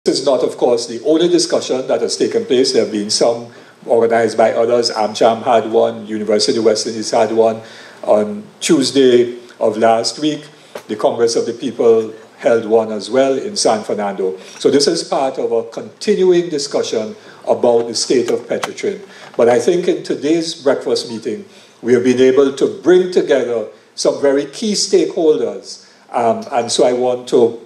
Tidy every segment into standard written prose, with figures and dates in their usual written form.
This is not, of course, the only discussion that has taken place. There have been some organized by others. AmCham had one, University of West Indies had one. On Tuesday of last week, the Congress of the People held one as well in San Fernando. So this is part of a continuing discussion about the state of Petrotrin. But I think in today's breakfast meeting, we have been able to bring together some very key stakeholders. And so I want to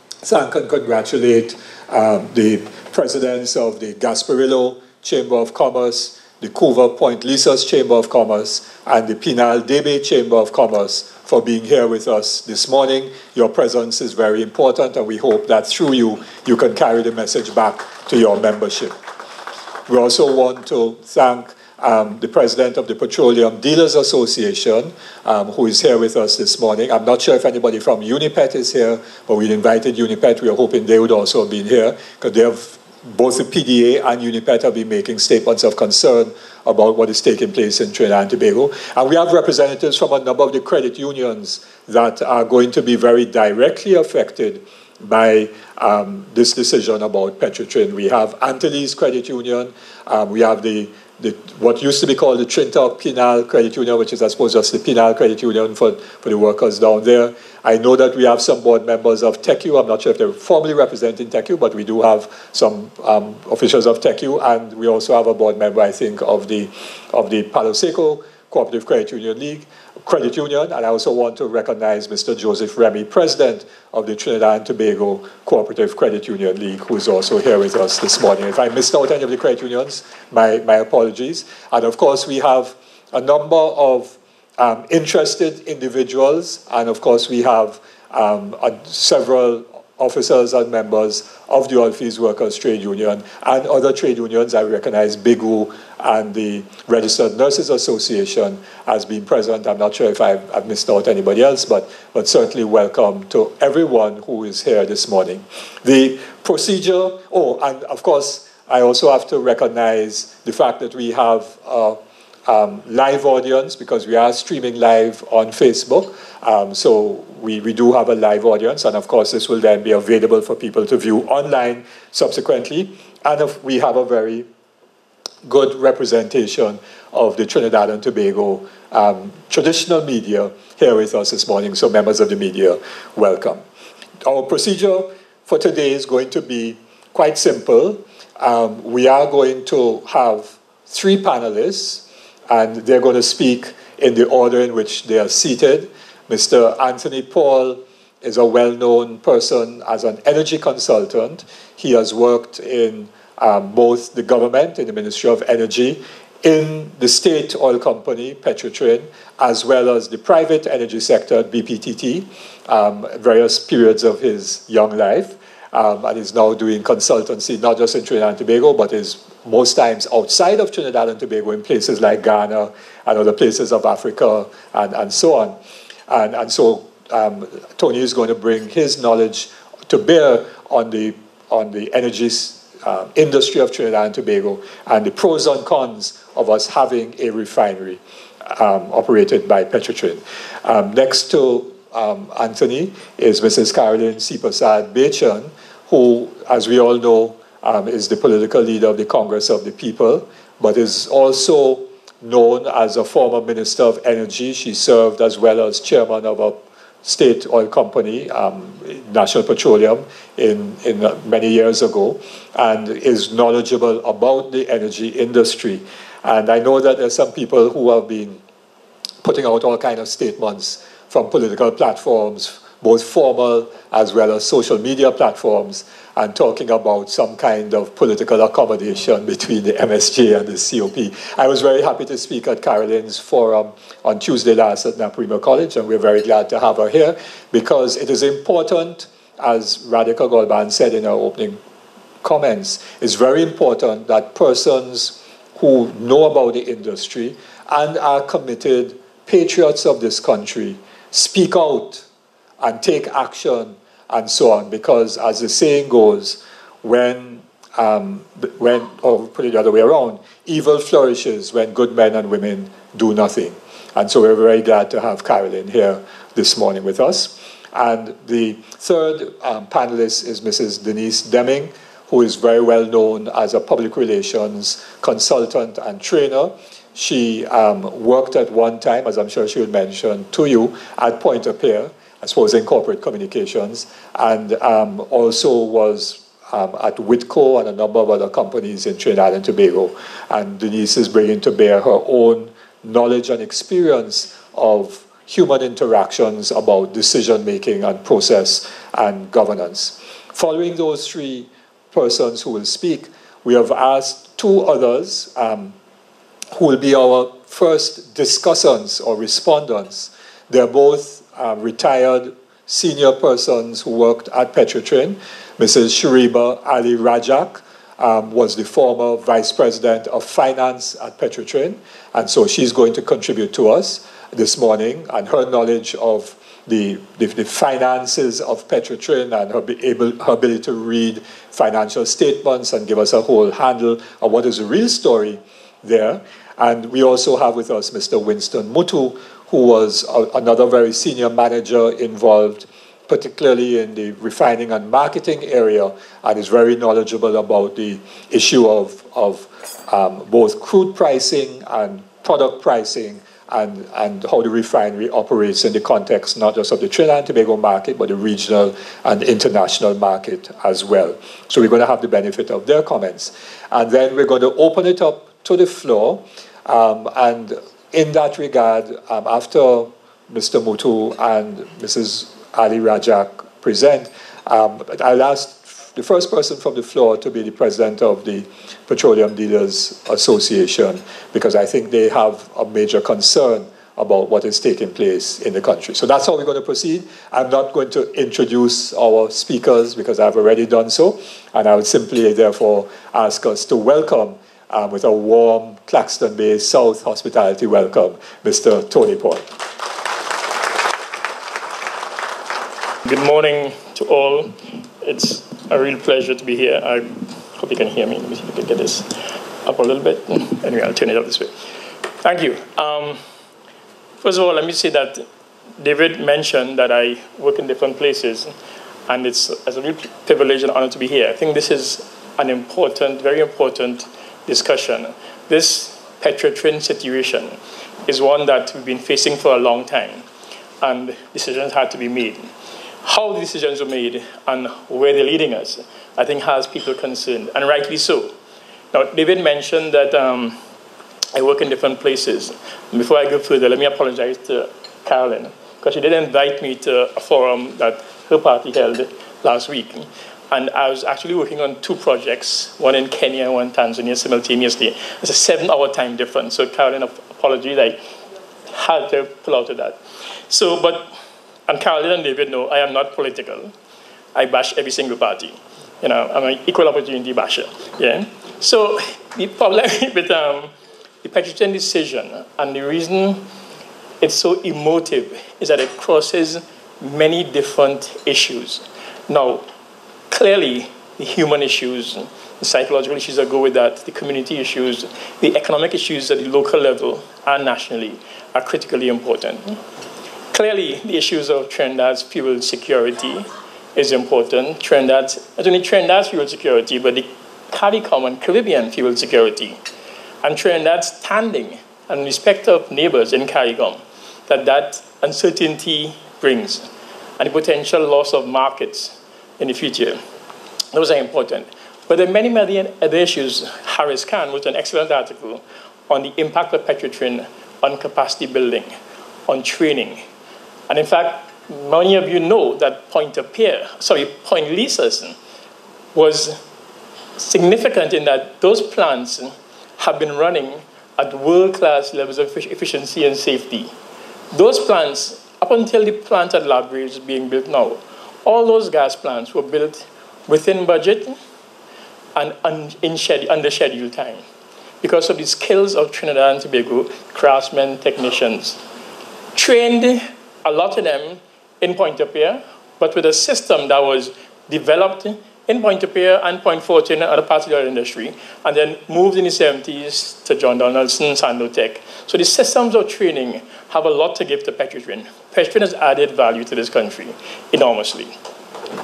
thank and congratulate the presidents of the Gasparillo Chamber of Commerce, the Couva Point Lisas Chamber of Commerce, and the Pinal Debe Chamber of Commerce for being here with us this morning. Your presence is very important, and we hope that through you, you can carry the message back to your membership. We also want to thank the president of the Petroleum Dealers Association, who is here with us this morning. I'm not sure if anybody from Unipet is here, but we invited Unipet. We are hoping they would also have been here, because they have, both the PDA and Unipet have been making statements of concern about what is taking place in Trinidad and Tobago. And we have representatives from a number of the credit unions that are going to be very directly affected by this decision about Petrotrin. We have Antilles Credit Union, we have what used to be called the Trinidad Pinal Credit Union, which is, I suppose, just the Pinal Credit Union for the workers down there. I know that we have some board members of TECU. I'm not sure if they're formally representing TECU, but we do have some officials of TECU, and we also have a board member, I think, of the Palo Seco Cooperative Credit Union, and I also want to recognize Mr. Joseph Remy, president of the Trinidad and Tobago Cooperative Credit Union League, who is also here with us this morning. If I missed out any of the credit unions, my apologies. And of course, we have a number of interested individuals, and of course, we have several officers and members of the Oilfields Workers Trade Union and other trade unions. I recognize BIGU and the Registered Nurses Association as being present. I'm not sure if I've missed out anybody else, but certainly welcome to everyone who is here this morning. The procedure, and of course, I also have to recognize the fact that we have live audience, because we are streaming live on Facebook. So we do have a live audience, and of course this will then be available for people to view online subsequently. And we have a very good representation of the Trinidad and Tobago traditional media here with us this morning. So members of the media, welcome. Our procedure for today is going to be quite simple. We are going to have 3 panelists, and they're going to speak in the order in which they are seated. Mr. Anthony Paul is a well-known person as an energy consultant. He has worked in both the government, in the Ministry of Energy, in the state oil company, Petrotrin, as well as the private energy sector, BPTT, various periods of his young life, and is now doing consultancy, not just in Trinidad and Tobago, but is most times outside of Trinidad and Tobago in places like Ghana and other places of Africa and so on. And so Tony is going to bring his knowledge to bear on the energy industry of Trinidad and Tobago and the pros and cons of us having a refinery operated by Petrotrin. Next to Anthony is Mrs. Caroline Sipasad Bechan, who, as we all know, is the political leader of the Congress of the People, but is also known as a former Minister of Energy. She served as well as chairman of a state oil company, National Petroleum, in many years ago, and is knowledgeable about the energy industry. And I know that there's some people who have been putting out all kinds of statements from political platforms, both formal as well as social media platforms, and talking about some kind of political accommodation between the MSJ and the COP. I was very happy to speak at Caroline's forum on Tuesday last at Naparima College, and we're very glad to have her here, because it is important, as Radhika Golban said in her opening comments, it's very important that persons who know about the industry and are committed patriots of this country speak out and take action and so on, because as the saying goes, or put it the other way around, evil flourishes when good men and women do nothing. And so we're very glad to have Caroline here this morning with us. And the third panelist is Mrs. Denise Deming, who is very well known as a public relations consultant and trainer. She worked at one time, as I'm sure she will mention to you, at Point-A-Pear, I suppose in corporate communications, and also was at Whitco and a number of other companies in Trinidad and Tobago. And Denise is bringing to bear her own knowledge and experience of human interactions about decision-making and process and governance. Following those three persons who will speak, we have asked two others who will be our first discussants or respondents. They're both retired senior persons who worked at Petrotrin. Mrs. Shariba Ali Rajak was the former vice president of finance at Petrotrin, and so she's going to contribute to us this morning, and her knowledge of the finances of Petrotrin and her ability to read financial statements and give us a whole handle on what is the real story there. And we also have with us Mr. Winston Mutu, who was another very senior manager involved particularly in the refining and marketing area, and is very knowledgeable about the issue of both crude pricing and product pricing, and how the refinery operates in the context not just of the Trinidad and Tobago market, but the regional and international market as well. So we're going to have the benefit of their comments. And then we're going to open it up to the floor. And in that regard, after Mr. Mutu and Mrs. Ali Rajak present, I'll ask the first person from the floor to be the president of the Petroleum Dealers Association, because I think they have a major concern about what is taking place in the country. So that's how we're going to proceed. I'm not going to introduce our speakers because I've already done so, and I would simply therefore ask us to welcome, with a warm Claxton Bay South hospitality welcome, Mr. Tony Paul. Good morning to all. It's a real pleasure to be here. I hope you can hear me. Let me see if I can get this up a little bit. Anyway, I'll turn it up this way. Thank you. First of all, let me say that David mentioned that I work in different places, and it's a real privilege and honor to be here. I think this is an important, very important discussion. This Petrotrin situation is one that we've been facing for a long time, and decisions had to be made. How the decisions were made and where they're leading us, I think has people concerned, and rightly so. Now, David mentioned that I work in different places. And before I go further, let me apologize to Carolyn, because she did invite me to a forum that her party held last week. And I was actually working on two projects, one in Kenya and one in Tanzania simultaneously. It's a 7-hour time difference. So Carolyn, apologies, I had to pull out of that. So, and Carolyn and David know I am not political. I bash every single party. You know, I'm an equal opportunity basher. Yeah. So the problem with the Petrotrin decision, and the reason it's so emotive, is that it crosses many different issues. Now, clearly, the human issues, the psychological issues that go with that, the community issues, the economic issues at the local level and nationally are critically important. Clearly, the issues of Trinidad's fuel security is important. Not only Trinidad's fuel security, but the CARICOM and Caribbean fuel security. And Trinidad's standing and respect of neighbors in CARICOM, that uncertainty brings, and the potential loss of markets in the future. Those are important. But there are many, many other issues. Harris Khan wrote an excellent article on the impact of Petrotrin on capacity building, on training. And in fact, many of you know that Point Lisas was significant in that those plants have been running at world-class levels of efficiency and safety. Those plants, up until the plant at Labridge is being built now, all those gas plants were built within budget and under schedule time because of the skills of Trinidad and Tobago craftsmen, technicians, trained, a lot of them in Point-A-Pear, but with a system that was developed in Pointe-a-Pierre and Point Fortin and other parts of the oil industry, and then moved in the 70s to John Donaldson, Sandotech. So the systems of training have a lot to give to Petrotrin. Petrotrin has added value to this country enormously.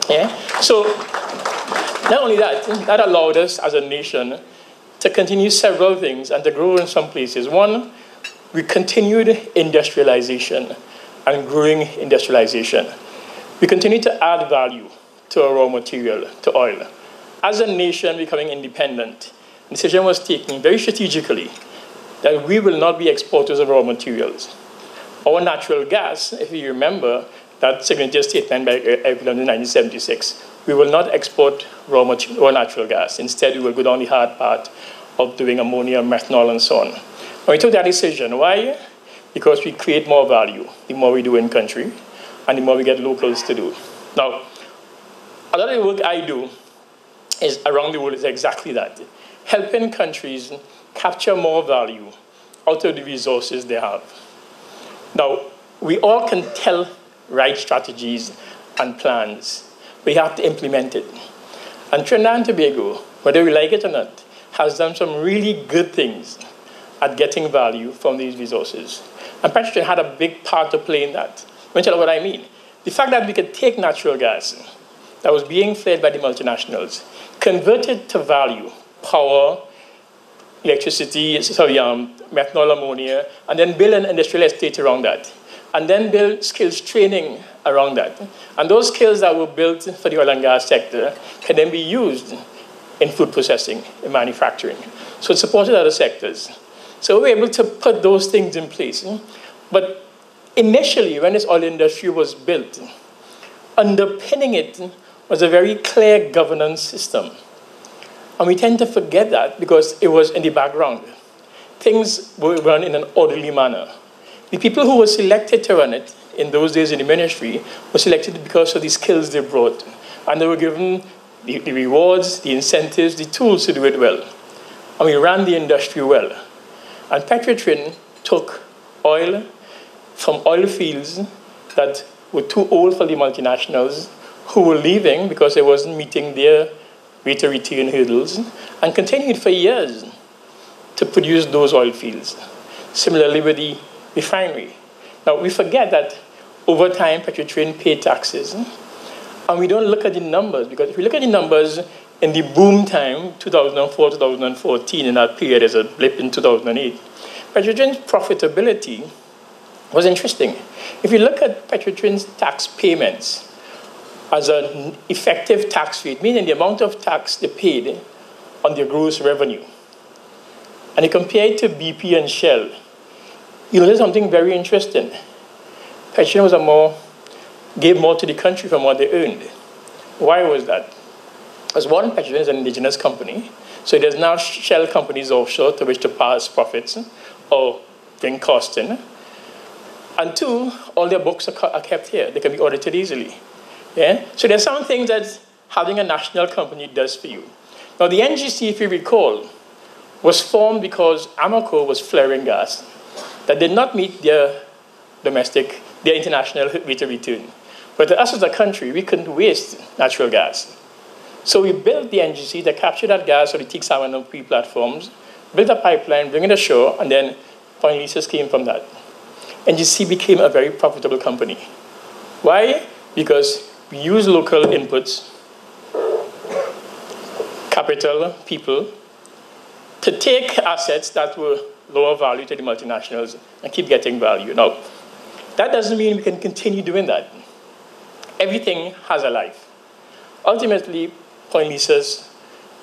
Yeah? So not only that, that allowed us as a nation to continue several things and to grow in some places. One, we continued industrialization and growing industrialization. We continued to add value to our raw material, to oil. As a nation becoming independent, the decision was taken very strategically that we will not be exporters of raw materials. Our natural gas, if you remember that signature statement by Clifton in 1976, we will not export raw natural gas. Instead, we will go down the hard path of doing ammonia, methanol, and so on. And we took that decision. Why? Because we create more value the more we do in country, and the more we get locals to do. Now, a lot of the work I do is around the world is exactly that, helping countries capture more value out of the resources they have. Now, we all can tell right strategies and plans. We have to implement it. And Trinidad and Tobago, whether we like it or not, has done some really good things at getting value from these resources. And Petrotrin had a big part to play in that. Let me tell you what I mean. The fact that we could take natural gas that was being flared by the multinationals, convert it to value, power, electricity, methanol, ammonia, and then build an industrial estate around that. And then build skills training around that. And those skills that were built for the oil and gas sector can then be used in food processing, in manufacturing. So it supported other sectors. So we were able to put those things in place. But initially, when this oil industry was built, underpinning it was a very clear governance system. And we tend to forget that because it was in the background. Things were run in an orderly manner. The people who were selected to run it in those days in the ministry were selected because of the skills they brought. And they were given the rewards, the incentives, the tools to do it well. And we ran the industry well. And Petrotrin took oil from oil fields that were too old for the multinationals, who were leaving because it wasn't meeting their rate of return hurdles, and continued for years to produce those oil fields. Similarly with the refinery. Now, we forget that over time, Petrotrin paid taxes, and we don't look at the numbers, because if we look at the numbers in the boom time, 2004, 2014, in that period, there's a blip in 2008, Petrotrin's profitability was interesting. If you look at Petrotrin's tax payments as an effective tax rate, meaning the amount of tax they paid on their gross revenue, and you compare it to BP and Shell, you notice something very interesting. Petrotrin gave more to the country from what they earned. Why was that? Because one, Petrotrin is an indigenous company, so there's now shell companies offshore to which to pass profits or bring costs in. And two, all their books are kept here. They can be audited easily. Yeah? So there's some things that having a national company does for you. Now, the NGC, if you recall, was formed because Amoco was flaring gas that did not meet their international rate of return. But to us as a country, we couldn't waste natural gas. So we built the NGC to capture that gas on the Teak Salmon and P platforms, built a pipeline, bring it ashore, and then point leases came from that. NGC became a very profitable company. Why? Because we use local inputs, capital, people, to take assets that were lower value to the multinationals and keep getting value. Now, that doesn't mean we can continue doing that. Everything has a life. Ultimately, point leases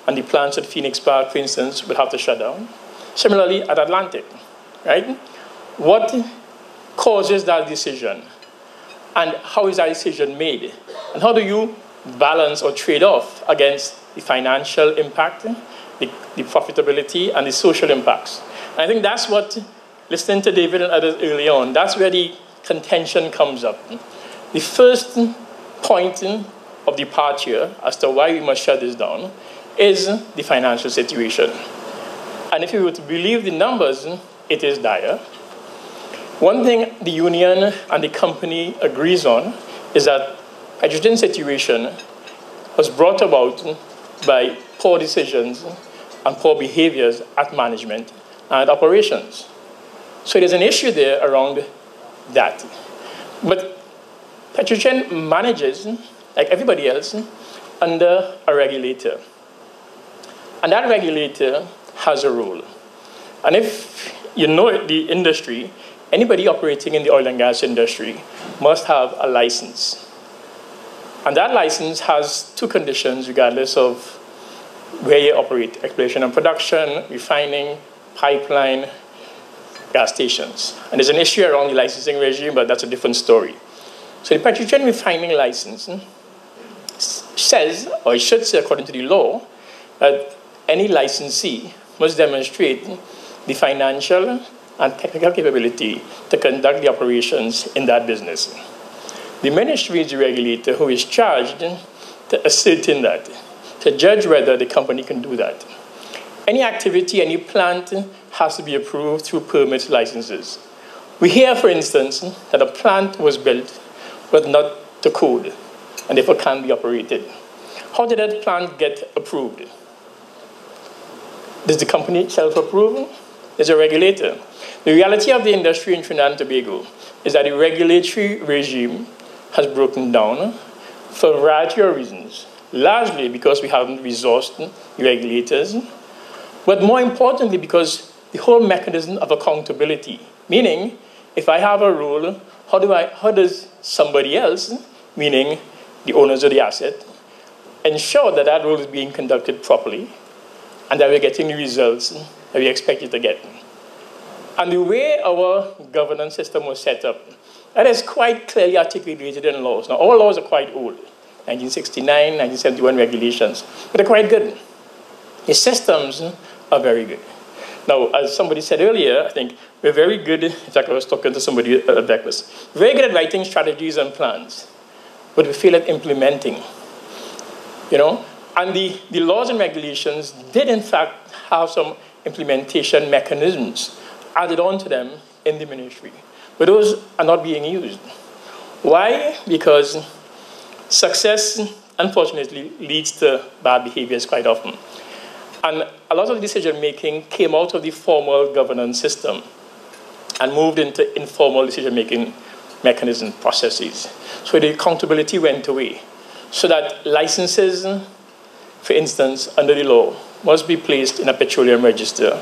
and the plants at Phoenix Park, for instance, will have to shut down. Similarly, at Atlantic, right? What causes that decision? And how is that decision made? And how do you balance or trade off against the financial impact, the profitability, and the social impacts? And I think that's what, listening to David and others early on, that's where the contention comes up. The first point of departure as to why we must shut this down is the financial situation. And if you were to believe the numbers, it is dire. One thing the union and the company agrees on is that Petrotrin's situation was brought about by poor decisions and poor behaviors at management and operations. So there's an issue there around that. But Petrotrin manages, like everybody else, under a regulator. And that regulator has a role. And if you know the industry, anybody operating in the oil and gas industry must have a license. And that license has two conditions regardless of where you operate: exploration and production, refining, pipeline, gas stations. And there's an issue around the licensing regime, but that's a different story. So the Petrotrin refining license says, or it should say according to the law, that any licensee must demonstrate the financial and technical capability to conduct the operations in that business. The ministry is the regulator who is charged to ascertain that, to judge whether the company can do that. Any activity, any plant has to be approved through permits, licenses. We hear, for instance, that a plant was built but not to code, and therefore can't be operated. How did that plant get approved? Does the company self-approve? There's a regulator. The reality of the industry in Trinidad and Tobago is that the regulatory regime has broken down for a variety of reasons, largely because we haven't resourced the regulators, but more importantly because the whole mechanism of accountability, meaning if I have a rule, how does somebody else, meaning the owners of the asset, ensure that that rule is being conducted properly and that we're getting the results that we expected to get? And the way our governance system was set up, that is quite clearly articulated in laws. Now, our laws are quite old, 1969, 1971 regulations, but they're quite good. The systems are very good. Now, as somebody said earlier, I think we're very good, in fact, I was talking to somebody at breakfast, very good at writing strategies and plans, but we fail at implementing, you know? And the laws and regulations did, in fact, have some implementation mechanisms added on to them in the ministry. But those are not being used. Why? Because success, unfortunately, leads to bad behaviors quite often. And a lot of the decision-making came out of the formal governance system and moved into informal decision-making mechanism processes. So the accountability went away. So that licenses, for instance, under the law, must be placed in a petroleum register,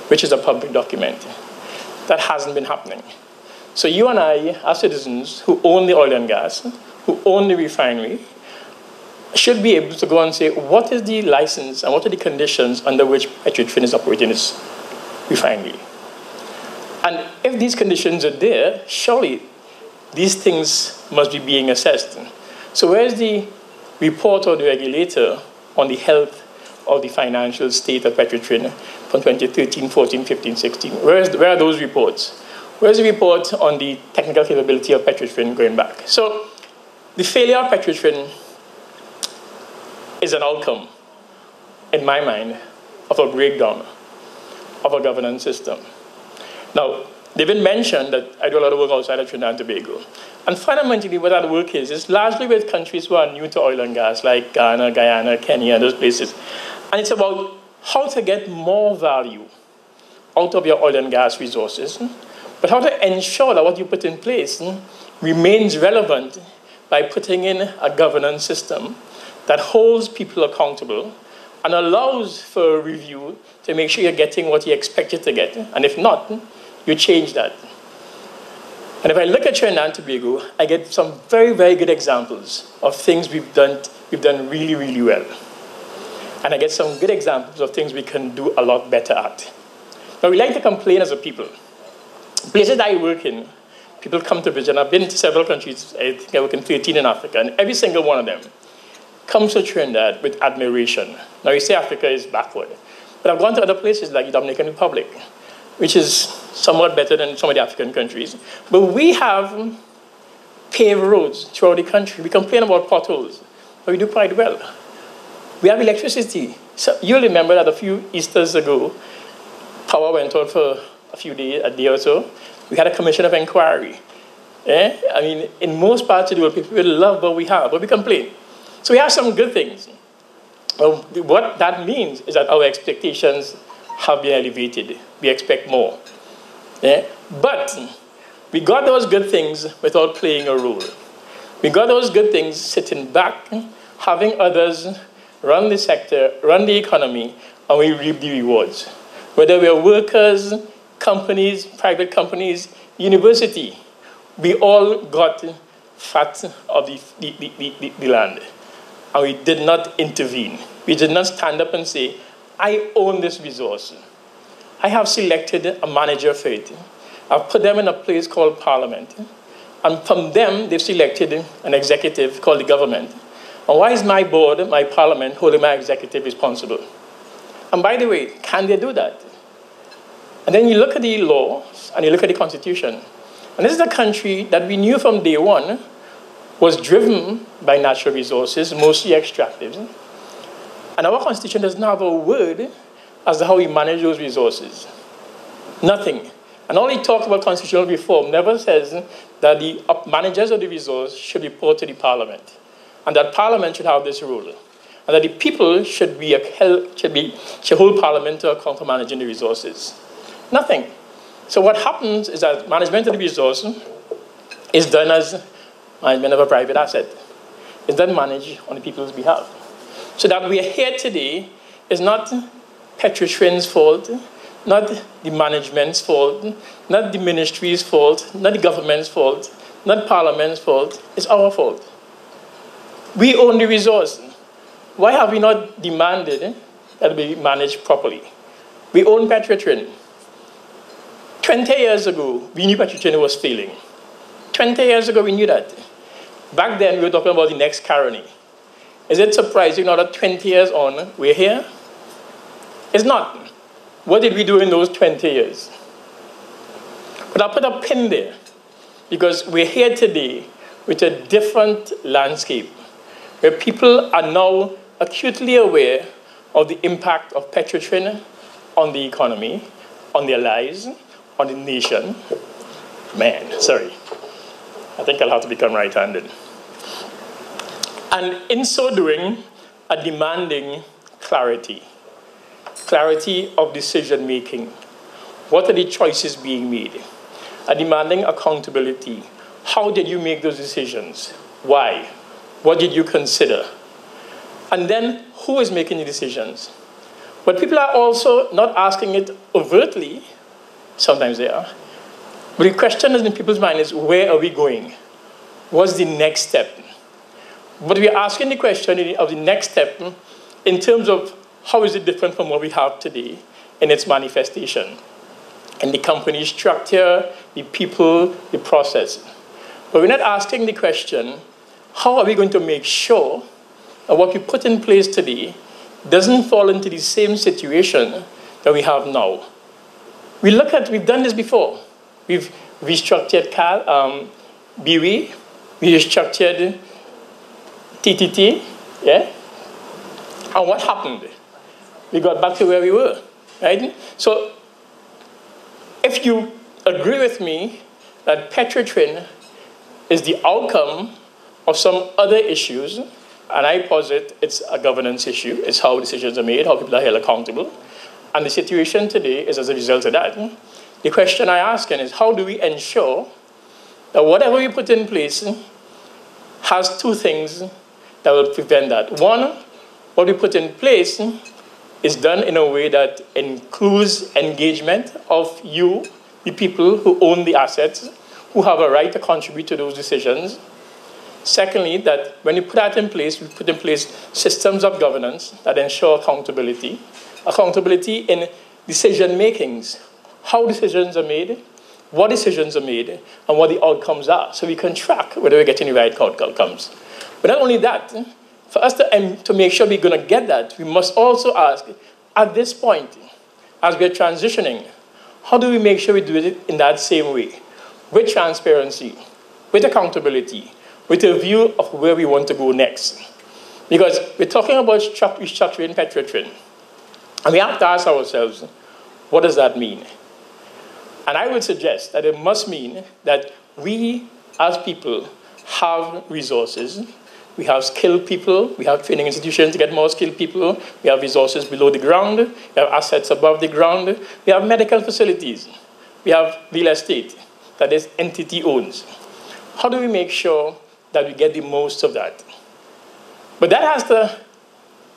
which is a public document. That hasn't been happening. So you and I, as citizens who own the oil and gas, who own the refinery, should be able to go and say, what is the license and what are the conditions under which Petrotrin is operating its refinery? And if these conditions are there, surely these things must be being assessed. So where's the report of the regulator on the health of the financial state of Petrotrin from 2013, 14, 15, 16? Where are those reports? Where's the report on the technical capability of Petrotrin going back? So the failure of Petrotrin is an outcome, in my mind, of a breakdown of a governance system. Now, David mentioned that I do a lot of work outside of Trinidad and Tobago. And fundamentally, what that work is largely with countries who are new to oil and gas, like Ghana, Guyana, Kenya, those places. And it's about how to get more value out of your oil and gas resources, but how to ensure that what you put in place remains relevant by putting in a governance system that holds people accountable and allows for a review to make sure you're getting what you expected to get. And if not, you change that. And if I look at Trinidad and Tobago, I get some very, very good examples of things we've done really, really well. And I get some good examples of things we can do a lot better at. Now, we like to complain as a people. Places that I work in, people come to visit. I've been to several countries. I think I work in 13 in Africa, and every single one of them comes to Trinidad with admiration. Now, you say Africa is backward, but I've gone to other places like the Dominican Republic, which is somewhat better than some of the African countries. But we have paved roads throughout the country. We complain about potholes, but we do quite well. We have electricity. So you'll remember that a few Easters ago, power went out for a day or so. We had a commission of inquiry. I mean, in most parts of the world, people will love what we have, but we complain. So we have some good things. Well, what that means is that our expectations have been elevated. We expect more. Yeah? But we got those good things without playing a role. We got those good things sitting back, having others run the sector, run the economy, and we reap the rewards. Whether we are workers, companies, private companies, university, we all got fat of the land. And we did not intervene. We did not stand up and say, I own this resource. I have selected a manager for it. I've put them in a place called Parliament. And from them, they've selected an executive called the government. And why is my board, my Parliament, holding my executive responsible? And by the way, can they do that? And then you look at the law, and you look at the Constitution. And this is a country that we knew from day one was driven by natural resources, mostly extractive. And our Constitution does not have a word as to how we manage those resources. Nothing. And all he talks about constitutional reform never says that the managers of the resource should report to the Parliament, and that Parliament should have this role, and that the people should hold Parliament to account for managing the resources. Nothing. So what happens is that management of the resource is done as management of a private asset. It's done managed on the people's behalf. So that we are here today is not Petrotrin's fault, not the management's fault, not the ministry's fault, not the government's fault, not Parliament's fault. It's our fault. We own the resource. Why have we not demanded that it be managed properly? We own Petrotrin. 20 years ago, we knew Petrotrin was failing. 20 years ago, we knew that. Back then, we were talking about the next Caroni. Is it surprising now that 20 years on, we're here? It's not. What did we do in those 20 years? But I'll put a pin there, because we're here today with a different landscape, where people are now acutely aware of the impact of Petrotrin on the economy, on their lives, on the nation. Man, sorry. I think I'll have to become right-handed. And in so doing, are demanding clarity. Clarity of decision-making. What are the choices being made? Are demanding accountability. How did you make those decisions? Why? What did you consider? And then, who is making the decisions? But people are also not asking it overtly. Sometimes they are. But the question in people's mind is, where are we going? What's the next step? But we are asking the question of the next step in terms of how is it different from what we have today in its manifestation, in the company structure, the people, the process. But we're not asking the question, how are we going to make sure that what we put in place today doesn't fall into the same situation that we have now? We've done this before. We've restructured BWE, we restructured TTT, yeah? And what happened? We got back to where we were, right? So, if you agree with me that Petrotrin is the outcome of some other issues, and I posit it's a governance issue, it's how decisions are made, how people are held accountable, and the situation today is as a result of that. The question I ask is, how do we ensure that whatever we put in place has two things that will prevent that? One, what we put in place is done in a way that includes engagement of you, the people who own the assets, who have a right to contribute to those decisions. Secondly, that when you put that in place, we put in place systems of governance that ensure accountability. Accountability in decision-makings, how decisions are made, what decisions are made, and what the outcomes are, so we can track whether we're getting the right outcomes. But not only that, for us to make sure we're going to get that, we must also ask, at this point, as we're transitioning, how do we make sure we do it in that same way? With transparency, with accountability, with a view of where we want to go next. Because we're talking about restructuring Petrotrin. And we have to ask ourselves, what does that mean? And I would suggest that it must mean that we, as people, have resources We have skilled people. We have training institutions to get more skilled people. We have resources below the ground. We have assets above the ground. We have medical facilities. We have real estate that this entity owns. How do we make sure that we get the most of that? But that answer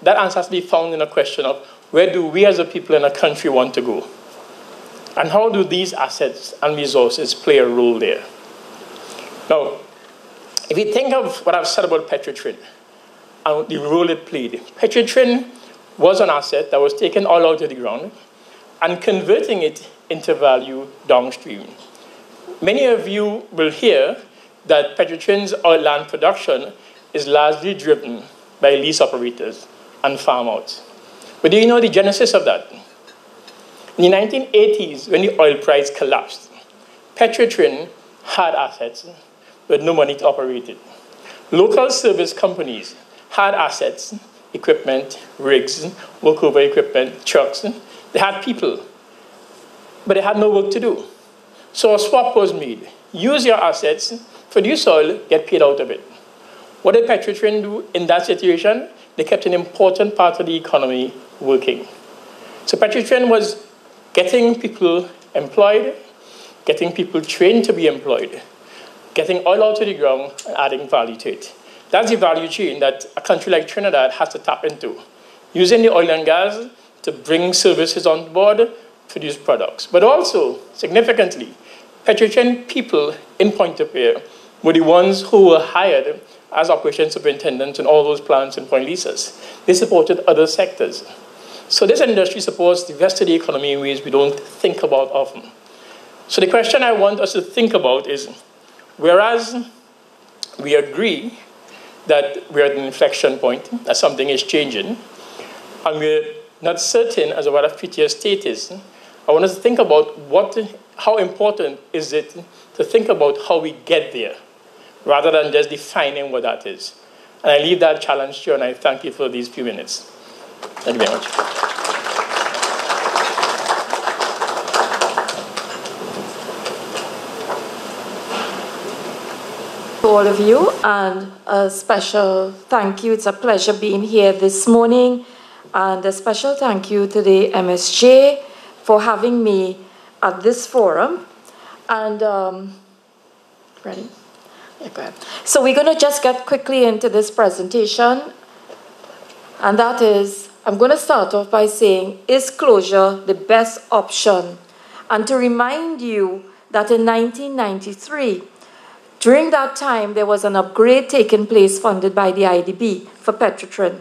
has to be found in a question of where do we as a people in a country want to go? And how do these assets and resources play a role there? Now, if you think of what I've said about Petrotrin and the role it played, Petrotrin was an asset that was taken all out of the ground and converting it into value downstream. Many of you will hear that Petrotrin's oil land production is largely driven by lease operators and farm outs. But do you know the genesis of that? In the 1980s, when the oil price collapsed, Petrotrin had assets with no money to operate it. Local service companies had assets, equipment, rigs, workover equipment, trucks. They had people, but they had no work to do. So a swap was made. Use your assets, produce oil, get paid out of it. What did Petrotrin do in that situation? They kept an important part of the economy working. So Petrotrin was getting people employed, getting people trained to be employed, getting oil out of the ground and adding value to it. That's the value chain that a country like Trinidad has to tap into, using the oil and gas to bring services on board, produce products. But also, significantly, Petrotrin people in Pointe-a-Pierre were the ones who were hired as operations superintendents in all those plants in Point Lisas. They supported other sectors. So this industry supports the rest of the economy in ways we don't think about often. So the question I want us to think about is, whereas we agree that we're at an inflection point, that something is changing, and we're not certain as to what our future state is, I want us to think about how important is it to think about how we get there, rather than just defining what that is. And I leave that challenge to you, and I thank you for these few minutes. Thank you very much. To all of you, and a special thank you. It's a pleasure being here this morning, and a special thank you to the MSJ for having me at this forum. And ready? Yeah, go ahead. So we're going to just get quickly into this presentation, and that is, I'm going to start off by saying, is closure the best option? And to remind you that in 1993, during that time, there was an upgrade taking place funded by the IDB for Petrotrin.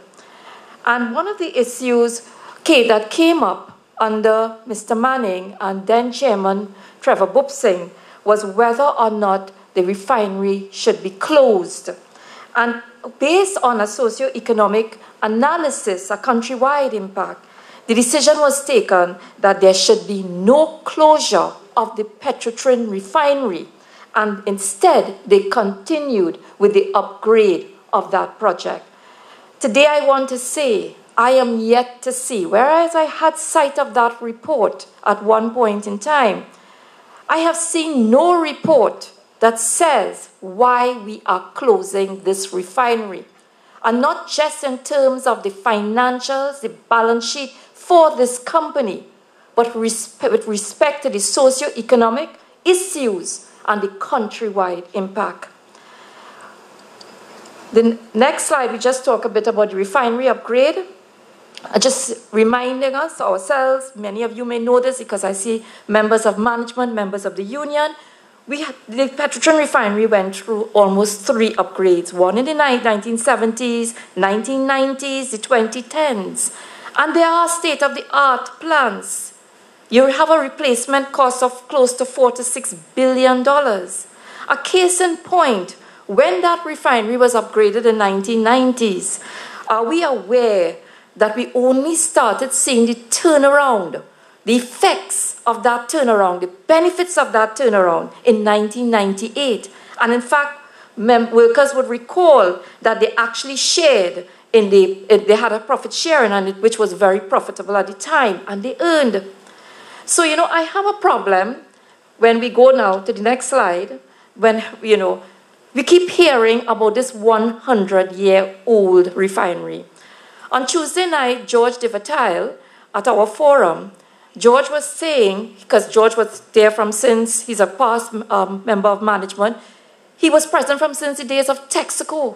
And one of the issues that came up under Mr. Manning and then Chairman Trevor Bupsing was whether or not the refinery should be closed. And based on a socio-economic analysis, a countrywide impact, the decision was taken that there should be no closure of the Petrotrin refinery, and instead they continued with the upgrade of that project. Today I want to say, I am yet to see, whereas I had sight of that report at one point in time, I have seen no report that says why we are closing this refinery. And not just in terms of the financials, the balance sheet for this company, but with respect to the socio-economic issues and the countrywide impact. The next slide, we just talk a bit about the refinery upgrade. Just reminding us, ourselves, many of you may know this because I see members of management, members of the union. The Petrotrin refinery went through almost 3 upgrades, one in the 1970s, 1990s, the 2010s. And there are state-of-the-art plants. You have a replacement cost of close to $4 to $6 billion. A case in point, when that refinery was upgraded in the 1990s, are we aware that we only started seeing the turnaround, the effects of that turnaround, the benefits of that turnaround in 1998? And in fact, workers would recall that they actually shared they had a profit sharing, which was very profitable at the time, and they earned. So, I have a problem when we go now to the next slide, when, We keep hearing about this 100-year-old refinery. On Tuesday night, George DeVatile, at our forum, George was saying, because George was there from since, he's a past member of management, he was present from since the days of Texaco.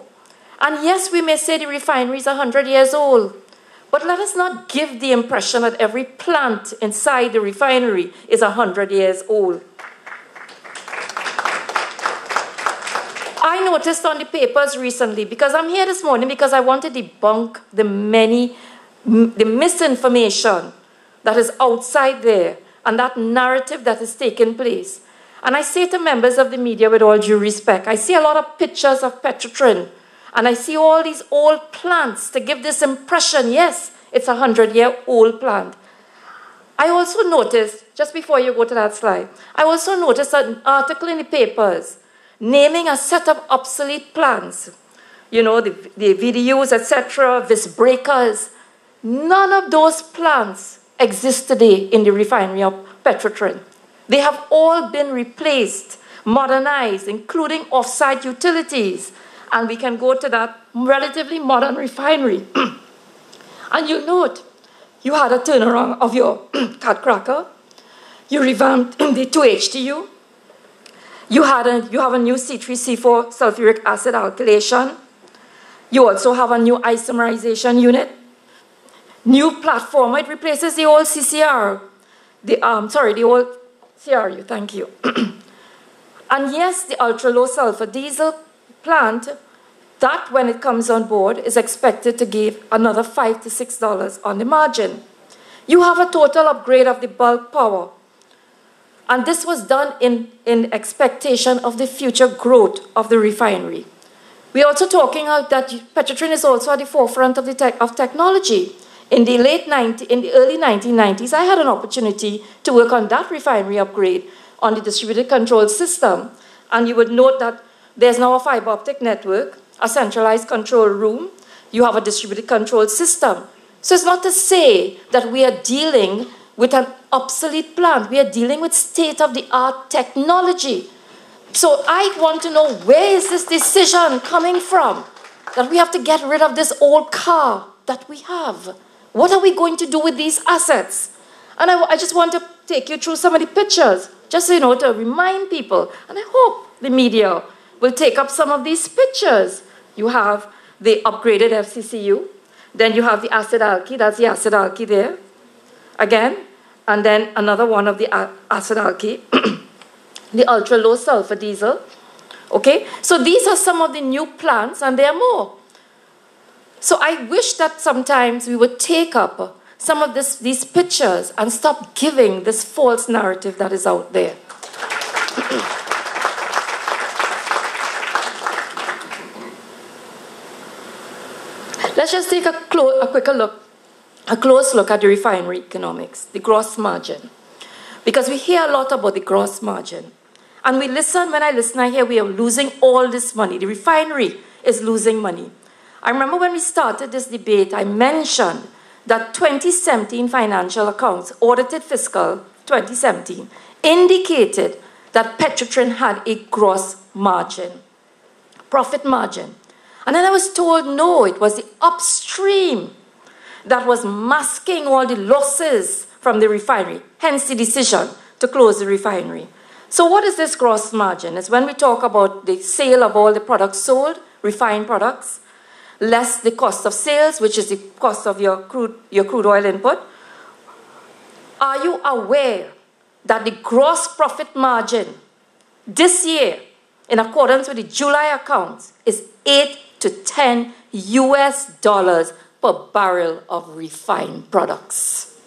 And yes, we may say the refinery is 100 years old, but let us not give the impression that every plant inside the refinery is 100 years old. I noticed on the papers recently, because I'm here this morning because I want to debunk the misinformation that is outside there and that narrative that is taking place. And I say to members of the media with all due respect, I see a lot of pictures of Petrotrin, and I see all these old plants to give this impression, yes, it's a 100-year-old plant. I also noticed, just before you go to that slide, I also noticed an article in the papers naming a set of obsolete plants, you know, the VDUs, etc., vis breakers. None of those plants exist today in the refinery of Petrotrin. They have all been replaced, modernized, including off-site utilities. And we can go to that relatively modern refinery. And you note, you had a turnaround of your cat cracker. You revamped the 2HTU. You have a new C3C4 sulfuric acid alkylation. You also have a new isomerization unit. New platform, it replaces the old CCR. The old CRU, thank you. And yes, the ultra-low sulfur diesel plant, that when it comes on board is expected to give another $5 to $6 on the margin. You have a total upgrade of the bulk power. And this was done in expectation of the future growth of the refinery. We're also talking about that Petrotrin is also at the forefront of technology. In the early 1990s, I had an opportunity to work on that refinery upgrade on the distributed control system. And you would note that there's now a fiber optic network, a centralized control room. You have a distributed control system. So it's not to say that we are dealing with an obsolete plant. We are dealing with state-of-the-art technology. So I want to know, where is this decision coming from? That we have to get rid of this old car that we have. What are we going to do with these assets? And I just want to take you through some of the pictures, just so you know, to remind people. And I hope the media will take up some of these pictures. You have the upgraded FCCU. Then you have the acid alky. That's the acid alky there. Again. And then another one of the acid alky. The ultra-low sulfur diesel. Okay? So these are some of the new plants, and there are more. So I wish that sometimes we would take up some of these pictures and stop giving this false narrative that is out there. Let's just take a close look at the refinery economics, the gross margin. Because we hear a lot about the gross margin. And when I listen, I hear we are losing all this money. The refinery is losing money. I remember when we started this debate, I mentioned that 2017 financial accounts, audited fiscal 2017, indicated that Petrotrin had a gross margin, profit margin. And then I was told, no, it was the upstream that was masking all the losses from the refinery, hence the decision to close the refinery. So what is this gross margin? It's when we talk about the sale of all the products sold, refined products, less the cost of sales, which is the cost of your crude oil input. Are you aware that the gross profit margin this year, in accordance with the July accounts, is $8 to $10 per barrel of refined products?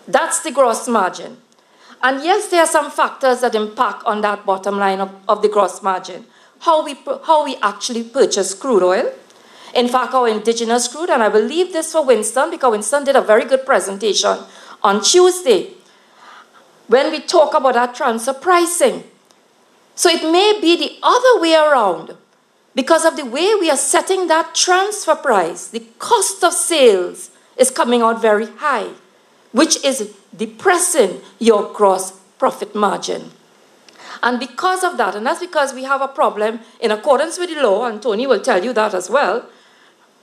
That's the gross margin. And yes, there are some factors that impact on that bottom line of the gross margin. How we actually purchase crude oil. In fact, our indigenous crude, and I will leave this for Winston, because Winston did a very good presentation on Tuesday when we talk about our transfer pricing. So it may be the other way around. Because of the way we are setting that transfer price, the cost of sales is coming out very high, which is depressing your gross profit margin. And because of that, and that's because we have a problem in accordance with the law, and Tony will tell you that as well.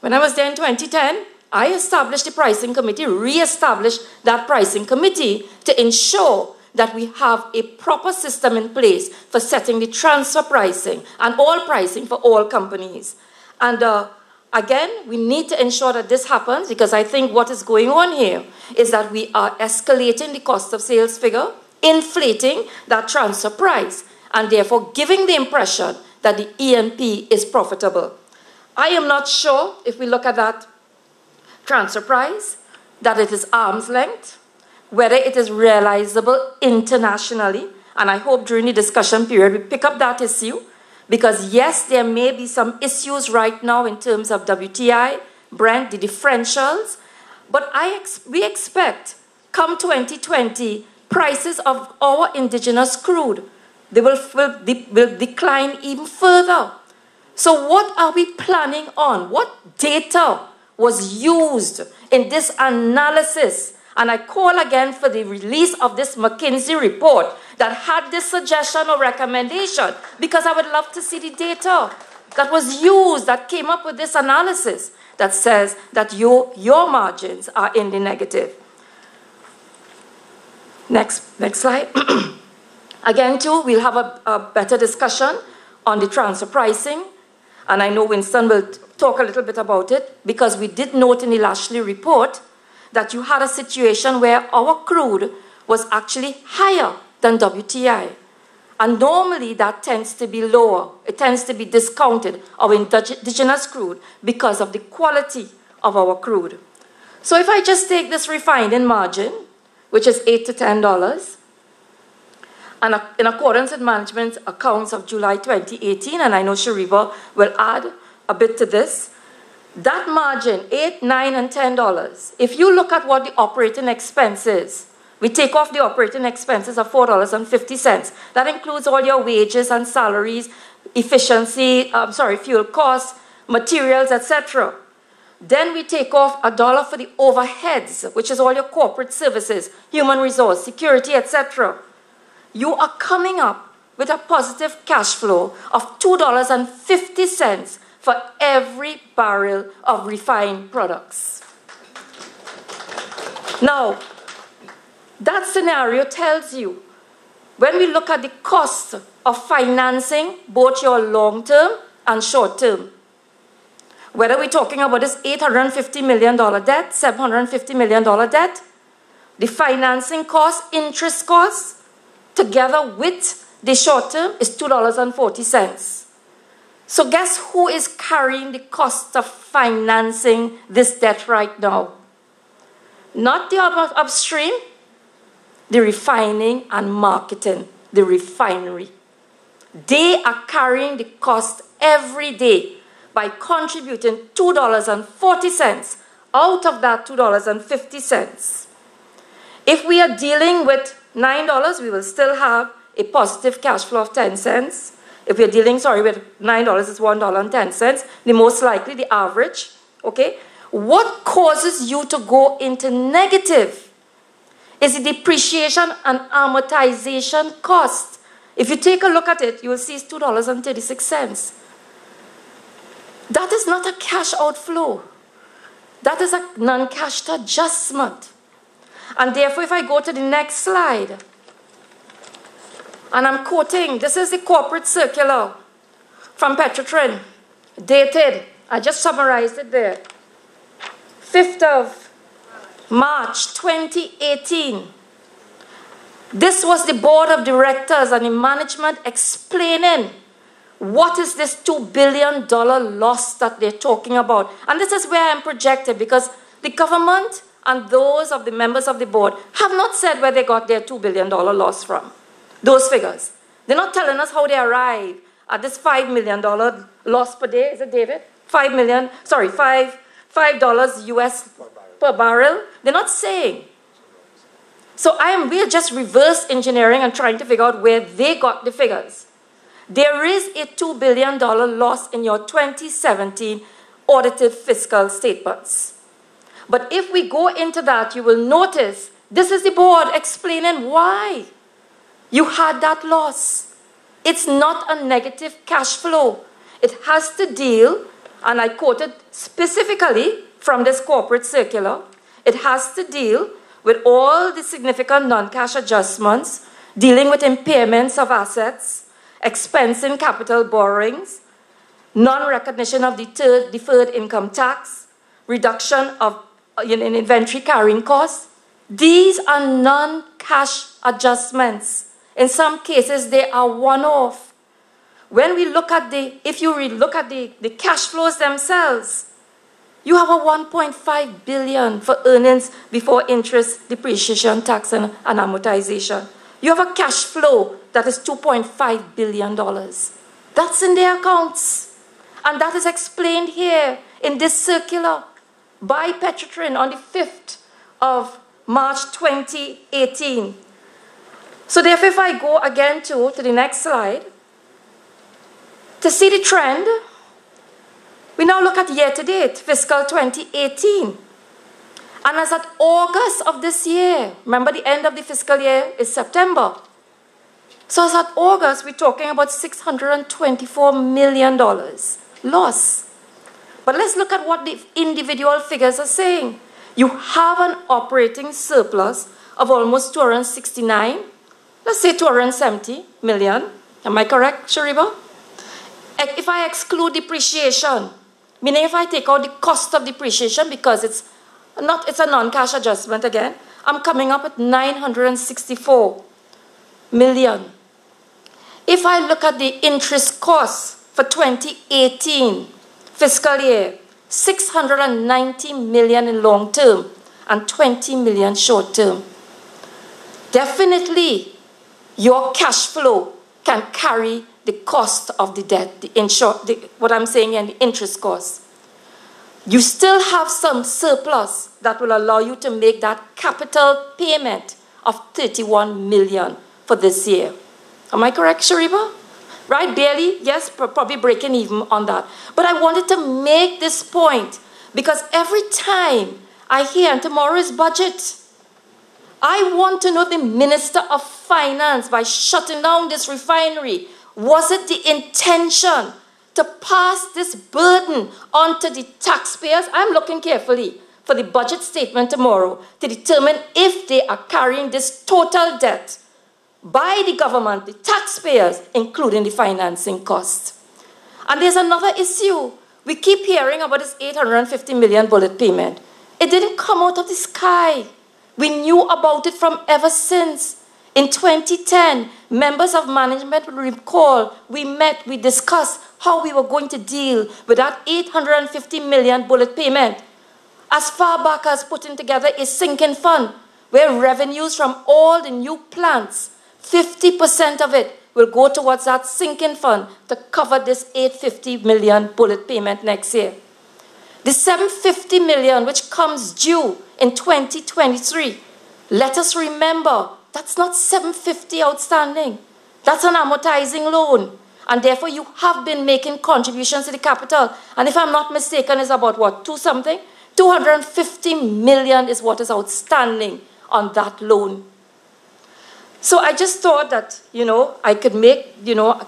When I was there in 2010, I established the pricing committee, re-established that pricing committee to ensure that we have a proper system in place for setting the transfer pricing and all pricing for all companies. And again, we need to ensure that this happens, because I think what is going on here is that we are escalating the cost of sales figure, inflating that transfer price, and therefore giving the impression that the E&P is profitable. I am not sure, if we look at that transfer price, that it is arm's length, whether it is realizable internationally, and I hope during the discussion period we pick up that issue, because yes, there may be some issues right now in terms of WTI, Brent, the differentials, but we expect, come 2020, prices of our indigenous crude, they will decline even further. So what are we planning on? What data was used in this analysis? And I call again for the release of this McKinsey report that had this suggestion or recommendation, because I would love to see the data that was used, that came up with this analysis that says that your margins are in the negative. Next slide. Again, too, we'll have a better discussion on the transfer pricing. And I know Winston will talk a little bit about it, because we did note in the Lashley report that you had a situation where our crude was actually higher than WTI. And normally that tends to be lower. It tends to be discounted, our indigenous crude, because of the quality of our crude. So if I just take this refining margin, which is $8 to $10, and in accordance with management accounts of July 2018, and I know Shariva will add a bit to this, that margin, $8, $9, and $10, if you look at what the operating expense is, we take off the operating expenses of $4.50. That includes all your wages and salaries, fuel costs, materials, etc. Then we take off $1 for the overheads, which is all your corporate services, human resource, security, etc. You are coming up with a positive cash flow of $2.50 for every barrel of refined products. Now, that scenario tells you, when we look at the cost of financing both your long-term and short-term, whether we're talking about this $850 million debt, $750 million debt, the financing cost, interest costs, together with the short term is $2.40. So guess who is carrying the cost of financing this debt right now? Not the upstream, the refining and marketing, the refinery. They are carrying the cost every day by contributing $2.40 out of that $2.50. If we are dealing with $9, we will still have a positive cash flow of 10 cents. If we're dealing, with $9, it's $1.10. The most likely, the average, okay? What causes you to go into negative is the depreciation and amortization cost. If you take a look at it, you will see it's $2.36. That is not a cash outflow. That is a non-cash adjustment. And therefore, if I go to the next slide, and I'm quoting, this is the corporate circular from Petrotrin, dated, I just summarized it there, 5th of March 2018. This was the board of directors and the management explaining what is this $2 billion loss that they're talking about. And this is where I'm projected, because the government and those of the members of the board have not said where they got their $2 billion loss from. Those figures. They're not telling us how they arrived at this $5 million loss per day. Is it, David? $5 US per barrel. They're not saying. So we're just reverse engineering and trying to figure out where they got the figures. There is a $2 billion loss in your 2017 audited fiscal statements. But if we go into that, you will notice this is the board explaining why you had that loss. It's not a negative cash flow. It has to deal, and I quoted specifically from this corporate circular, it has to deal with all the significant non-cash adjustments, dealing with impairments of assets, expensing capital borrowings, non-recognition of deferred income tax, reduction of inventory carrying costs. These are non-cash adjustments. In some cases, they are one-off. When we look at if you look at the cash flows themselves, you have a $1.5 billion for earnings before interest, depreciation, tax, and amortization. You have a cash flow that is $2.5 billion. That's in their accounts. And that is explained here in this circular by Petrotrin on the 5th of March 2018. So therefore, if I go again to the next slide, to see the trend, we now look at year-to-date, fiscal 2018. And as at August of this year, remember the end of the fiscal year is September. So as at August, we're talking about $624 million loss. But let's look at what the individual figures are saying. You have an operating surplus of almost 269, let's say 270 million. Am I correct, Shariba? If I exclude depreciation, meaning if I take out the cost of depreciation because it's a non-cash adjustment again, I'm coming up with 964 million. If I look at the interest costs for 2018 fiscal year, 690 million in long term and 20 million short term. Definitely, your cash flow can carry the cost of the debt, what I'm saying, and the interest cost. You still have some surplus that will allow you to make that capital payment of 31 million for this year. Am I correct, Shariba? Right, barely, yes, probably breaking even on that. But I wanted to make this point because every time I hear, and tomorrow is budget, I want to know the Minister of Finance, by shutting down this refinery, was it the intention to pass this burden onto the taxpayers? I'm looking carefully for the budget statement tomorrow to determine if they are carrying this total debt by the government, the taxpayers, including the financing cost. And there's another issue. We keep hearing about this 850 million bullet payment. It didn't come out of the sky. We knew about it from ever since. In 2010, members of management will recall, we met, we discussed how we were going to deal with that 850 million bullet payment. As far back as putting together a sinking fund where revenues from all the new plants, 50% of it will go towards that sinking fund to cover this 850 million bullet payment next year. The 750 million which comes due in 2023, let us remember, that's not 750 outstanding. That's an amortizing loan. And therefore, you have been making contributions to the capital. And if I'm not mistaken, it's about what, 250 million is what is outstanding on that loan. So I just thought that, I could make,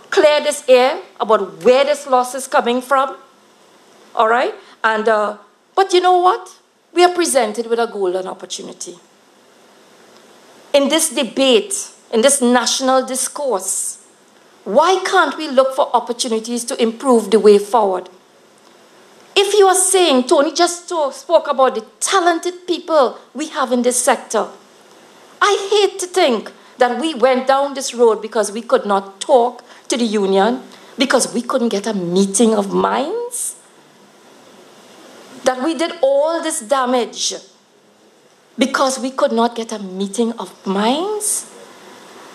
clear this air about where this loss is coming from. All right? And, but you know what? We are presented with a golden opportunity. In this debate, in this national discourse, why can't we look for opportunities to improve the way forward? If you are saying, Tony just spoke about the talented people we have in this sector, I hate to think that we went down this road because we could not talk to the union, because we couldn't get a meeting of minds, that we did all this damage because we could not get a meeting of minds,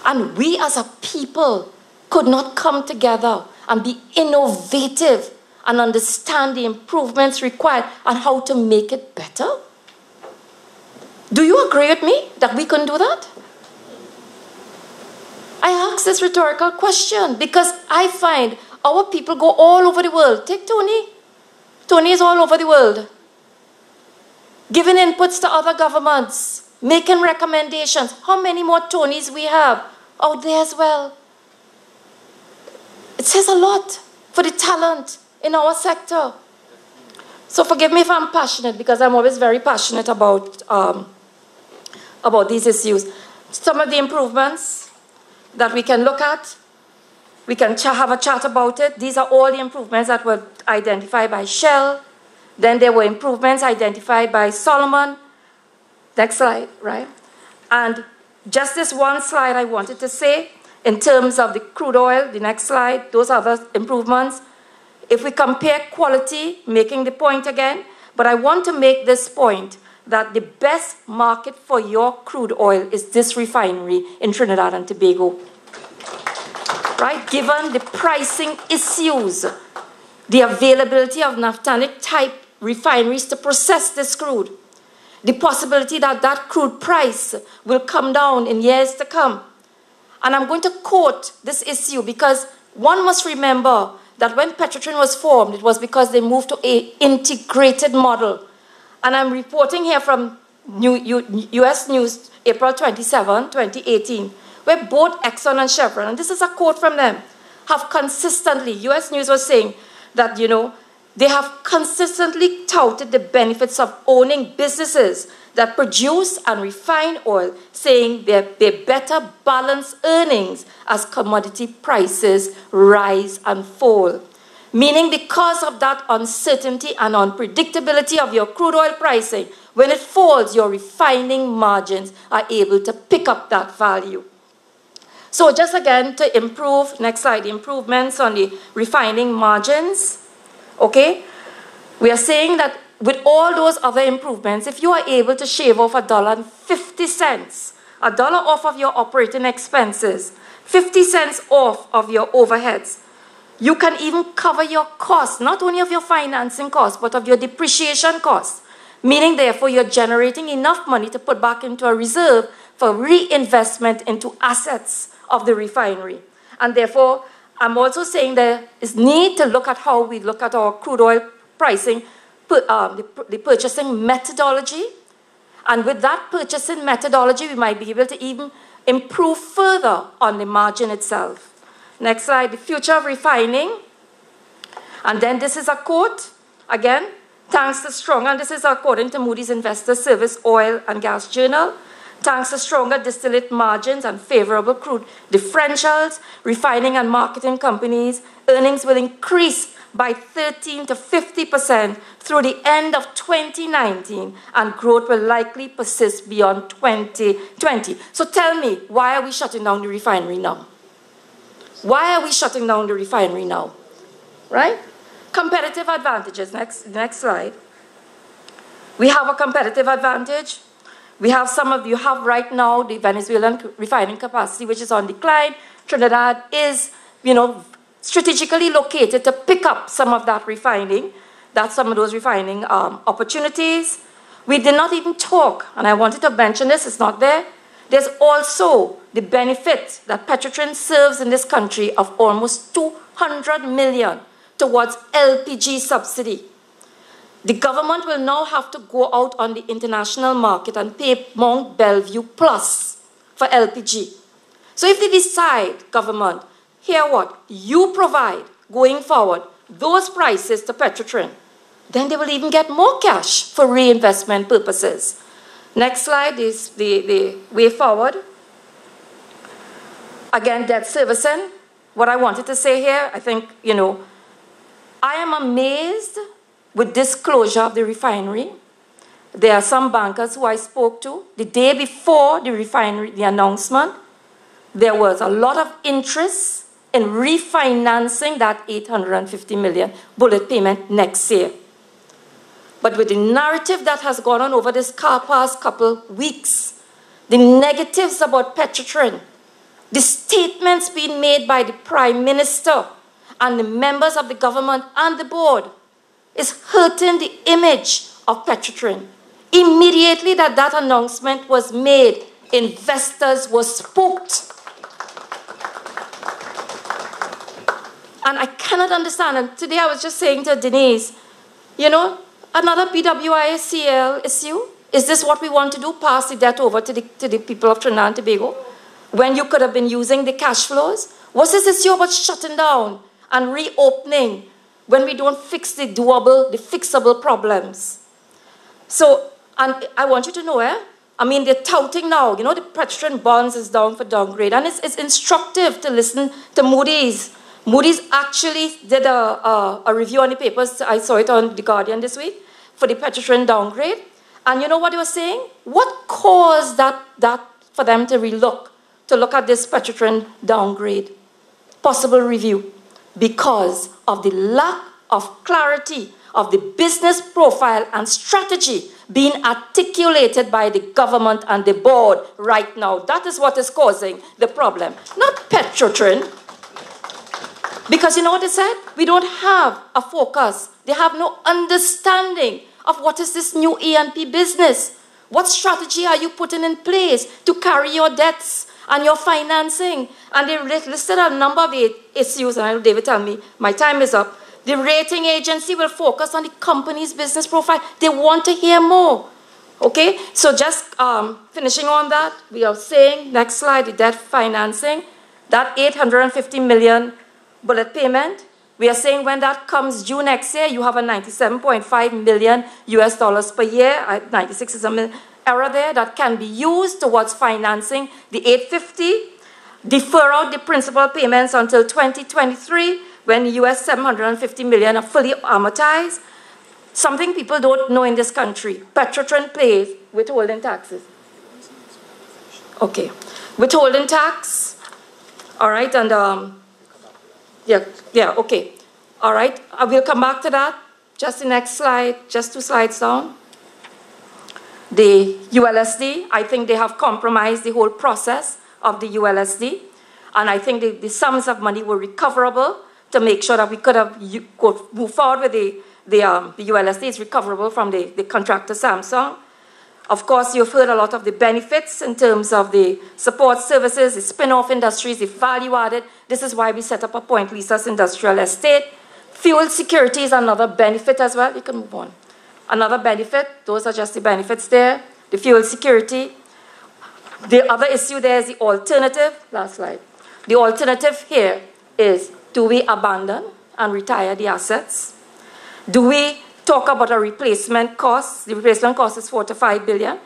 and we as a people could not come together and be innovative and understand the improvements required and how to make it better? Do you agree with me that we couldn't do that? I ask this rhetorical question because I find our people go all over the world. Take Tony. Tony is all over the world, giving inputs to other governments, making recommendations. How many more Tonys we have out there as well? It says a lot for the talent in our sector. So forgive me if I'm passionate, because I'm always very passionate about these issues. Some of the improvements that we can look at, we can have a chat about it. These are all the improvements that were identified by Shell. Then there were improvements identified by Solomon. Next slide, right? And just this one slide I wanted to say, in terms of the crude oil, the next slide, those other improvements. If we compare quality, making the point again, but I want to make this point that the best market for your crude oil is this refinery in Trinidad and Tobago. Right? Given the pricing issues, the availability of naphthenic type refineries to process this crude, the possibility that that crude price will come down in years to come. And I'm going to quote this issue because one must remember that when Petrotrin was formed, it was because they moved to an integrated model. And I'm reporting here from US News, April 27, 2018, where both Exxon and Chevron, and this is a quote from them, have consistently, US News was saying that, they have consistently touted the benefits of owning businesses that produce and refine oil, saying they better balance earnings as commodity prices rise and fall. Meaning because of that uncertainty and unpredictability of your crude oil pricing, when it falls, your refining margins are able to pick up that value. So just again, to improve, next slide, improvements on the refining margins. Okay, we are saying that with all those other improvements, if you are able to shave off $1.50, $1 off of your operating expenses, 50 cents off of your overheads, you can even cover your costs, not only of your financing costs, but of your depreciation costs. Meaning, therefore, you're generating enough money to put back into a reserve for reinvestment into assets of the refinery. And therefore, I'm also saying there is need to look at how we look at our crude oil pricing, the purchasing methodology. And with that purchasing methodology, we might be able to even improve further on the margin itself. Next slide, the future of refining. And then this is a quote, again, thanks to stronger, and this is according to Moody's Investor Service Oil and Gas Journal. Thanks to stronger distillate margins and favorable crude differentials, refining and marketing companies' earnings will increase by 13 to 50% through the end of 2019, and growth will likely persist beyond 2020. So tell me, why are we shutting down the refinery now? Why are we shutting down the refinery now? Right? Competitive advantages. Next slide. We have a competitive advantage. We have you have right now the Venezuelan refining capacity, which is on decline. Trinidad is, strategically located to pick up some of that refining, some of those refining opportunities. We did not even talk, and I wanted to mention this, it's not there. There's also the benefit that Petrotrin serves in this country of almost $200 million towards LPG subsidy. The government will now have to go out on the international market and pay Mount Belvieu Plus for LPG. So if they decide, government, here what, you provide going forward those prices to Petrotrin, then they will even get more cash for reinvestment purposes. Next slide is the way forward. Again, debt servicing. What I wanted to say here, I think, I am amazed with this closure of the refinery. There are some bankers who I spoke to. The day before the refinery, the announcement, there was a lot of interest in refinancing that $850 million bullet payment next year. But with the narrative that has gone on over this past couple weeks, the negatives about Petrotrin, the statements being made by the Prime Minister and the members of the government and the board, is hurting the image of Petrotrin. Immediately that announcement was made, investors were spooked. And I cannot understand, and today I was just saying to Denise, another PWICL issue? Is this what we want to do, pass the debt over to the people of Trinidad and Tobago, when you could have been using the cash flows? What's this issue about shutting down and reopening when we don't fix the doable, the fixable problems. So, and I want you to know, I mean, they're touting now, you know, the Petrotrin bonds is down for downgrade, and it's instructive to listen to Moody's. Moody's actually did a review on the papers. I saw it on The Guardian this week for the Petrotrin downgrade. And you know what they were saying? What caused that for them to look at this Petrotrin downgrade? Possible review. Because of the lack of clarity of the business profile and strategy being articulated by the government and the board right now. That is what is causing the problem, not Petrotrin. Because you know what they said? We don't have a focus. They have no understanding of what is this new E&P business. What strategy are you putting in place to carry your debts and your financing? And they listed a number of issues, and I know David tell me, my time is up. The rating agency will focus on the company's business profile. They want to hear more. Okay? So just finishing on that, we are saying, next slide, the debt financing, that $850 million bullet payment. We are saying when that comes due next year, you have a $97.5 million US dollars per year. 96 is an error there that can be used towards financing the 850. Defer out the principal payments until 2023 when US $750 million are fully amortized. Something people don't know in this country. Petrotrin pays withholding taxes. Okay. Withholding tax. All right. And yeah, okay. All right, I will come back to that. Just the next slide, just 2 slides down. The ULSD, I think they have compromised the whole process of the ULSD. And I think the sums of money were recoverable to make sure that we could have moved forward with the ULSD. It's recoverable from the contractor Samsung. Of course, you've heard a lot of the benefits in terms of the support services, the spin-off industries, the value added. This is why we set up a Point Lisas industrial estate. Fuel security is another benefit as well. You can move on. Another benefit, those are just the benefits there. The fuel security. The other issue there is the alternative. Last slide. The alternative here is, do we abandon and retire the assets? Do we talk about a replacement cost? The replacement cost is $4 to $5 billion.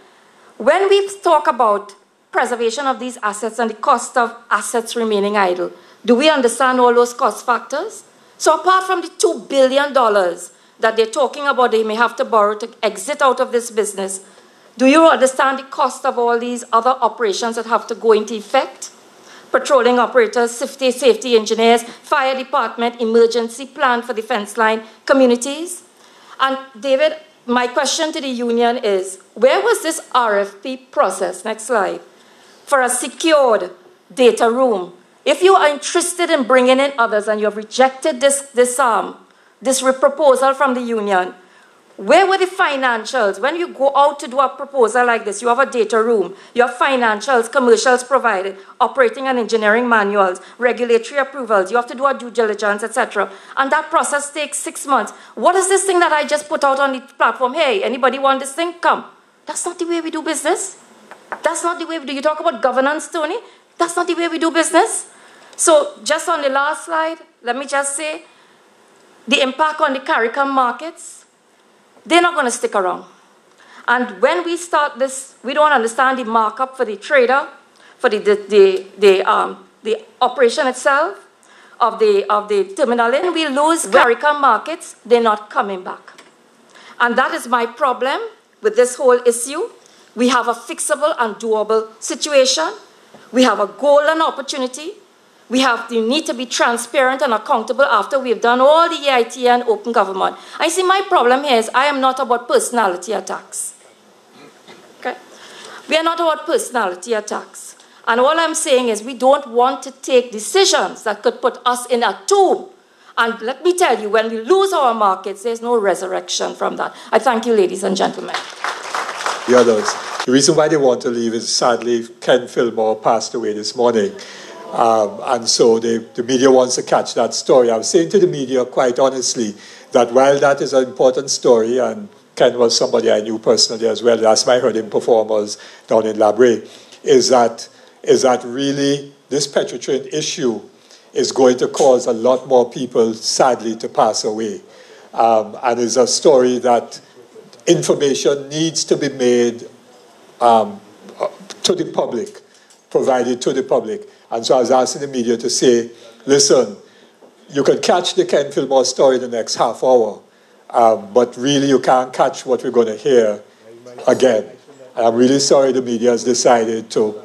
When we talk about preservation of these assets and the cost of assets remaining idle, do we understand all those cost factors? So apart from the $2 billion that they're talking about they may have to borrow to exit out of this business, do you understand the cost of all these other operations that have to go into effect? Patrolling operators, safety engineers, fire department, emergency plan for defense line, communities. And David, my question to the union is, where was this RFP process, next slide, for a secured data room? If you are interested in bringing in others and you have rejected this proposal from the union, where were the financials? When you go out to do a proposal like this, you have a data room, you have financials, commercials provided, operating and engineering manuals, regulatory approvals, you have to do a due diligence, etc. And that process takes 6 months. What is this thing that I just put out on the platform? Hey, anybody want this thing? Come. That's not the way we do business. That's not the way we do. You talk about governance, Tony. That's not the way we do business. So just on the last slide, let me just say, the impact on the CARICOM markets, they're not going to stick around. And when we start this, we don't understand the markup for the trader, for the operation itself of the terminal. And we lose CARICOM markets, they're not coming back. And that is my problem with this whole issue. We have a fixable and doable situation. We have a golden opportunity. We need to be transparent and accountable after we've done all the EIT and open government. I see my problem here is I am not about personality attacks. Okay? We are not about personality attacks. And all I'm saying is we don't want to take decisions that could put us in a tomb. And let me tell you, when we lose our markets, there's no resurrection from that. I thank you, ladies and gentlemen. The others. The reason why they want to leave is sadly Ken Fillmore passed away this morning. And so the media wants to catch that story. I was saying to the media quite honestly that while that is an important story, and Ken was somebody I knew personally as well, last time I heard him perform was down in Labre, is that really this Petrotrin issue is going to cause a lot more people, sadly, to pass away. And is a story that information needs to be made to the public, provided to the public. And so I was asking the media to say, listen, you can catch the Ken Fillmore story in the next half hour, but really you can't catch what we're going to hear again. And I'm really sorry the media has decided to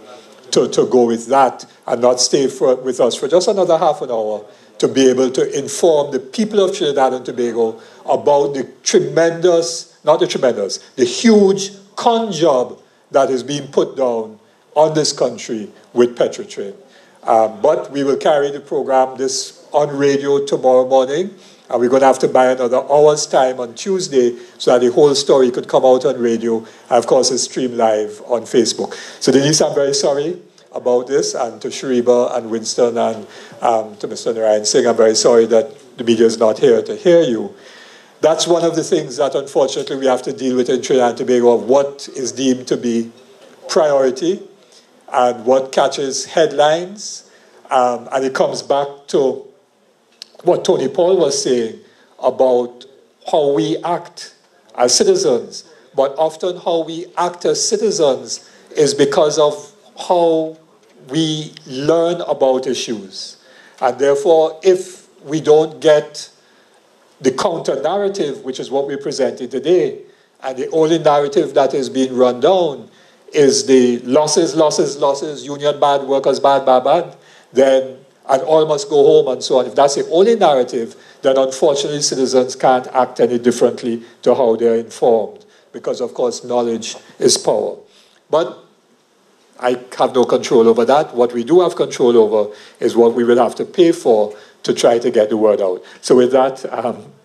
go with that and not stay with us for just another half an hour to be able to inform the people of Trinidad and Tobago about the the huge con job that is being put down on this country with Petrotrin. But we will carry the program on radio tomorrow morning, and we're going to have to buy another hour's time on Tuesday so that the whole story could come out on radio, and of course it's streamed live on Facebook. So Denise, I'm very sorry about this, and to Shariba and Winston and to Mr. Narayan Singh, I'm very sorry that the media is not here to hear you. That's one of the things that unfortunately we have to deal with in Trinidad and Tobago, of what is deemed to be priority and what catches headlines. And it comes back to what Tony Paul was saying about how we act as citizens. But often how we act as citizens is because of how we learn about issues. And therefore, if we don't get the counter-narrative, which is what we're presenting today, and the only narrative that is being run down is the losses, losses, losses, union bad, workers bad, bad, bad, then, and all must go home and so on. If that's the only narrative, then unfortunately citizens can't act any differently to how they're informed, because of course knowledge is power. But I have no control over that. What we do have control over is what we will have to pay for to try to get the word out. So with that,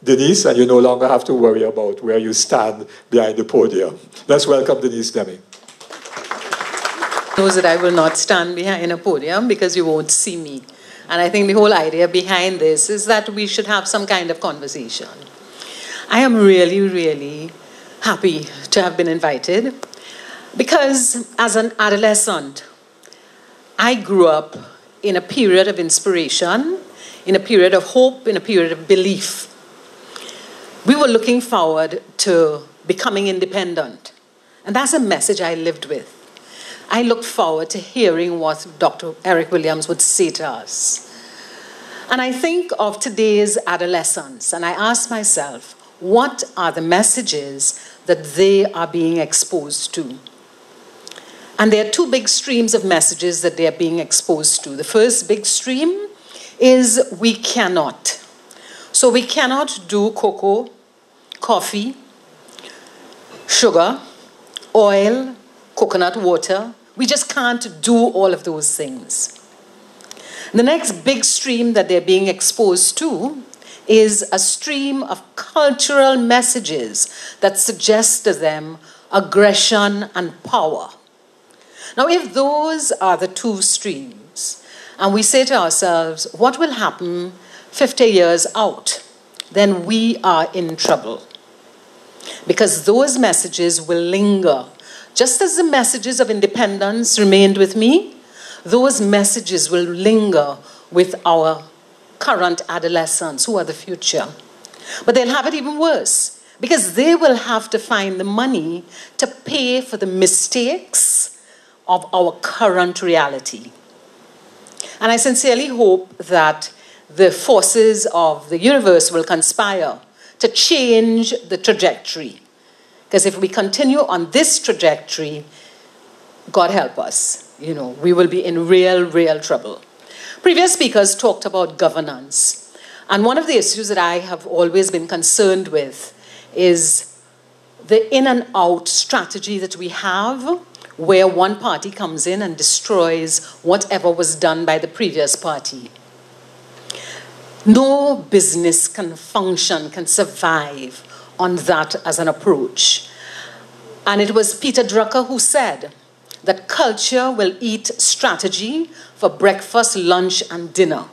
Denise, and you no longer have to worry about where you stand behind the podium. Let's welcome Denise Deming. Knows that I will not stand behind a podium because you won't see me. And I think the whole idea behind this is that we should have some kind of conversation. I am really, really happy to have been invited because as an adolescent, I grew up in a period of inspiration, in a period of hope, in a period of belief. We were looking forward to becoming independent. And that's a message I lived with. I looked forward to hearing what Dr. Eric Williams would say to us. And I think of today's adolescents, and I ask myself, what are the messages that they are being exposed to? And there are two big streams of messages that they are being exposed to. The first big stream is we cannot. So we cannot do cocoa, coffee, sugar, oil, coconut water. We just can't do all of those things. The next big stream that they're being exposed to is a stream of cultural messages that suggest to them aggression and power. Now, if those are the two streams, and we say to ourselves, what will happen 50 years out? Then we are in trouble. Because those messages will linger. Just as the messages of independence remained with me, those messages will linger with our current adolescents who are the future. But they'll have it even worse because they will have to find the money to pay for the mistakes of our current reality. And I sincerely hope that the forces of the universe will conspire to change the trajectory. Because if we continue on this trajectory, God help us, we will be in real, real trouble. Previous speakers talked about governance. And one of the issues that I have always been concerned with is the in and out strategy that we have, where one party comes in and destroys whatever was done by the previous party. No business can function, can survive on that as an approach. And it was Peter Drucker who said that culture will eat strategy for breakfast, lunch, and dinner.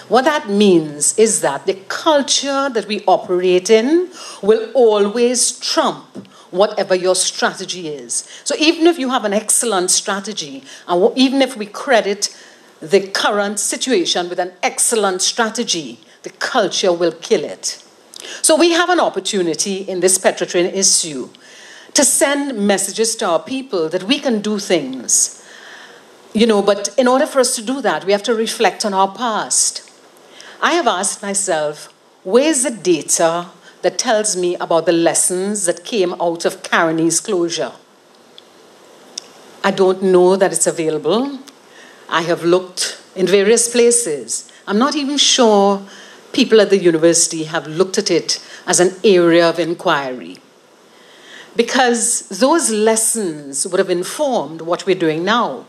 What that means is that the culture that we operate in will always trump whatever your strategy is. So even if you have an excellent strategy, and even if we credit the current situation with an excellent strategy, the culture will kill it. So we have an opportunity in this Petrotrin issue to send messages to our people that we can do things. But in order for us to do that, we have to reflect on our past. I have asked myself, where's the data that tells me about the lessons that came out of Carneys closure? I don't know that it's available. I have looked in various places. I'm not even sure people at the university have looked at it as an area of inquiry. Because those lessons would have informed what we're doing now.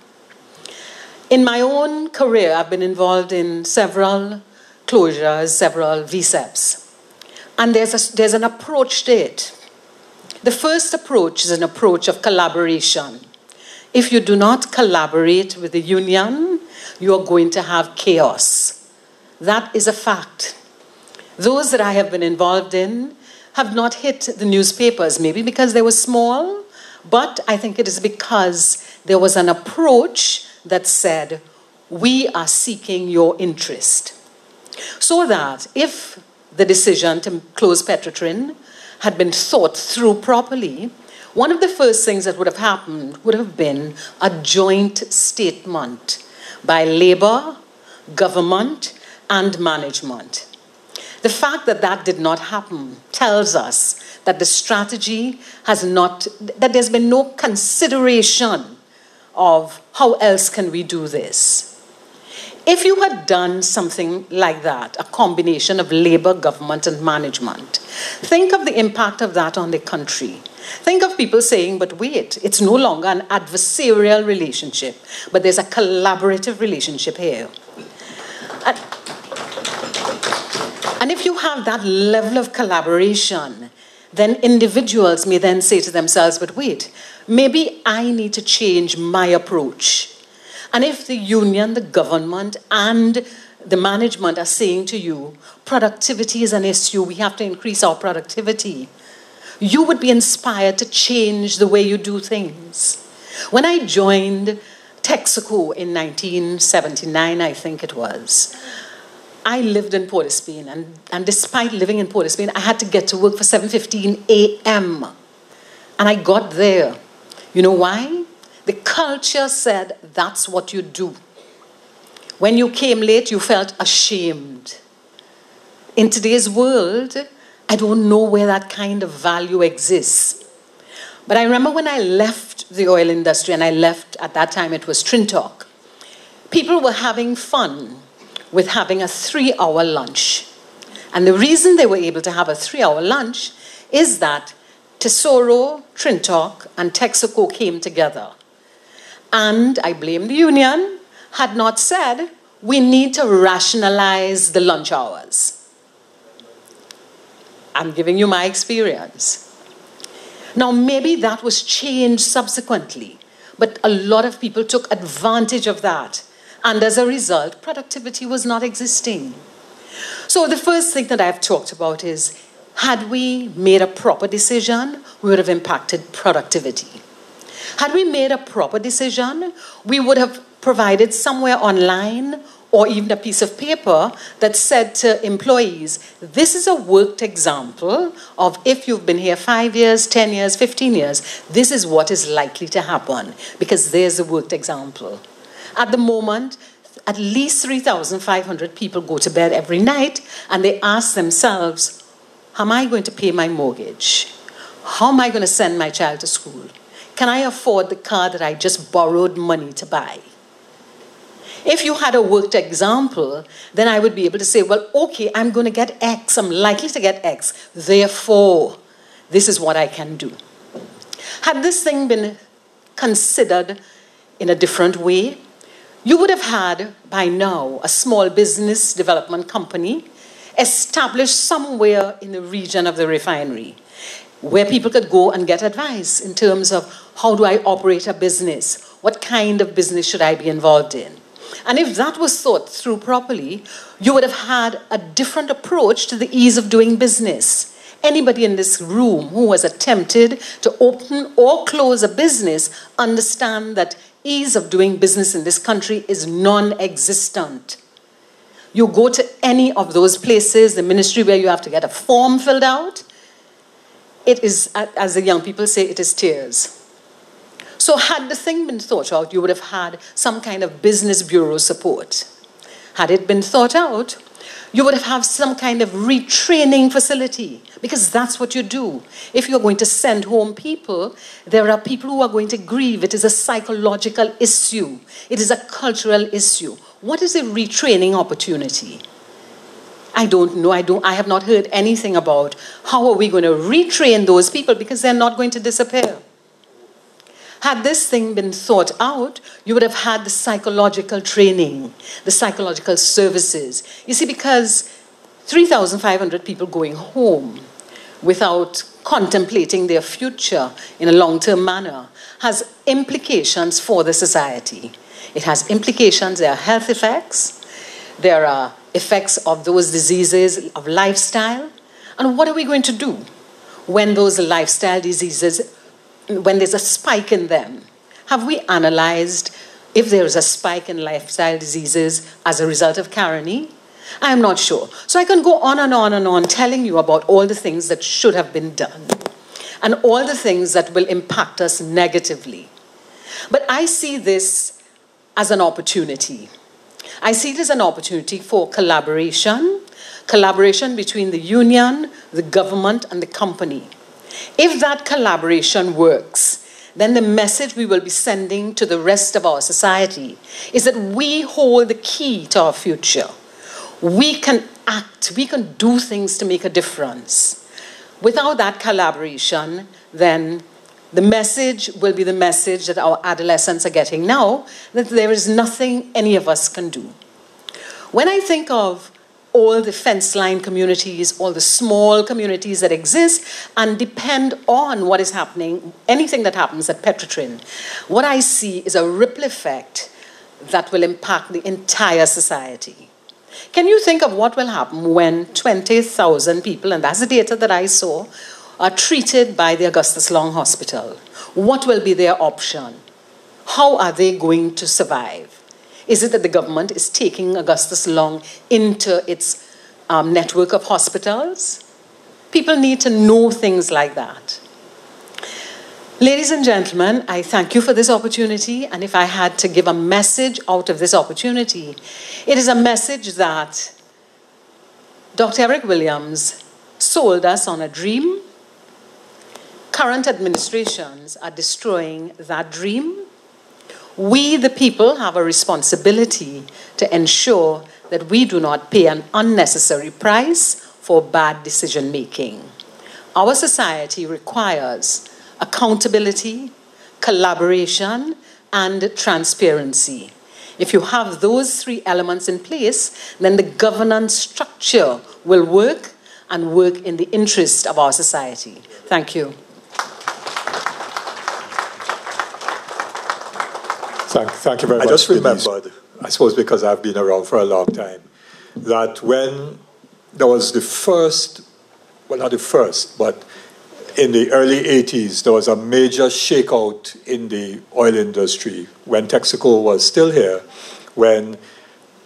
In my own career, I've been involved in several closures, several VSEPs. And there's an approach to it. The first approach is an approach of collaboration. If you do not collaborate with the union, you are going to have chaos. That is a fact. Those that I have been involved in have not hit the newspapers, maybe because they were small, but I think it is because there was an approach that said, we are seeking your interest. So that if the decision to close Petrotrin had been thought through properly, one of the first things that would have happened would have been a joint statement by Labour, government, and management. The fact that that did not happen tells us that the strategy has not, that there's been no consideration of how else can we do this. If you had done something like that, a combination of Labour, government, and management, think of the impact of that on the country. Think of people saying, but wait, it's no longer an adversarial relationship, but there's a collaborative relationship here. And if you have that level of collaboration, then individuals may then say to themselves, but wait, maybe I need to change my approach. And if the union, the government, and the management are saying to you, productivity is an issue, we have to increase our productivity, you would be inspired to change the way you do things. When I joined Texaco in 1979, I think it was, I lived in Port of Spain, and despite living in Port of Spain, I had to get to work for 7:15 a.m. And I got there. You know why? The culture said that's what you do. When you came late, you felt ashamed. In today's world, I don't know where that kind of value exists. But I remember when I left the oil industry, and I left, at that time it was Trintalk, people were having fun with having a 3-hour lunch. And the reason they were able to have a 3-hour lunch is that Tesoro, Trintalk, and Texaco came together. And I blame the union, had not said, we need to rationalize the lunch hours. I'm giving you my experience. Now, maybe that was changed subsequently, but a lot of people took advantage of that. And as a result, productivity was not existing. So the first thing that I've talked about is, had we made a proper decision, we would have impacted productivity. Had we made a proper decision, we would have provided somewhere online or even a piece of paper that said to employees, this is a worked example of if you've been here 5 years, 10 years, 15 years, this is what is likely to happen, because there's a worked example. At the moment, at least 3,500 people go to bed every night and they ask themselves, how am I going to pay my mortgage? How am I going to send my child to school? Can I afford the car that I just borrowed money to buy? If you had a worked example, then I would be able to say, well, okay, I'm going to get X. I'm likely to get X. Therefore, this is what I can do. Had this thing been considered in a different way, you would have had, by now, a small business development company established somewhere in the region of the refinery, where people could go and get advice in terms of how do I operate a business? What kind of business should I be involved in? And if that was thought through properly, you would have had a different approach to the ease of doing business. Anybody in this room who has attempted to open or close a business understand that ease of doing business in this country is non-existent. You go to any of those places, the ministry where you have to get a form filled out, it is, as the young people say, it is tears. So had the thing been thought out, you would have had some kind of business bureau support. Had it been thought out, you would have some kind of retraining facility, because that's what you do. If you're going to send home people, there are people who are going to grieve. It is a psychological issue. It is a cultural issue. What is a retraining opportunity? I don't know. I have not heard anything about how are we going to retrain those people, because they're not going to disappear. Had this thing been thought out, you would have had the psychological training, the psychological services. You see, because 3,500 people going home without contemplating their future in a long-term manner has implications for the society. It has implications. There are health effects. There are effects of those diseases of lifestyle. And what are we going to do when those lifestyle diseases, when there's a spike in them? Have we analyzed if there is a spike in lifestyle diseases as a result of Caroni? I'm not sure. So I can go on and on and on telling you about all the things that should have been done and all the things that will impact us negatively. But I see this as an opportunity. I see it as an opportunity for collaboration between the union, the government, and the company. If that collaboration works, then the message we will be sending to the rest of our society is that we hold the key to our future. We can act, we can do things to make a difference. Without that collaboration, then the message will be the message that our adolescents are getting now, that there is nothing any of us can do. When I think of all the fence line communities, all the small communities that exist and depend on what is happening, anything that happens at Petrotrin, what I see is a ripple effect that will impact the entire society. Can you think of what will happen when 20,000 people, and that's the data that I saw, are treated by the Augustus Long Hospital? What will be their option? How are they going to survive? Is it that the government is taking Augustus Long into its network of hospitals? People need to know things like that. Ladies and gentlemen, I thank you for this opportunity, and if I had to give a message out of this opportunity, it is a message that Dr. Eric Williams sold us on a dream. Current administrations are destroying that dream. We, the people, have a responsibility to ensure that we do not pay an unnecessary price for bad decision making. Our society requires accountability, collaboration, and transparency. If you have those three elements in place, then the governance structure will work and work in the interest of our society. Thank you. Thank you very much. I just remembered, I suppose because I've been around for a long time, that when there was the first, well, not the first, but in the early 80s, there was a major shakeout in the oil industry when Texaco was still here, when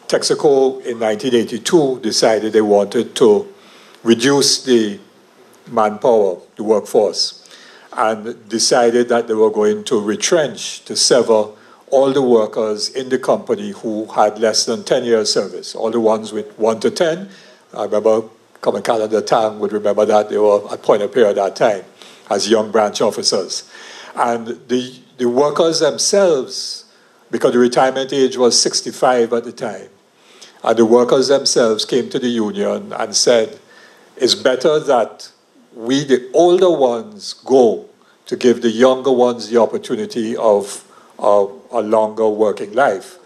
Texaco in 1982 decided they wanted to reduce the manpower, the workforce, and decided that they were going to retrench, to sever all the workers in the company who had less than 10 years service, all the ones with 1 to 10. I remember Common Canada Tang would remember that. They were at Point of Peer at that time as young branch officers. And the workers themselves, because the retirement age was 65 at the time, and the workers themselves came to the union and said, it's better that we, the older ones, go to give the younger ones the opportunity of a longer working life.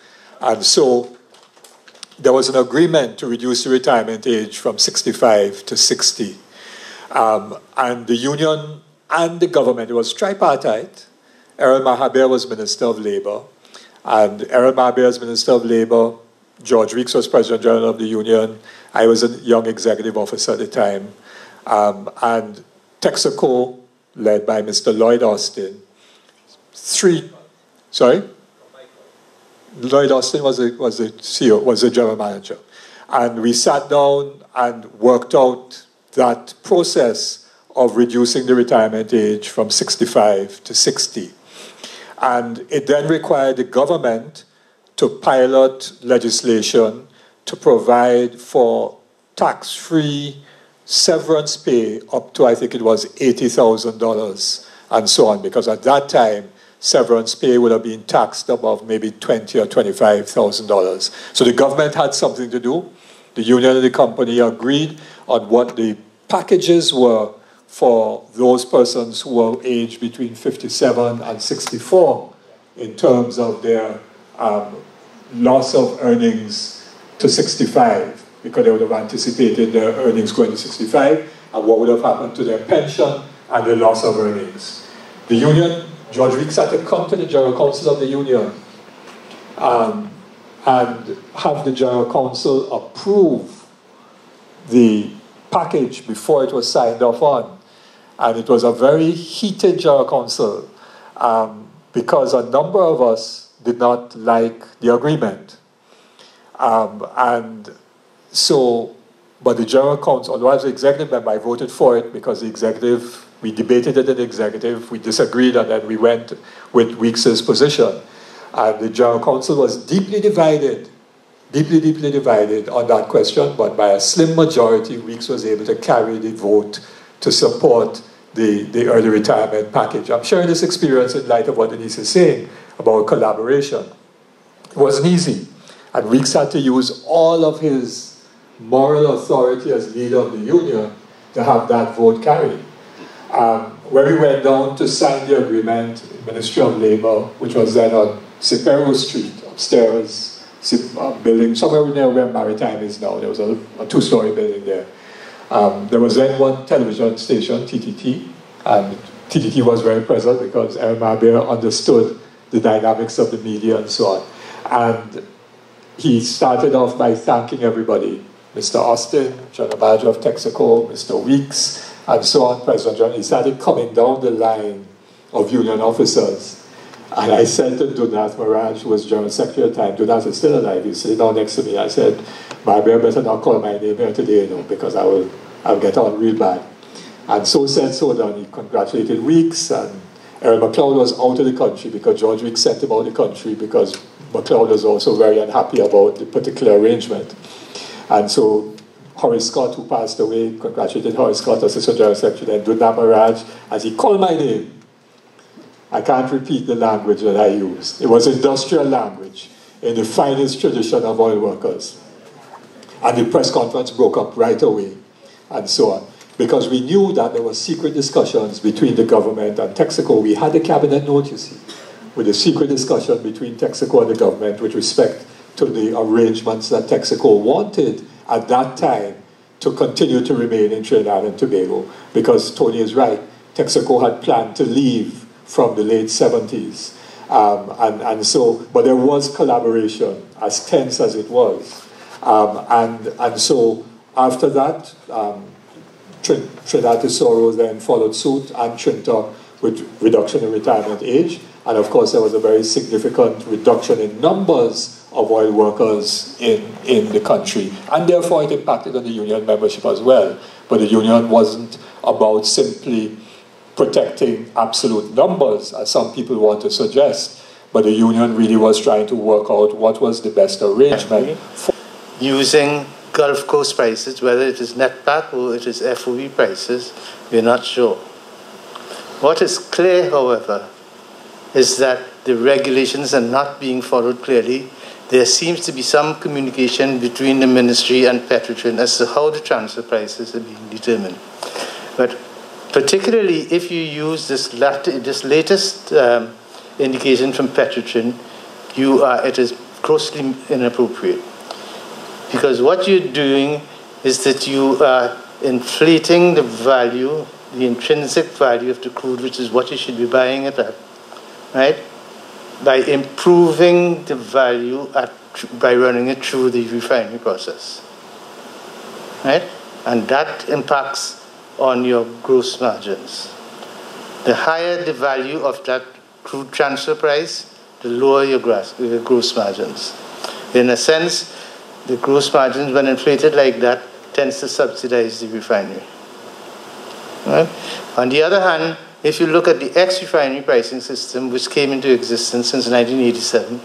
And so there was an agreement to reduce the retirement age from 65 to 60. And the union and the government, it was tripartite. Errol Mahabir was Minister of Labour. And Errol Mahabir as Minister of Labour, George Weeks was President General of the union. I was a young executive officer at the time. And Texaco, led by Mr. Lloyd Austin, Sorry? Lloyd Austin was the CEO, was the general manager. And we sat down and worked out that process of reducing the retirement age from 65 to 60. And it then required the government to pilot legislation to provide for tax-free severance pay up to, I think it was $80,000 and so on, because at that time, severance pay would have been taxed above maybe $20,000 or $25,000. So the government had something to do. The union and the company agreed on what the packages were for those persons who were aged between 57 and 64 in terms of their loss of earnings to 65, because they would have anticipated their earnings going to 65, and what would have happened to their pension and the loss of earnings. The union, George Weeks had to come to the General Council of the union and have the General Council approve the package before it was signed off on. And it was a very heated General Council because a number of us did not like the agreement. And so, but the General Council, although I was the executive member, I voted for it because the executive, we debated it in the executive, we disagreed, and then we went with Weeks's position. And the General Council was deeply divided on that question, but by a slim majority, Weeks was able to carry the vote to support the early retirement package. I'm sharing this experience in light of what Denise is saying about collaboration. It wasn't easy, and Weeks had to use all of his moral authority as leader of the union to have that vote carried. When we went down to sign the agreement, the Ministry of Labour, which was then on Cipero Street, upstairs, building somewhere near where Maritime is now. There was a two-story building there. There was then one television station, TTT, and TTT was very present because Aaron Marbeer understood the dynamics of the media and so on. And he started off by thanking everybody, Mr. Austin, General Manager of Texaco, Mr. Weeks, and so on, President John. He started coming down the line of union officers. And I said to Dunath Maraj, who was General Secretary at the time, Dunath is still alive, he's sitting down next to me. I said, Marbeer better not call my name here today, you know, because I'll get on real bad. And so said, so done. He congratulated Weeks, and Aaron MacLeod was out of the country because George Weeks sent him out of the country because MacLeod was also very unhappy about the particular arrangement. And so Horace Scott, who passed away, congratulated Horace Scott, Assistant General Secretary, and Dunath Maraj, as he called my name. I can't repeat the language that I used. It was industrial language in the finest tradition of oil workers. And the press conference broke up right away, and so on. Because we knew that there were secret discussions between the government and Texaco. We had a cabinet note, you see, with a secret discussion between Texaco and the government with respect to the arrangements that Texaco wanted at that time to continue to remain in Trinidad and Tobago. Because Tony is right, Texaco had planned to leave from the late 70s. And so, but there was collaboration, as tense as it was. And so after that, Trinidad Tesoro then followed suit, and Trinta with reduction in retirement age. And of course, there was a very significant reduction in numbers of oil workers in the country. And therefore, it impacted on the union membership as well. But the union wasn't about simply protecting absolute numbers, as some people want to suggest, but the union really was trying to work out what was the best arrangement. Using Gulf Coast prices, whether it is netback or it is FOB prices, we're not sure. What is clear, however, is that the regulations are not being followed clearly. There seems to be some communication between the ministry and Petrotrin as to how the transfer prices are being determined. But particularly if you use this latest indication from Petrotrin, it is grossly inappropriate. Because what you're doing is that you are inflating the value, the intrinsic value of the crude, which is what you should be buying it at, right? By improving the value by running it through the refining process, right? And that impacts on your gross margins. The higher the value of that crude transfer price, the lower your gross margins. In a sense, the gross margins, when inflated like that, tends to subsidize the refinery. Right? On the other hand, if you look at the ex-refinery pricing system, which came into existence since 1987,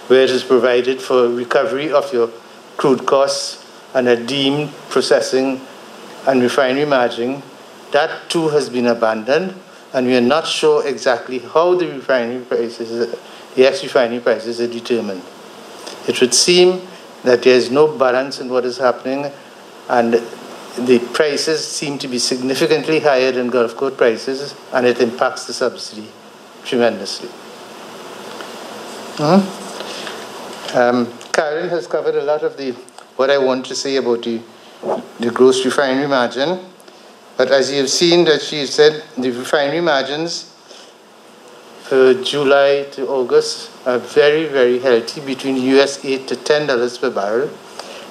where it is provided for recovery of your crude costs and a deemed processing and refinery margin, that too has been abandoned, and we are not sure exactly how the refinery prices, the ex-refinery prices are determined. It would seem that there is no balance in what is happening, and the prices seem to be significantly higher than Gulf Coast prices, and it impacts the subsidy tremendously. Karen has covered a lot of what I want to say about the gross refinery margin, but as you have seen that she said, the refinery margins for July to August are very, very healthy, between US $8 to $10 per barrel,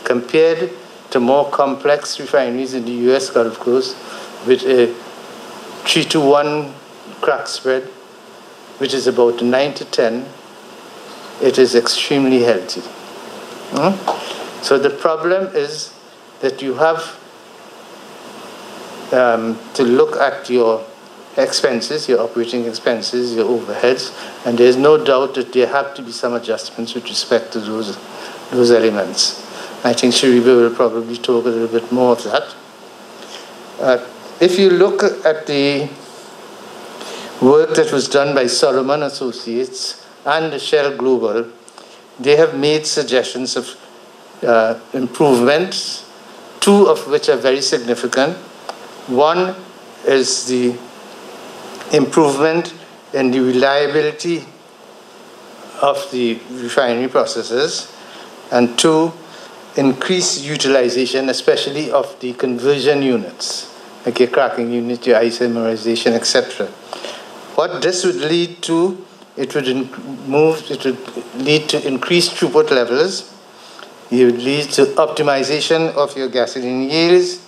compared to more complex refineries in the US Gulf Coast with a 3-to-1 crack spread, which is about 9 to 10. It is extremely healthy. So the problem is that you have to look at your expenses, your operating expenses, your overheads, and there's no doubt that there have to be some adjustments with respect to those elements. I think Shariba will probably talk a little bit more of that. If you look at the work that was done by Solomon Associates and the Shell Global, they have made suggestions of improvements, two of which are very significant. One is the improvement in the reliability of the refinery processes, and two, increased utilization, especially of the conversion units, like your cracking unit, your isomerization, etc. What this would lead to, it would lead to increased throughput levels. It would lead to optimization of your gasoline yields.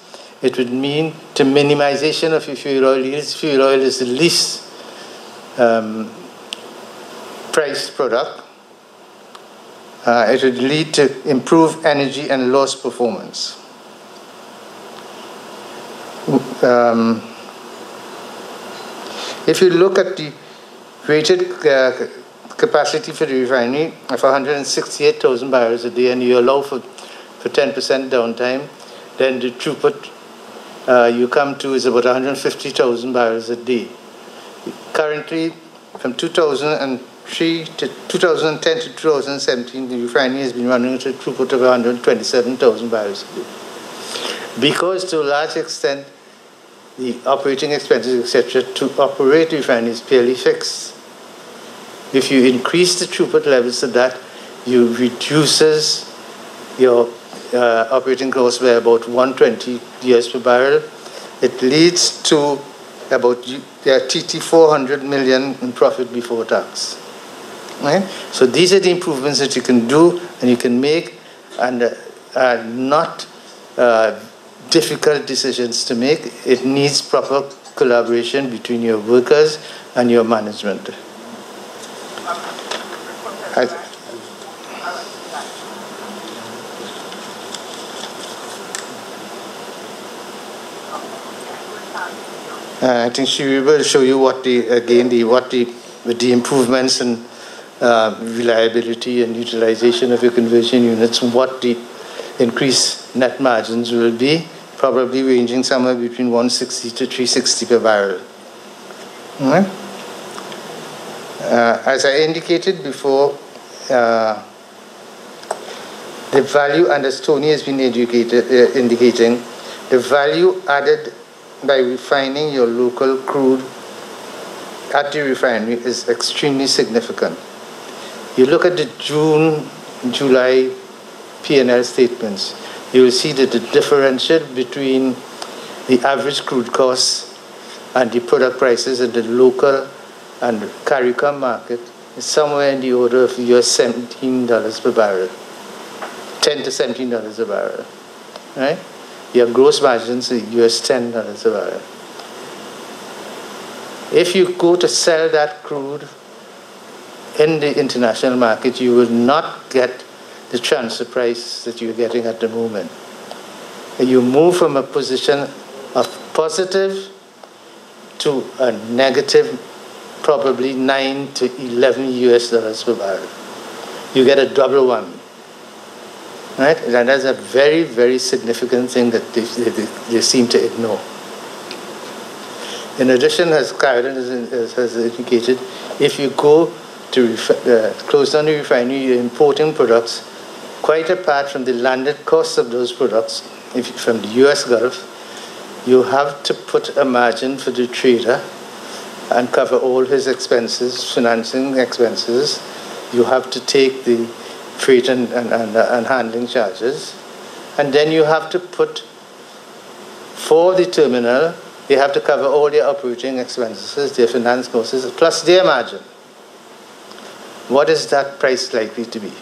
It would mean to minimization of your fuel oil yields. Fuel oil is the least priced product. It would lead to improved energy and loss performance. If you look at the rated capacity for the refinery of 168,000 barrels a day, and you allow for 10% downtime, then the throughput you come to is about 150,000 barrels a day. Currently, from 2003 to 2010 to 2017, the refinery has been running at a throughput of 127,000 barrels a day. Because to a large extent, the operating expenses, etc., to operate the refinery is purely fixed. If you increase the throughput levels to that, you reduces your operating costs by about $120 per barrel. It leads to about TT 400 million in profit before tax. Right? So these are the improvements that you can do and you can make, and are not difficult decisions to make. It needs proper collaboration between your workers and your management. I think she will show you what the improvements in reliability and utilization of your conversion units, what the increased net margins will be, probably ranging somewhere between 160 to 360 per barrel. Right? As I indicated before, the value, and as Tony has been indicating, the value added by refining your local crude at the refinery is extremely significant. You look at the June, July P&L statements, you will see that the differential between the average crude costs and the product prices in the local and CARICOM market is somewhere in the order of $17 per barrel, $10 to $17 a barrel, right? Your gross margins are $10 a barrel. If you go to sell that crude in the international market, you will not get the transfer price that you're getting at the moment. You move from a position of positive to a negative, probably 9 to 11 US dollars per barrel. You get a double one. Right? And that's a very, very significant thing that they seem to ignore. In addition, as Carolyn has indicated, if you go to close down the refinery, you're importing products, quite apart from the landed cost of those products from the US Gulf, you have to put a margin for the trader and cover all his expenses, financing expenses. You have to take the freight and handling charges. And then you have to put, for the terminal, they have to cover all their operating expenses, their finance costs, plus their margin. What is that price likely to be?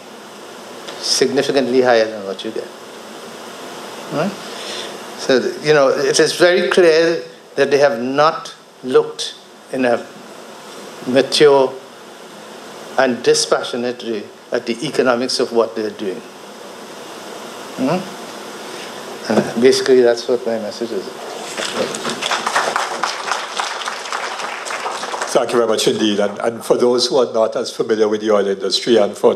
Significantly higher than what you get. Right? So, you know, it is very clear that they have not looked in a mature and dispassionate way at the economics of what they're doing. And basically, that's what my message is. Thank you very much indeed. And for those who are not as familiar with the oil industry, and for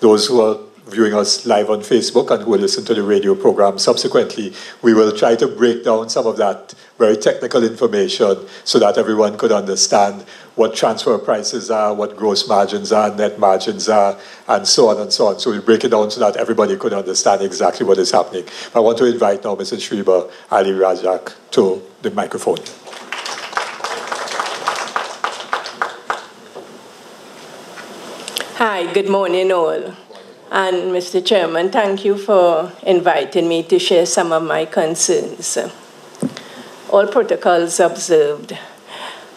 those who are viewing us live on Facebook and who will listen to the radio program subsequently, we will try to break down some of that very technical information so that everyone could understand what transfer prices are, what gross margins are, net margins are, and so on and so on. So we break it down so that everybody could understand exactly what is happening. I want to invite now Mrs. Shriba Ali Rajak to the microphone. Hi, good morning all. And Mr. Chairman, thank you for inviting me to share some of my concerns. All protocols observed.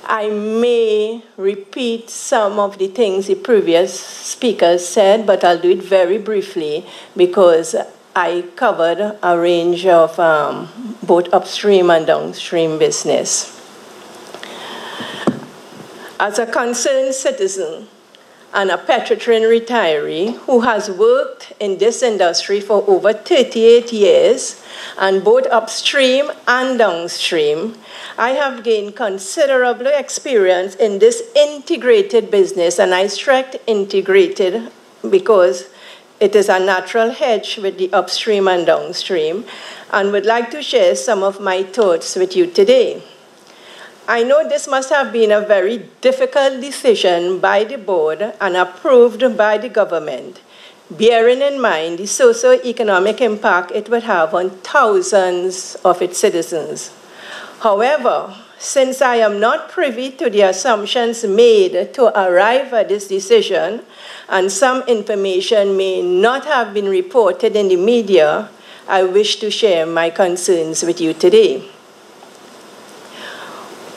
I may repeat some of the things the previous speakers said, but I'll do it very briefly because I covered a range of both upstream and downstream business. As a concerned citizen, and a Petrotrin retiree who has worked in this industry for over 38 years, and both upstream and downstream, I have gained considerable experience in this integrated business, and I stress integrated because it is a natural hedge with the upstream and downstream, and would like to share some of my thoughts with you today. I know this must have been a very difficult decision by the board and approved by the government, bearing in mind the socio-economic impact it would have on thousands of its citizens. However, since I am not privy to the assumptions made to arrive at this decision, and some information may not have been reported in the media, I wish to share my concerns with you today.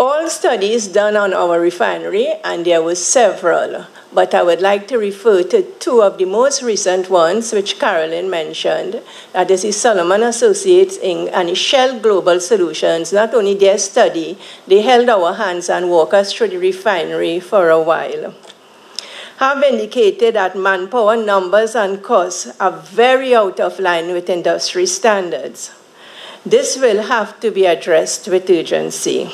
All studies done on our refinery, and there were several, but I would like to refer to two of the most recent ones, which Carolyn mentioned, that is the Solomon Associates Inc. and the Shell Global Solutions. Not only their study, they held our hands and walked us through the refinery for a while. Have indicated that manpower numbers and costs are very out of line with industry standards. This will have to be addressed with urgency.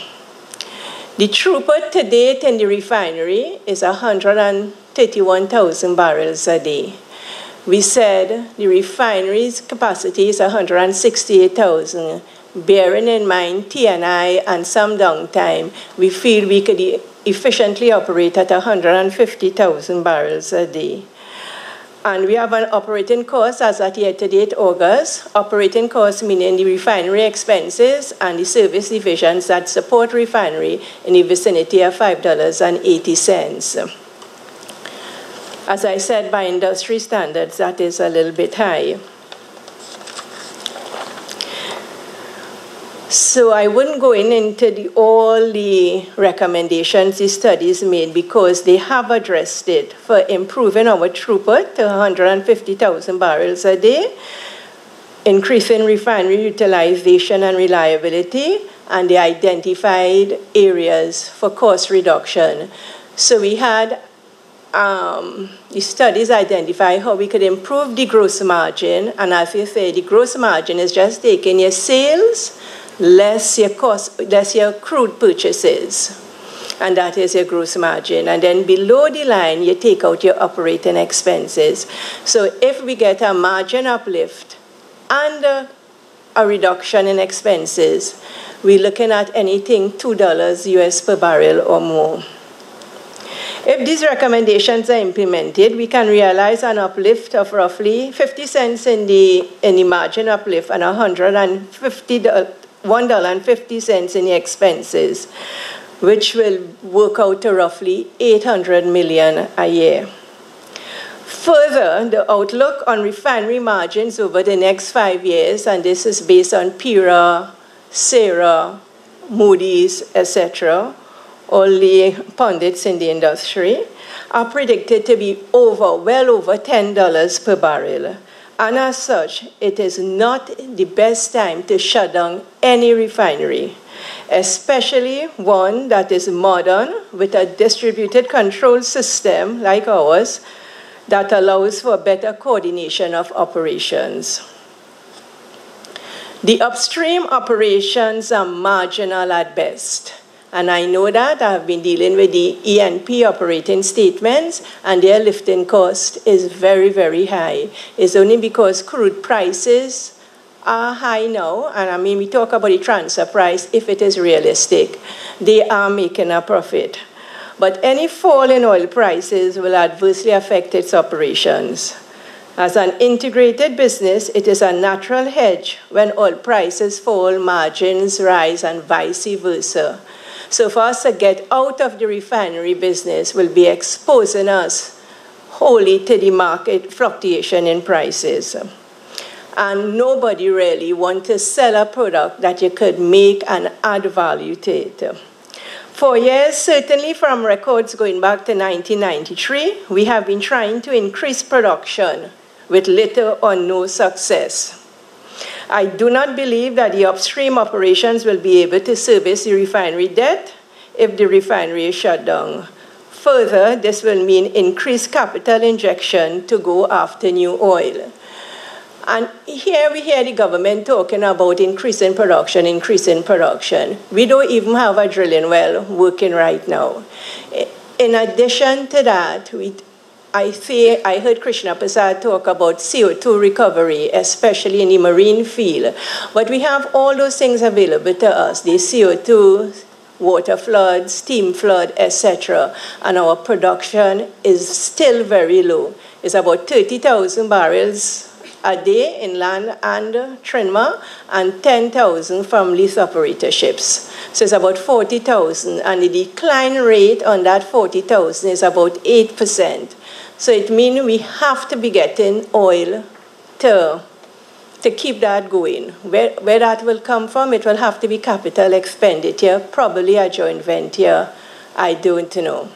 The throughput to date in the refinery is 131,000 barrels a day. We said the refinery's capacity is 168,000. Bearing in mind T&I and some downtime, we feel we could efficiently operate at 150,000 barrels a day. And we have an operating cost as at year-to-date August. Operating costs meaning the refinery expenses and the service divisions that support refinery in the vicinity of $5.80. As I said, by industry standards, that is a little bit high. So I wouldn't go into all the recommendations the studies made because they have addressed it for improving our throughput to 150,000 barrels a day, increasing refinery utilization and reliability, and they identified areas for cost reduction. So we had the studies identify how we could improve the gross margin. And as you say, the gross margin is just taking your sales less your cost, less your crude purchases. And that is your gross margin. And then below the line, you take out your operating expenses. So if we get a margin uplift and a reduction in expenses, we're looking at anything $2 US per barrel or more. If these recommendations are implemented, we can realize an uplift of roughly 50 cents in the margin uplift and $1.50 in the expenses, which will work out to roughly $800 million a year. Further, the outlook on refinery margins over the next 5 years, and this is based on PIRA, SERA, Moody's, etc., all the pundits in the industry, are predicted to be well over $10 per barrel. And as such, it is not the best time to shut down any refinery, especially one that is modern with a distributed control system like ours that allows for better coordination of operations. The upstream operations are marginal at best. And I know that I have been dealing with the E&P operating statements, and their lifting cost is very, very high. It's only because crude prices are high now, and I mean, we talk about the transfer price, if it is realistic, they are making a profit. But any fall in oil prices will adversely affect its operations. As an integrated business, it is a natural hedge. When oil prices fall, margins rise, and vice versa. So for us to get out of the refinery business will be exposing us wholly to the market fluctuation in prices. And nobody really wants to sell a product that you could make and add value to it. For years, certainly from records going back to 1993, we have been trying to increase production with little or no success. I do not believe that the upstream operations will be able to service the refinery debt if the refinery is shut down. Further, this will mean increased capital injection to go after new oil. And here we hear the government talking about increasing production, increasing production. We don't even have a drilling well working right now. In addition to that, I heard Krishna Prasad talk about CO2 recovery, especially in the marine field. But we have all those things available to us, the CO2, water flood, steam flood, etc. And our production is still very low. It's about 30,000 barrels a day inland and Trinma, and 10,000 from lease operator ships. So it's about 40,000, and the decline rate on that 40,000 is about 8%. So it means we have to be getting oil to keep that going. Where that will come from, it will have to be capital expenditure, probably a joint venture, I don't know.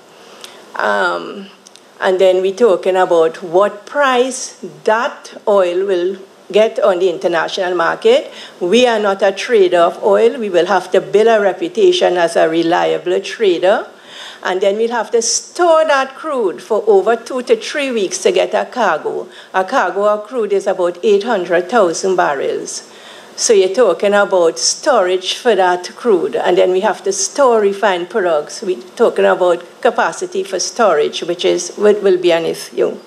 And then we're talking about what price that oil will get on the international market. We are not a trader of oil. We will have to build a reputation as a reliable trader. And then we'll have to store that crude for over 2 to 3 weeks to get a cargo. A cargo of crude is about 800,000 barrels. So you're talking about storage for that crude. And then we have to store refined products. We're talking about capacity for storage, which will be an issue.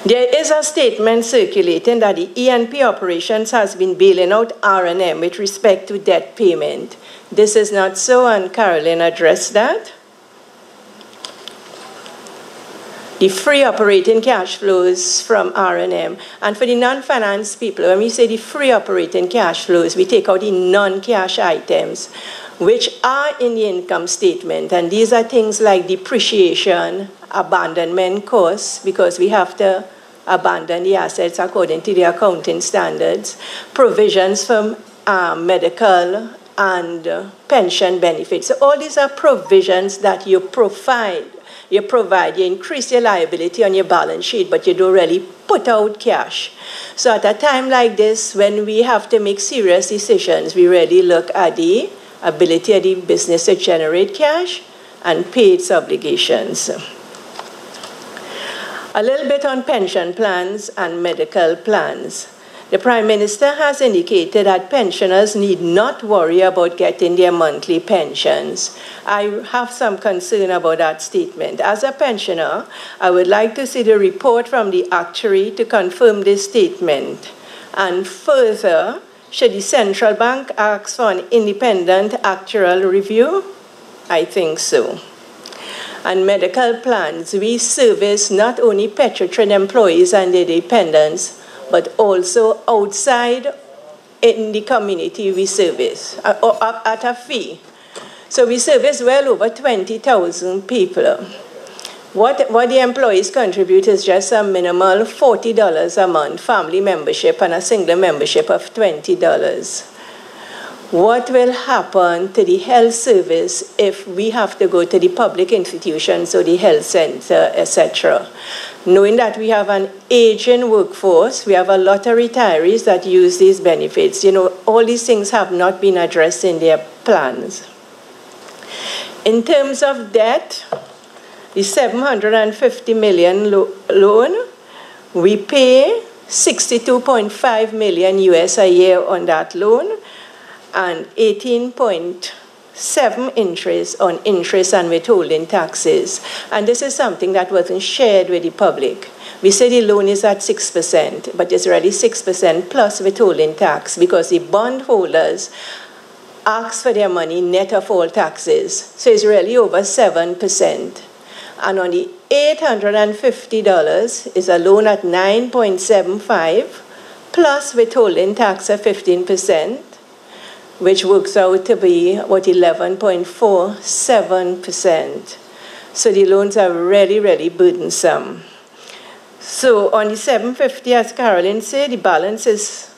There is a statement circulating that the E&P operations has been bailing out R&M with respect to debt payment. This is not so, and Carolyn addressed that. The free operating cash flows from R&M. And for the non-finance people, when we say the free operating cash flows, we take out the non-cash items, which are in the income statement. And these are things like depreciation, abandonment costs, because we have to abandon the assets according to the accounting standards, provisions from medical and pension benefits. So all these are provisions that you provide. You increase your liability on your balance sheet, but you don't really put out cash. So at a time like this, when we have to make serious decisions, we really look at the ability of the business to generate cash and pay its obligations. A little bit on pension plans and medical plans. The Prime Minister has indicated that pensioners need not worry about getting their monthly pensions. I have some concern about that statement. As a pensioner, I would like to see the report from the actuary to confirm this statement. And further, should the central bank ask for an independent actuarial review? I think so. And medical plans, we service not only Petrotrin employees and their dependents, but also outside in the community we service at a fee. So we service well over 20,000 people. What the employees contribute is just a minimal $40 a month, family membership and a single membership of $20. What will happen to the health service if we have to go to the public institutions or the health center, etc.? Knowing that we have an aging workforce, we have a lot of retirees that use these benefits. You know, all these things have not been addressed in their plans. In terms of debt, the $750 million loan, we pay $62.5 million US a year on that loan, and 18.7 interest on interest and withholding taxes. And this is something that wasn't shared with the public. We say the loan is at 6%, but it's really 6% plus withholding tax because the bondholders ask for their money net of all taxes. So it's really over 7%. And on the $850 is a loan at 9.75 plus withholding tax of 15%. Which works out to be about 11.47%. So the loans are really, really burdensome. So on the 750, as Carolyn said, the balance is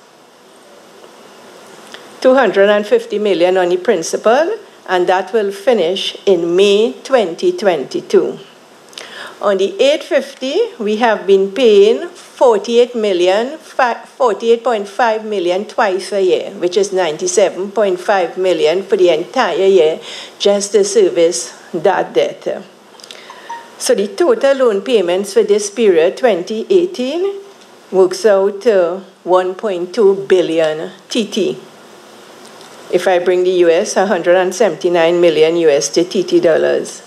$250 million on the principal, and that will finish in May 2022. On the 850, we have been paying $48.5 million twice a year, which is $97.5 million for the entire year, just to service that debt. So the total loan payments for this period, 2018, works out to 1.2 billion TT. If I bring the US, 179 million US to TT dollars.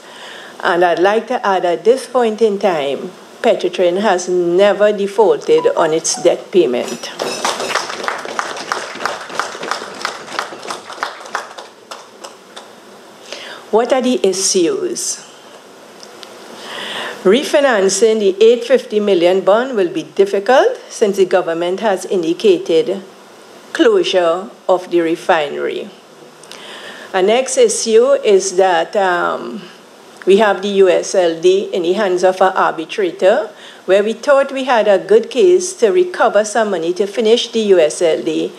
And I'd like to add at this point in time, Petrotrin has never defaulted on its debt payment. What are the issues? Refinancing the $850 million bond will be difficult since the government has indicated closure of the refinery. Our next issue is that we have the USLD in the hands of an arbitrator, where we thought we had a good case to recover some money to finish the USLD.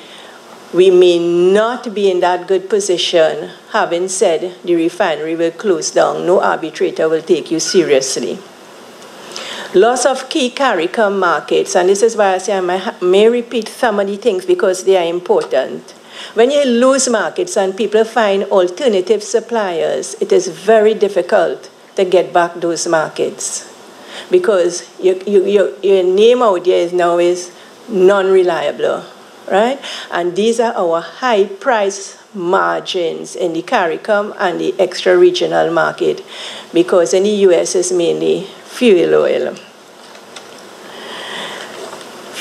We may not be in that good position, having said the refinery will close down. No arbitrator will take you seriously. Loss of key CARICOM markets, and this is why I say I may repeat some of the things because they are important. When you lose markets and people find alternative suppliers, it is very difficult to get back those markets because your name out there now is non-reliable, right? And these are our high price margins in the CARICOM and the extra-regional market because in the US it's mainly fuel oil.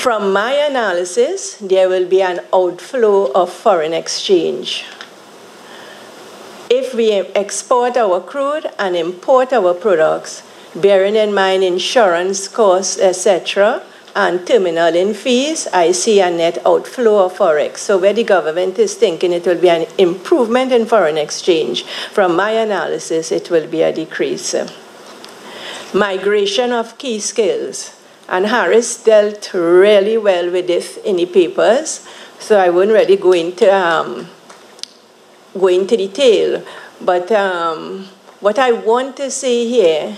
From my analysis, there will be an outflow of foreign exchange. If we export our crude and import our products, bearing in mind insurance costs, etc., and terminaling fees, I see a net outflow of forex. So where the government is thinking it will be an improvement in foreign exchange, from my analysis, it will be a decrease. Migration of key skills. And Harris dealt really well with this in the papers, so I wouldn't really go into detail. But what I want to say here,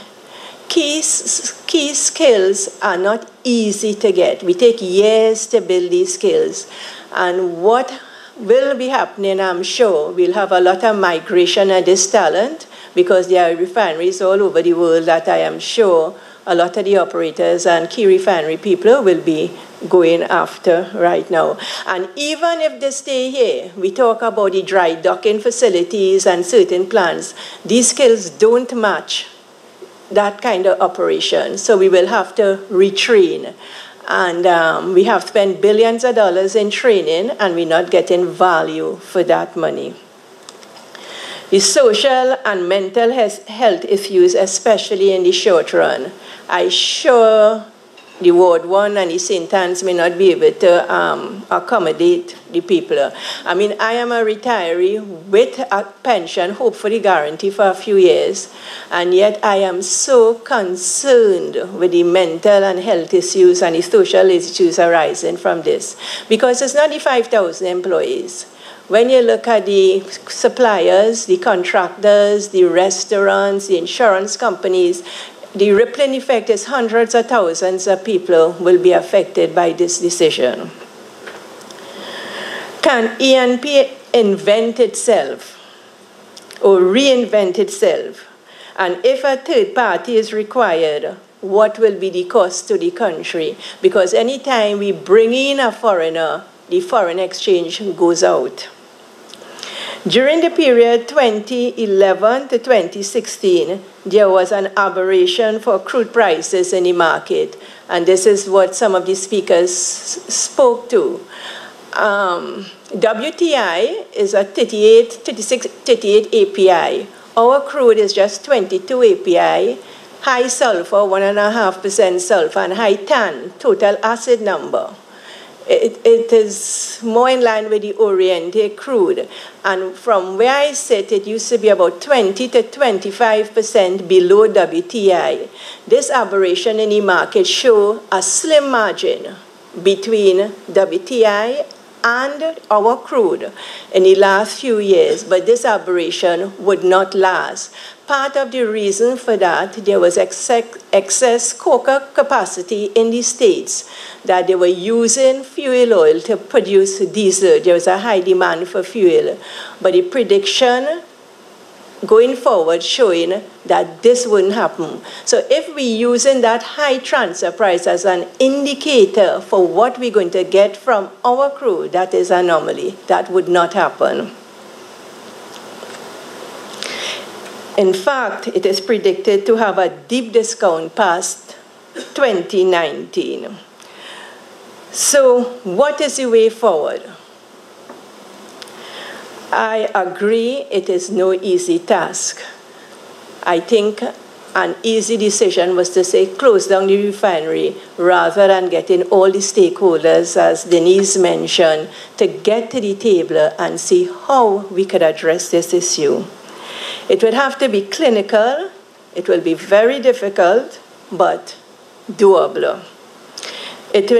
key skills are not easy to get. We take years to build these skills. And what will be happening, I'm sure, we'll have a lot of migration of this talent because there are refineries all over the world that I am sure a lot of the operators and key refinery people will be going after right now. And even if they stay here, we talk about the dry docking facilities and certain plants, these skills don't match that kind of operation. So we will have to retrain. And we have spent billions of dollars in training, and we're not getting value for that money. The social and mental health issues, especially in the short run, I sure the Ward 1 and the St. Anne's may not be able to accommodate the people. I mean, I am a retiree with a pension, hopefully guaranteed for a few years, and yet I am so concerned with the mental and health issues and the social issues arising from this, because it's not the 5,000 employees. When you look at the suppliers, the contractors, the restaurants, the insurance companies, the rippling effect is hundreds of thousands of people will be affected by this decision. Can ENP invent itself or reinvent itself? And if a third party is required, what will be the cost to the country? Because anytime we bring in a foreigner, the foreign exchange goes out. During the period 2011 to 2016, there was an aberration for crude prices in the market, and this is what some of the speakers spoke to. WTI is a 38 API. Our crude is just 22 API, high sulfur, 1.5% sulfur, and high TAN, total acid number. It is more in line with the Oriente crude. And from where I sit, it used to be about 20 to 25% below WTI. This aberration in the market shows a slim margin between WTI and our crude in the last few years, but this aberration would not last. Part of the reason for that, there was excess coker capacity in the States, that they were using fuel oil to produce diesel. There was a high demand for fuel. But the prediction going forward showing that this wouldn't happen. So if we're using that high transfer price as an indicator for what we're going to get from our crude, that is an anomaly. That would not happen. In fact, it is predicted to have a deep discount past 2019. So what is the way forward? I agree it is no easy task. I think an easy decision was to say close down the refinery rather than getting all the stakeholders, as Denise mentioned, to get to the table and see how we could address this issue. It would have to be clinical. It will be very difficult, but doable. It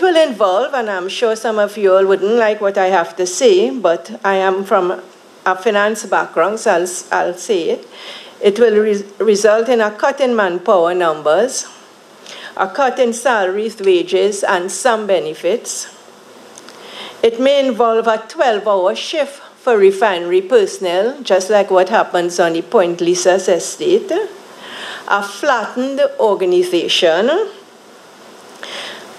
will involve, and I'm sure some of you all wouldn't like what I have to say, but I am from a finance background, so I'll say it. It will result in a cut in manpower numbers, a cut in salaries, wages, and some benefits. It may involve a 12-hour shift for refinery personnel, just like what happens on the Point Lisa's estate, a flattened organization.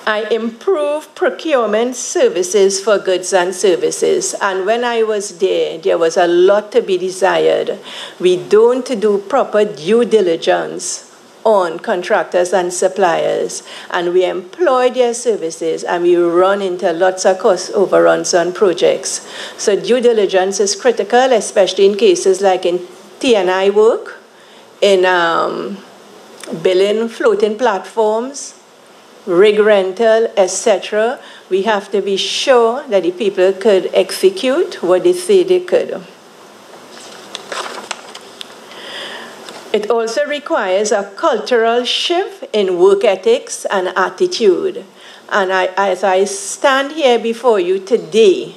I improve procurement services for goods and services. And when I was there was a lot to be desired. We don't do proper due diligence on contractors and suppliers, and we employ their services, and we run into lots of cost overruns on projects. So due diligence is critical, especially in cases like in T&I work, in billing floating platforms, rig rental, etc. We have to be sure that the people could execute what they say they could. It also requires a cultural shift in work ethics and attitude. And as I stand here before you today,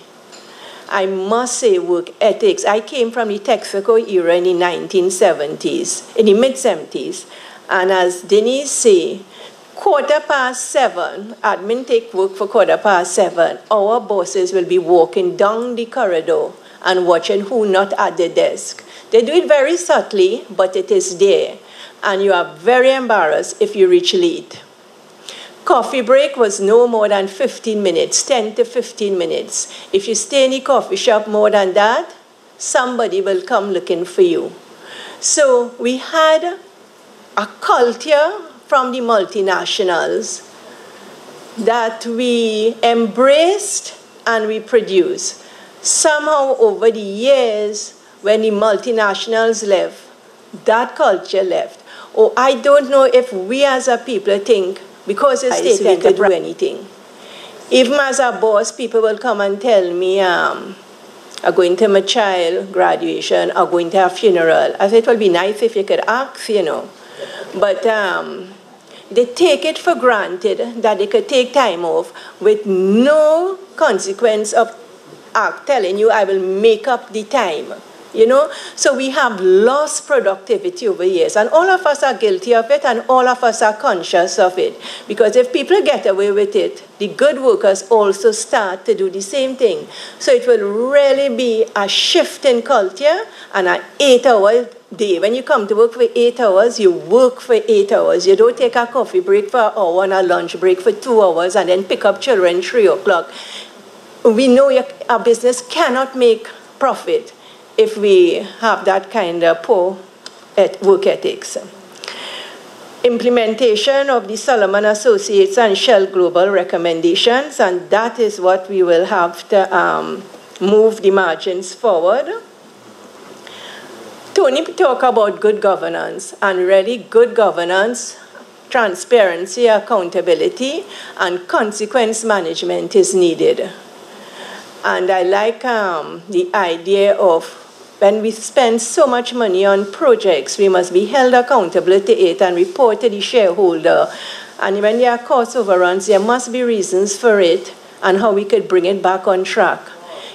I must say work ethics. I came from the Texaco era in the 1970s, in the mid-70s. And as Denise said, 7:15, admin take work for 7:15. Our bosses will be walking down the corridor and watching who not at the desk. They do it very subtly, but it is there. And you are very embarrassed if you reach late. Coffee break was no more than 15 minutes, 10 to 15 minutes. If you stay in the coffee shop more than that, somebody will come looking for you. So we had a culture from the multinationals that we embraced and we produced. Somehow over the years, when the multinationals left, that culture left. Or I don't know if we as a people think, because it's state we could do anything. Even as a boss, people will come and tell me, I'm going to my child graduation, I'm going to a funeral. I said, it would be nice if you could ask, you know. But they take it for granted that they could take time off with no consequence of telling you, I will make up the time. You know, so we have lost productivity over years, and all of us are guilty of it, and all of us are conscious of it. Because if people get away with it, the good workers also start to do the same thing. So it will really be a shift in culture and an 8-hour day. When you come to work for 8 hours, you work for 8 hours. You don't take a coffee break for an hour and a lunch break for 2 hours and then pick up children 3 o'clock. We know our business cannot make profit if we have that kind of poor work ethics. Implementation of the Solomon Associates and Shell Global recommendations, and that is what we will have to move the margins forward. Tony talked about good governance, and really good governance, transparency, accountability, and consequence management is needed. And I like the idea of when we spend so much money on projects, we must be held accountable to it and report to the shareholder. And when there are cost overruns, there must be reasons for it and how we could bring it back on track.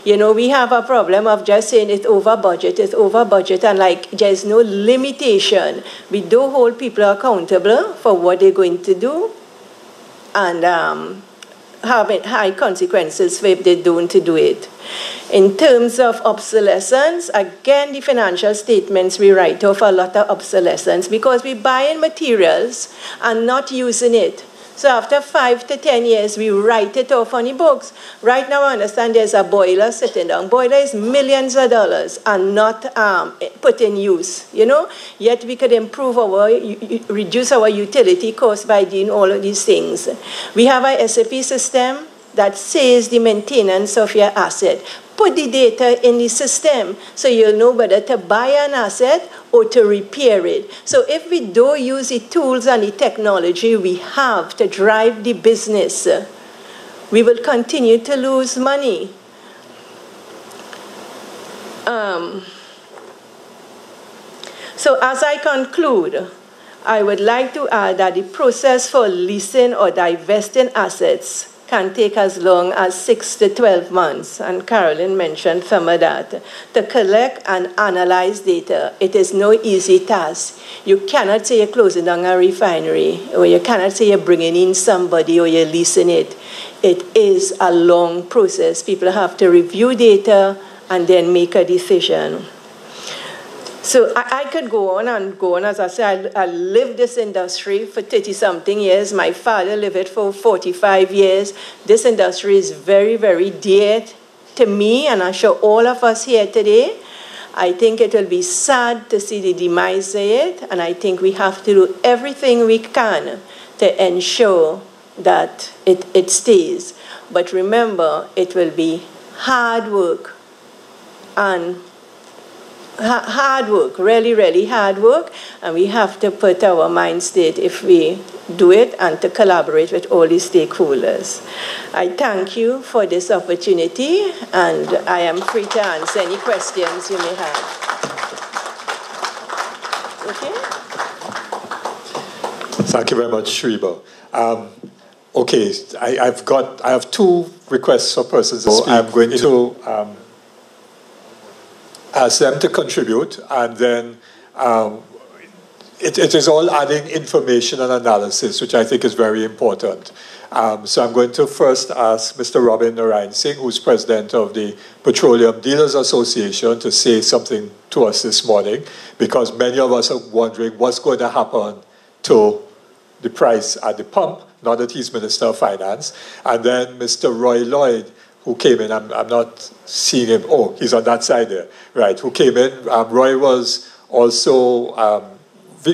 You know, we have a problem of just saying it's over budget, and like there's no limitation. We do hold people accountable for what they're going to do and have high consequences for if they don't do it. In terms of obsolescence, again, the financial statements, we write off a lot of obsolescence because we buy in materials and not using it. So after 5 to 10 years, we write it off on the books. Right now, I understand there's a boiler sitting down. Boiler is millions of dollars and not put in use, you know? Yet we could improve reduce our utility costs by doing all of these things. We have a SAP system that says the maintenance of your asset. Put the data in the system so you'll know whether to buy an asset or to repair it. So if we don't use the tools and the technology we have to drive the business, we will continue to lose money. So as I conclude, I would like to add that the process for leasing or divesting assets can take as long as 6 to 12 months, and Carolyn mentioned some of that. To collect and analyze data, it is no easy task. You cannot say you're closing down a refinery, or you cannot say you're bringing in somebody or you're leasing it. It is a long process. People have to review data and then make a decision. So I could go on and go on. As I said, I lived this industry for 30-something years. My father lived it for 45 years. This industry is very, very dear to me, and I'm sure all of us here today. I think it will be sad to see the demise of it, and I think we have to do everything we can to ensure that it stays. But remember, it will be hard work, and hard work, really, really hard work, and we have to put our mind state if we do it and to collaborate with all the stakeholders. I thank you for this opportunity, and I am free to answer any questions you may have. Okay? Thank you very much, Shriba. Okay, I have 2 requests for persons to speak. I'm going to ask them to contribute, and then it is all adding information and analysis, which I think is very important. So I'm going to first ask Mr. Robin Narayan Singh, who's president of the Petroleum Dealers Association, to say something to us this morning, because many of us are wondering what's going to happen to the price at the pump, now that he's Minister of Finance. And then Mr. Roy Lloyd, who came in, I'm not seeing him, oh, he's on that side there, right, who came in. Roy was also,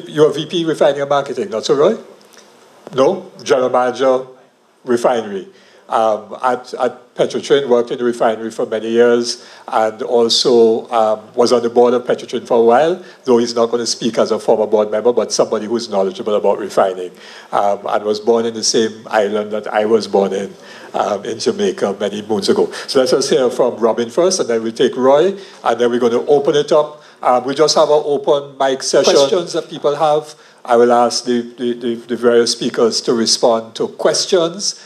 you're VP Refining and Marketing, not so, Roy? No? General Manager, Refinery. At Petrotrin, worked in the refinery for many years, and also was on the board of Petrotrin for a while, though he's not going to speak as a former board member, but somebody who's knowledgeable about refining, and was born in the same island that I was born in Jamaica many moons ago. So let's just hear from Robin first, and then we'll take Roy, and then we're going to open it up. We just have an open mic session. Questions that people have, I will ask the various speakers to respond to questions,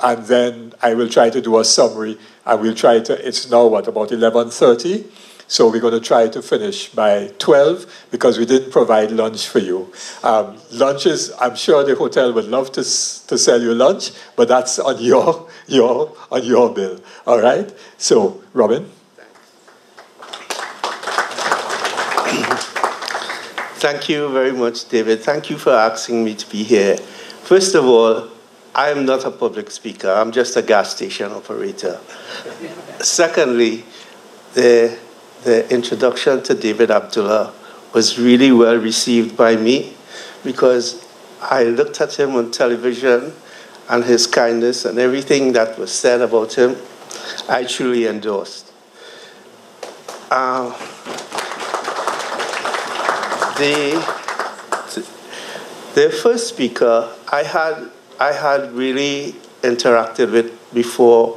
and then I will try to do a summary, and we'll try to, it's now what, about 11:30? So we're going to try to finish by 12, because we didn't provide lunch for you. Lunch is, I'm sure the hotel would love to sell you lunch, but that's on your bill, all right? So, Robin? Thank you very much, David. Thank you for asking me to be here. First of all, I am not a public speaker. I'm just a gas station operator. Secondly, the introduction to David Abdullah was really well received by me, because I looked at him on television and his kindness and everything that was said about him, I truly endorsed. The first speaker I had really interacted with before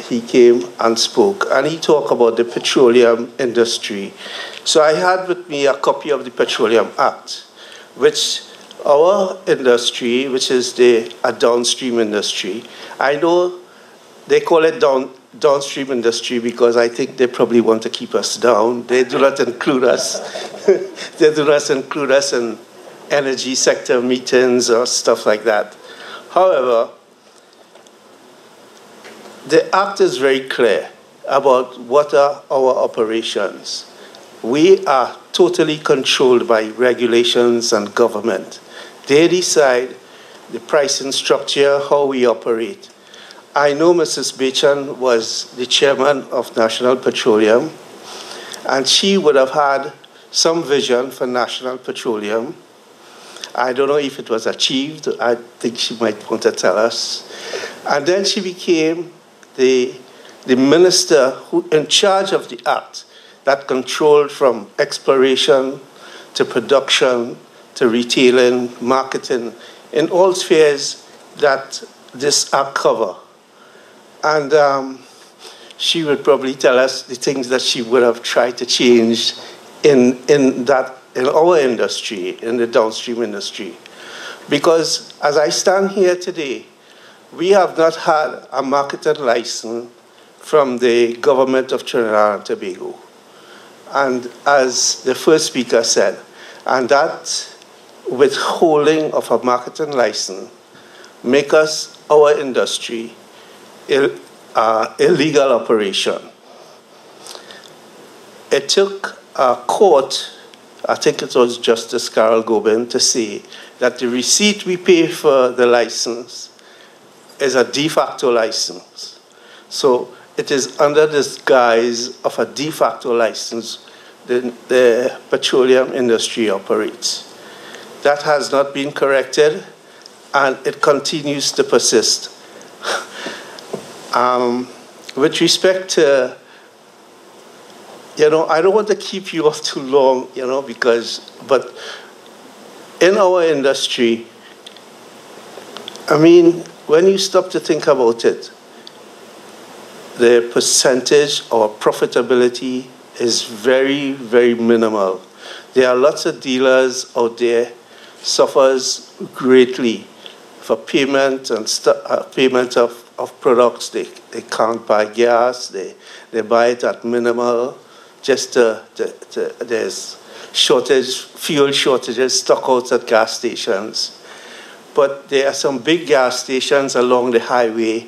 he came and spoke, and he talked about the petroleum industry. So I had with me a copy of the Petroleum Act, which our industry, which is a downstream industry, I know they call it downstream industry because I think they probably want to keep us down. They do not include us. They do not include us in energy sector meetings or stuff like that. However, the Act is very clear about what are our operations. We are totally controlled by regulations and government. They decide the pricing structure, how we operate. I know Mrs. Bachan was the chairman of National Petroleum, and she would have had some vision for National Petroleum. I don't know if it was achieved. I think she might want to tell us. And then she became the minister who, in charge of the act that controlled from exploration to production to retailing, marketing, in all spheres that this act covers. And she would probably tell us the things that she would have tried to change in our industry, in the downstream industry. Because as I stand here today, we have not had a marketing license from the government of Trinidad and Tobago. And as the first speaker said, and that withholding of a marketing license make us, our industry, illegal operation. It took a court, I think it was Justice Carol Gobin, to say that the receipt we pay for the license is a de facto license. So it is under this guise of a de facto license the petroleum industry operates. That has not been corrected, and it continues to persist. With respect to, I don't want to keep you off too long, but in our industry, when you stop to think about it, the percentage or profitability is very, very minimal. There are lots of dealers out there suffers greatly for payment and payment of products. They can't buy gas. They buy it at minimal. Just there's fuel shortages, stockouts at gas stations. But there are some big gas stations along the highway,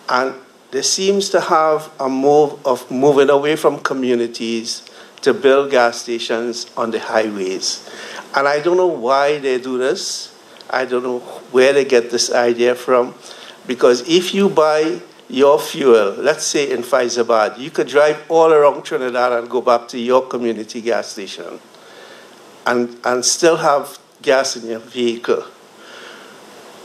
and there seems to have a move of moving away from communities to build gas stations on the highways. And I don't know why they do this. I don't know where they get this idea from. Because if you buy your fuel, let's say in Faizabad, you could drive all around Trinidad and go back to your community gas station and still have gas in your vehicle.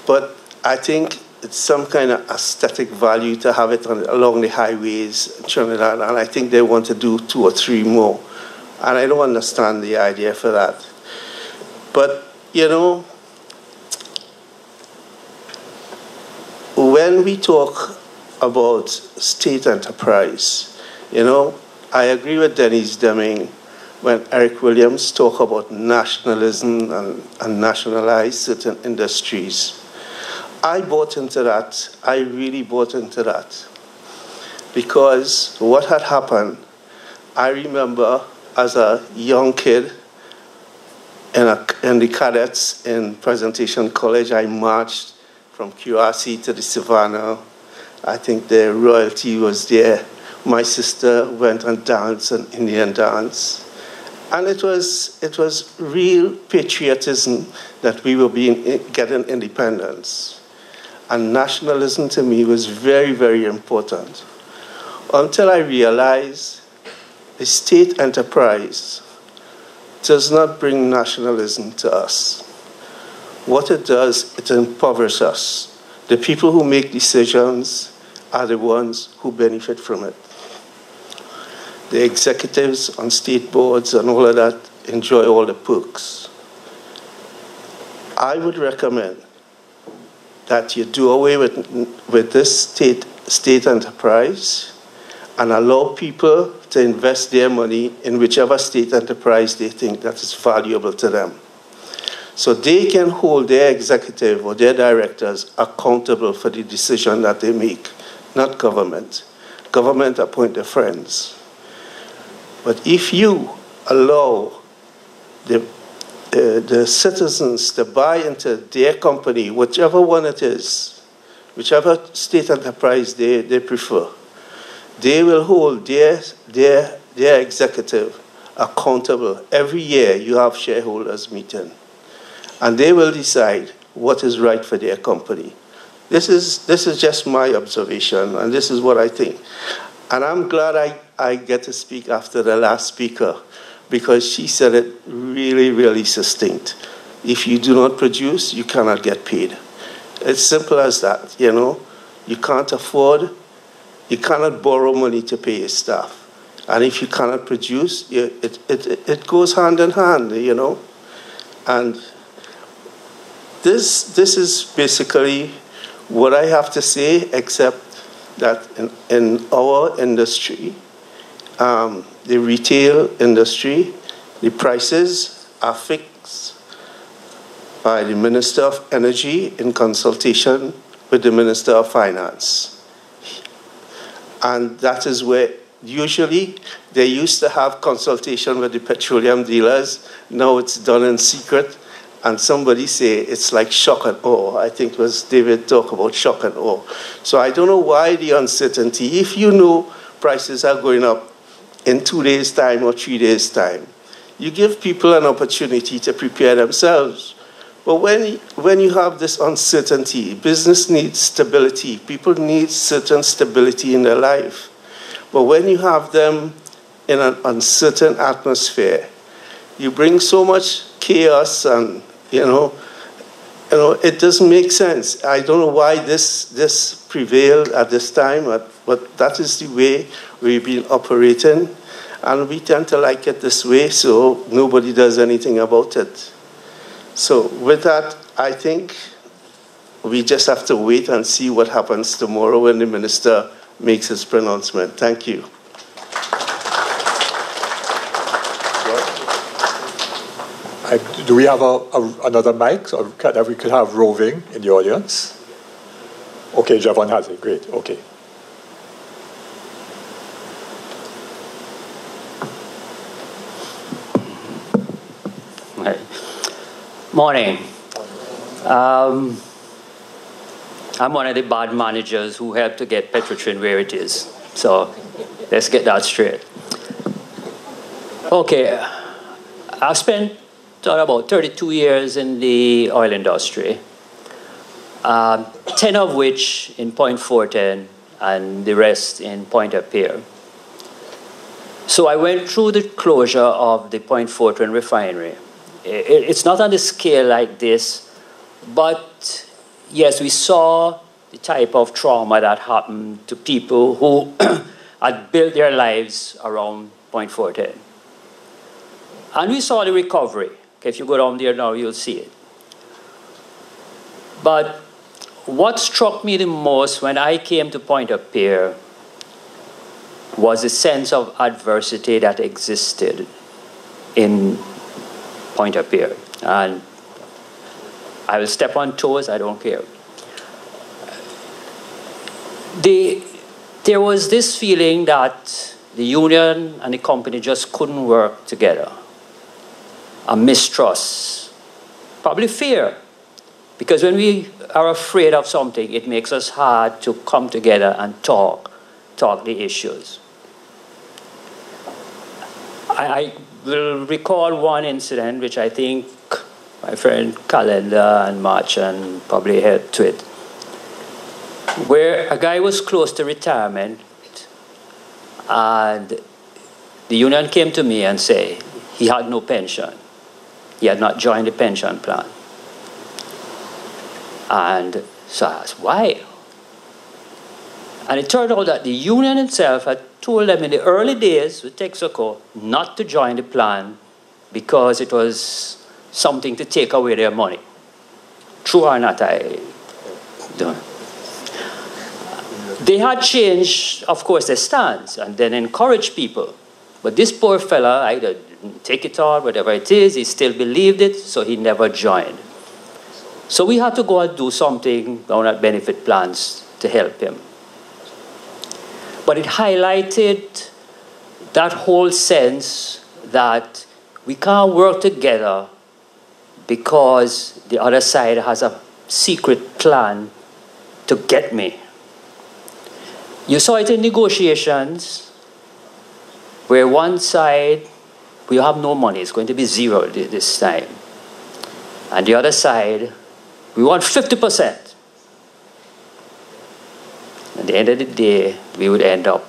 But I think it's some kind of aesthetic value to have it along the highways in Trinidad, and I think they want to do 2 or 3 more. And I don't understand the idea for that. But, you know, when we talk about state enterprise, you know, I agree with Denise Deming when Eric Williams talk about nationalism and nationalize certain industries. I bought into that. I really bought into that. Because what had happened, I remember as a young kid in the cadets in Presentation College, I marched from QRC to the Savannah. I think the royalty was there. My sister went and danced an Indian dance. And it was real patriotism that we were getting independence. And nationalism to me was very, very important. Until I realized the state enterprise does not bring nationalism to us. What it does, it impoverishes us. The people who make decisions are the ones who benefit from it. The executives on state boards and all of that enjoy all the perks. I would recommend that you do away with this state enterprise and allow people to invest their money in whichever state enterprise they think that is valuable to them. So they can hold their executive or their directors accountable for the decision that they make, not government. Government appoint their friends. But if you allow the citizens to buy into their company, whichever one it is, whichever state enterprise they prefer, they will hold their executive accountable. Every year you have shareholders meeting, and they will decide what is right for their company. This is just my observation, and this is what I think. And I'm glad I get to speak after the last speaker, because she said it really, really succinct. If you do not produce, you cannot get paid. It's simple as that, you know. You can't afford, you cannot borrow money to pay your staff. And if you cannot produce, it goes hand in hand, you know. And this is basically what I have to say, except that in our industry, the retail industry, the prices are fixed by the Minister of Energy in consultation with the Minister of Finance. And that is where usually they used to have consultation with the petroleum dealers. Now it's done in secret. And somebody say it's like shock and awe. I think it was David talk about shock and awe. So I don't know why the uncertainty. If you know prices are going up in 2 days' time or 3 days' time, you give people an opportunity to prepare themselves. But when you have this uncertainty, business needs stability. People need certain stability in their life. But when you have them in an uncertain atmosphere, you bring so much chaos, and you know, it doesn't make sense. I don't know why this prevailed at this time, but that is the way we've been operating, and we tend to like it this way, so nobody does anything about it. So with that, I think we just have to wait and see what happens tomorrow when the minister makes his pronouncement. Thank you. Do we have another mic so that we could have roving in the audience? Okay, Javon has it. Great. Okay. Morning. I'm one of the bad managers who helped to get Petrotrin where it is. So let's get that straight. Okay, I've spent about 32 years in the oil industry, 10 of which in Point Fortin and the rest in Pointe-à-Pierre. So I went through the closure of the Point Fortin refinery. It's not on the scale like this, but yes, we saw the type of trauma that happened to people who had built their lives around Point Fortin. And we saw the recovery. Okay, if you go down there now, you'll see it. But what struck me the most when I came to Pointe-à-Pierre was a sense of adversity that existed in Pointe-à-Pierre. And I will step on toes, I don't care. There was this feeling that the union and the company just couldn't work together. A mistrust, probably fear. Because when we are afraid of something, it makes us hard to come together and talk the issues. I will recall one incident which I think my friend Calendar and Marchand probably helped to it, where a guy was close to retirement and the union came to me and said he had no pension. He had not joined the pension plan. And so I asked, why? And it turned out that the union itself had told them in the early days with Texaco not to join the plan because it was something to take away their money. True or not, I don't know. They had changed, of course, their stance and then encouraged people. But this poor fella either didn't take it all, whatever it is, he still believed it, so he never joined. So we had to go and do something down at benefit plans to help him. But it highlighted that whole sense that we can't work together because the other side has a secret plan to get me. You saw it in negotiations where one side, we have no money, it's going to be zero this time. And the other side, we want 50%. At the end of the day, we would end up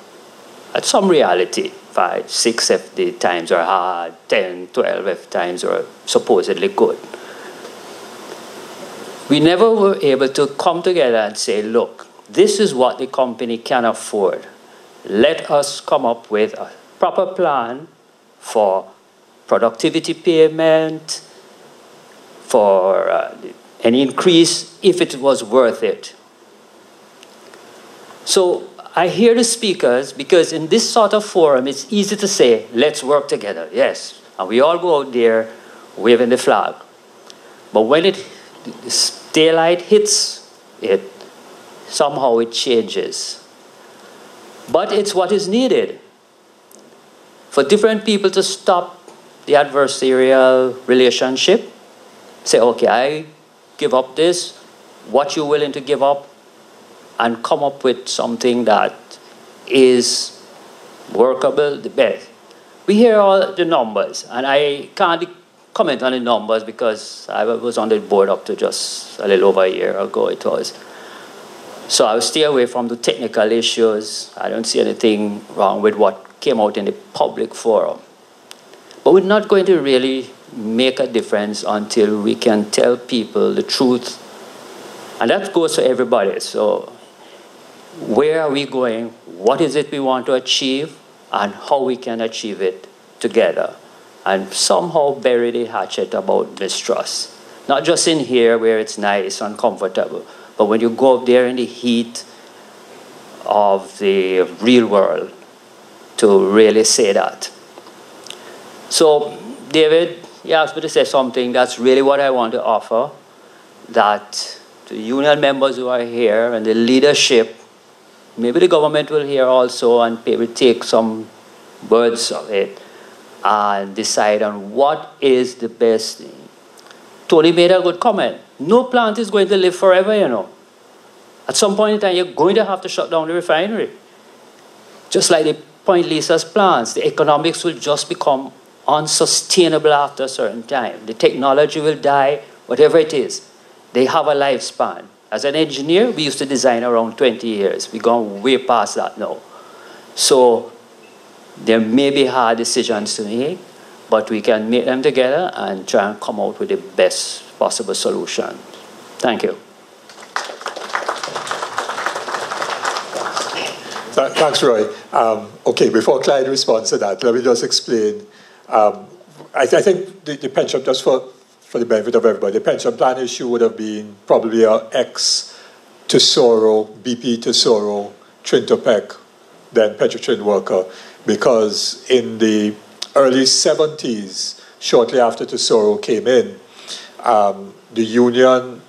at some reality, 5, 6 if the times are hard, 10, 12 if times are supposedly good. We never were able to come together and say, look, this is what the company can afford. Let us come up with a proper plan for productivity payment, for any increase if it was worth it. So I hear the speakers because in this sort of forum, it's easy to say, let's work together, yes. And we all go out there waving the flag. But when this daylight hits it, somehow it changes. But it's what is needed for different people to stop the adversarial relationship. Say, okay, I give up this, what you're willing to give up, and come up with something that is workable, the best. We hear all the numbers, and I can't comment on the numbers because I was on the board up to just a little over a year ago it was. So I'll stay away from the technical issues. I don't see anything wrong with what came out in the public forum. But we're not going to really make a difference until we can tell people the truth. And that goes for everybody. So where are we going? What is it we want to achieve? And how we can achieve it together. And somehow bury the hatchet about mistrust. Not just in here where it's nice and comfortable, but when you go up there in the heat of the real world to really say that. So, David, you asked me to say something. That's really what I want to offer. That the union members who are here and the leadership, maybe the government will hear also and will take some words of it. and decide on what is the best thing. Tony made a good comment. No plant is going to live forever, you know. At some point in time, you're going to have to shut down the refinery. Just like the point Lisa's plants, the economics will just become unsustainable after a certain time. The technology will die, whatever it is. They have a lifespan. As an engineer, we used to design around 20 years. We've gone way past that now. So there may be hard decisions to make, but we can make them together and try and come out with the best possible solution. Thank you. Thanks, Roy. Okay, before Clyde responds to that, let me just explain. I think the pension, just for the benefit of everybody, the pension plan issue would have been probably a ex-Tesoro, BP Tesoro, Trintopec, then Petrotrin worker, because in the early 70s, shortly after Tesoro came in, the union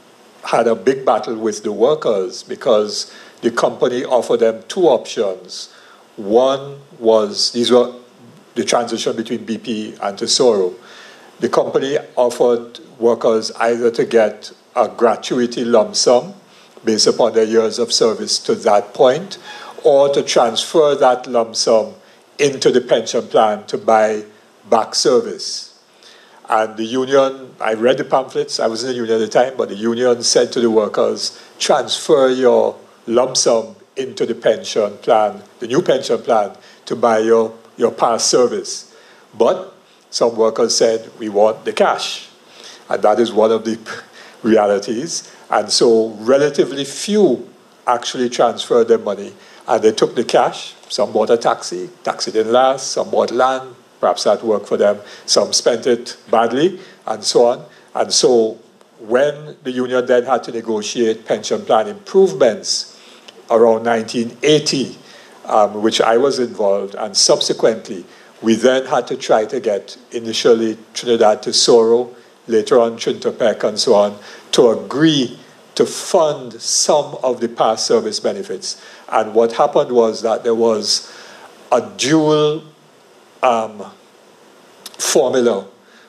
had a big battle with the workers because the company offered them two options. One was, these were the transition between BP and Tesoro. The company offered workers either to get a gratuity lump sum based upon their years of service to that point, or to transfer that lump sum into the pension plan to buy back service. And the union, I read the pamphlets, I was in the union at the time, but the union said to the workers, transfer your lump sum into the pension plan, the new pension plan, to buy your past service. But some workers said, we want the cash. And that is one of the realities. And so relatively few actually transferred their money. And they took the cash. Some bought a taxi. Taxi didn't last. Some bought land. Perhaps that worked for them. Some spent it badly, and so on. And so when the union then had to negotiate pension plan improvements around 1980, which I was involved, and subsequently, we then had to try to get initially Trinidad Tesoro, later on Trintopec and so on, to agree to fund some of the past service benefits. And what happened was that there was a dual formula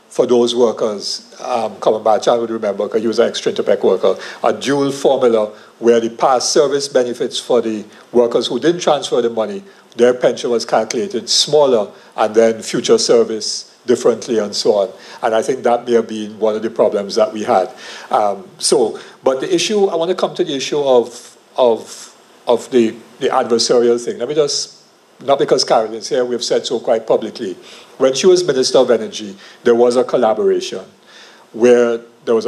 for those workers. Coming back, I would remember, because he was an ex-Trintopec worker, a dual formula where the past service benefits for the workers who didn't transfer the money, their pension was calculated smaller, and then future service differently and so on. And I think that may have been one of the problems that we had. But the issue, I want to come to the issue of the adversarial thing. Let me just, not because Carolyn's here, we've said so quite publicly. When she was Minister of Energy, there was a collaboration where there was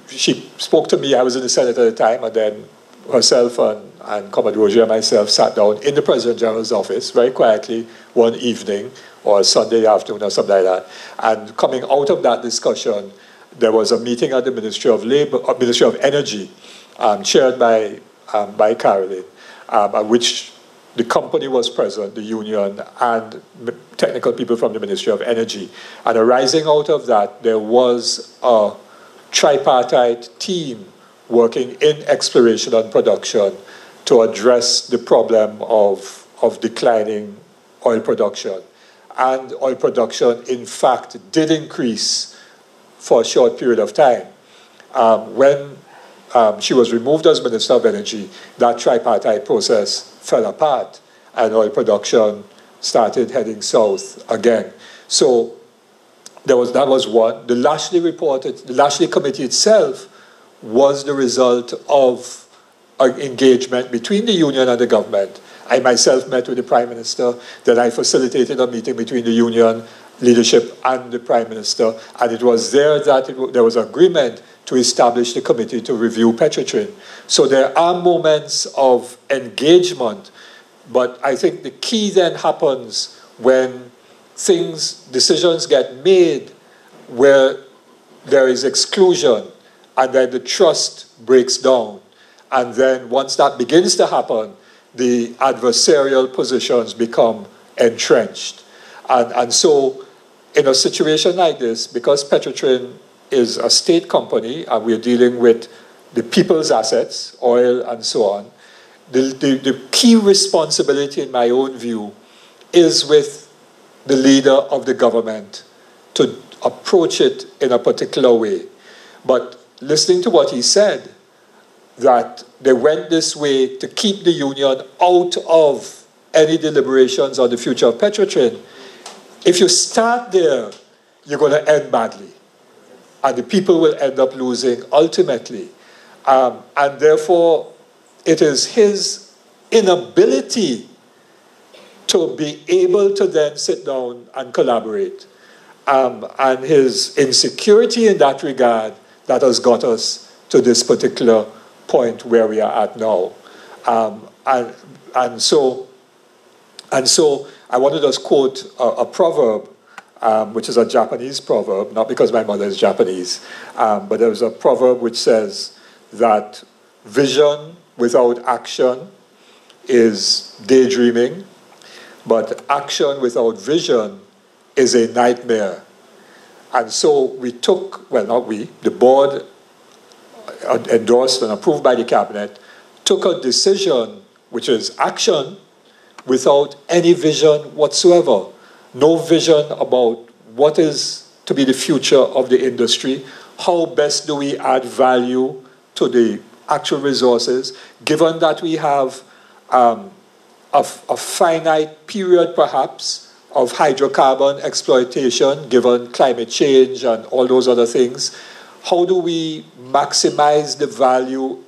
she spoke to me, I was in the Senate at the time, and then herself and Comrade Roger and myself sat down in the President General's office very quietly one evening or a Sunday afternoon or something like that. And coming out of that discussion, there was a meeting at the Ministry of Energy, chaired by Carolyn, at which the company was present, the union, and technical people from the Ministry of Energy. And arising out of that, there was a tripartite team working in exploration and production to address the problem of declining oil production. And oil production, in fact, did increase for a short period of time. When she was removed as Minister of Energy, that tripartite process fell apart, and oil production started heading south again. So that was one. The Lashley Committee itself was the result of an engagement between the union and the government. I myself met with the Prime Minister, then I facilitated a meeting between the union leadership and the Prime Minister, and it was there that there was agreement to establish the committee to review Petrotrin. So there are moments of engagement, but I think the key then happens when decisions get made where there is exclusion, and then the trust breaks down. And then once that begins to happen, the adversarial positions become entrenched. And so in a situation like this, because Petrotrin is a state company and we're dealing with the people's assets, oil and so on, the key responsibility in my own view is with the leader of the government to approach it in a particular way. But listening to what he said, that they went this way to keep the union out of any deliberations on the future of Petrotrin, if you start there, you're going to end badly. And the people will end up losing ultimately. And therefore, it is his inability to be able to then sit down and collaborate, and his insecurity in that regard that has got us to this particular point where we are at now. And so I want to just quote a proverb, which is a Japanese proverb, not because my mother is Japanese, but there's a proverb which says that vision without action is daydreaming, but action without vision is a nightmare. And so we took, well, not we, the board endorsed and approved by the cabinet, took a decision which is action without any vision whatsoever. No vision about what is to be the future of the industry, how best do we add value to the actual resources, given that we have a finite period perhaps of hydrocarbon exploitation, given climate change and all those other things. How do we maximize the value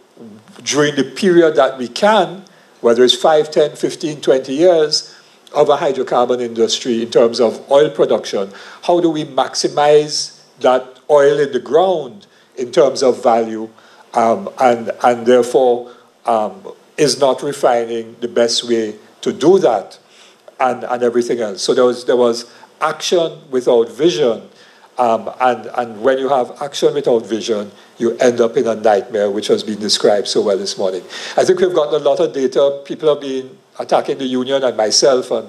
during the period that we can, whether it's 5, 10, 15, 20 years, of a hydrocarbon industry in terms of oil production? How do we maximize that oil in the ground in terms of value, and therefore is not refining the best way to do that, and everything else? So there was action without vision, and when you have action without vision, you end up in a nightmare, which has been described so well this morning. I think we've gotten a lot of data. People have been attacking the union and myself and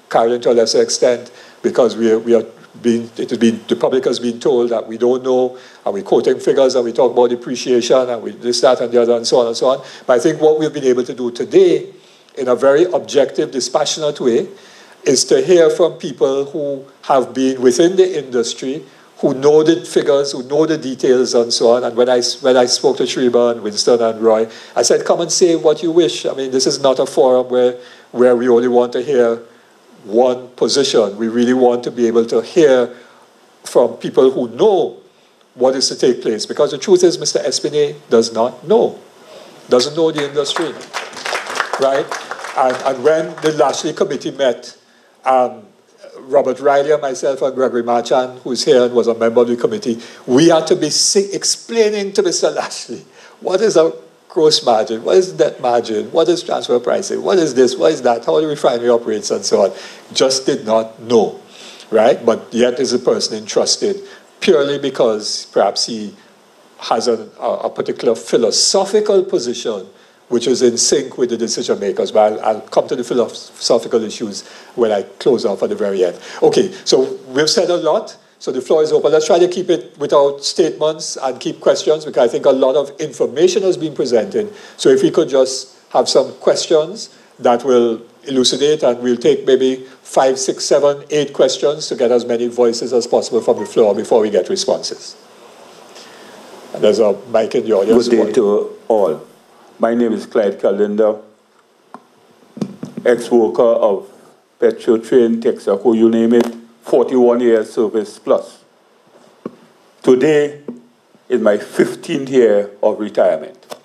Carolyn to a lesser extent, because the public has been told that we don't know, and we're quoting figures, and we talk about depreciation, and we this, that, and the other, and so on and so on. But I think what we've been able to do today, in a very objective, dispassionate way, is to hear from people who have been within the industry, who know the figures, who know the details, and so on. And when I spoke to Shriba and Winston and Roy, I said, come and say what you wish. I mean, this is not a forum where we only want to hear one position. We really want to be able to hear from people who know what is to take place. Because the truth is, Mr. Espinay does not know. Doesn't know the industry, right? And when the Lashley committee met, Robert Riley and myself and Gregory Marchand, who's here and was a member of the committee, we had to be explaining to Mr. Lashley, what is a gross margin, what is net margin, what is transfer pricing, what is this, what is that, how the refinery operates, and so on. Just did not know, right? But yet is a person entrusted purely because perhaps he has a particular philosophical position which is in sync with the decision makers. But I'll come to the philosophical issues when I close off at the very end. Okay, so we've said a lot, so the floor is open. Let's try to keep it without statements and keep questions, because I think a lot of information has been presented. So if we could just have some questions that will elucidate, and we'll take maybe 5, 6, 7, 8 questions to get as many voices as possible from the floor before we get responses. And there's a mic in the audience. Good day to all. My name is Clyde Calendar, ex-worker of Petrotrin, Texaco, you name it, 41 years service plus. Today is my 15th year of retirement.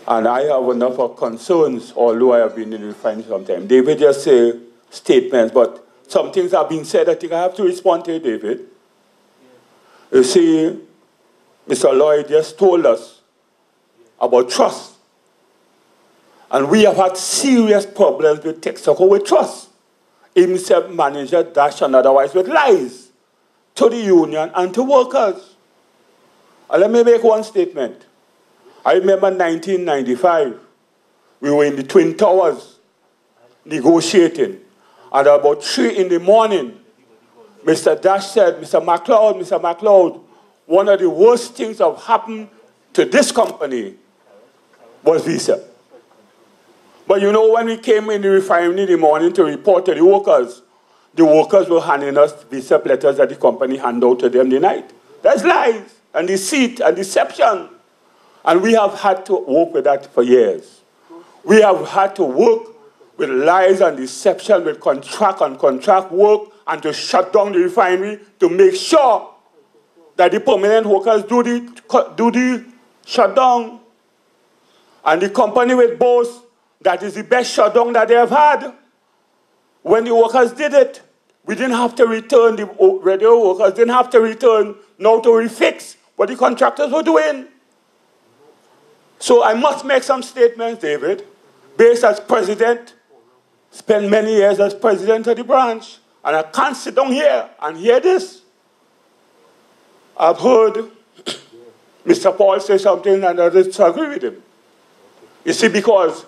And I have enough of concerns, although I have been in the refinery sometime. David just say statements, but some things have been said. I think I have to respond to David. You see, Mr. Lloyd just told us about trust. And we have had serious problems with Texaco with trust. Himself, manager, dash, and otherwise with lies to the union and to workers. And let me make one statement. I remember 1995, we were in the Twin Towers negotiating. And about 3 in the morning, Mr. Dash said, Mr. MacLeod, one of the worst things that have happened to this company was visa. But you know, when we came in the refinery in the morning to report to the workers were handing us visa letters that the company handed out to them the night. That's lies and deceit and deception. And we have had to work with that for years. We have had to work with lies and deception, with contract and contract work, and to shut down the refinery to make sure that the permanent workers do the shutdown. And the company will boast that is the best shutdown that they have had. When the workers did it, we didn't have to return, the radio workers didn't have to return now to refix what the contractors were doing. So I must make some statements, David, based as president, spent many years as president of the branch, and I can't sit down here and hear this. I've heard Mr. Paul say something and I disagree with him. You see, because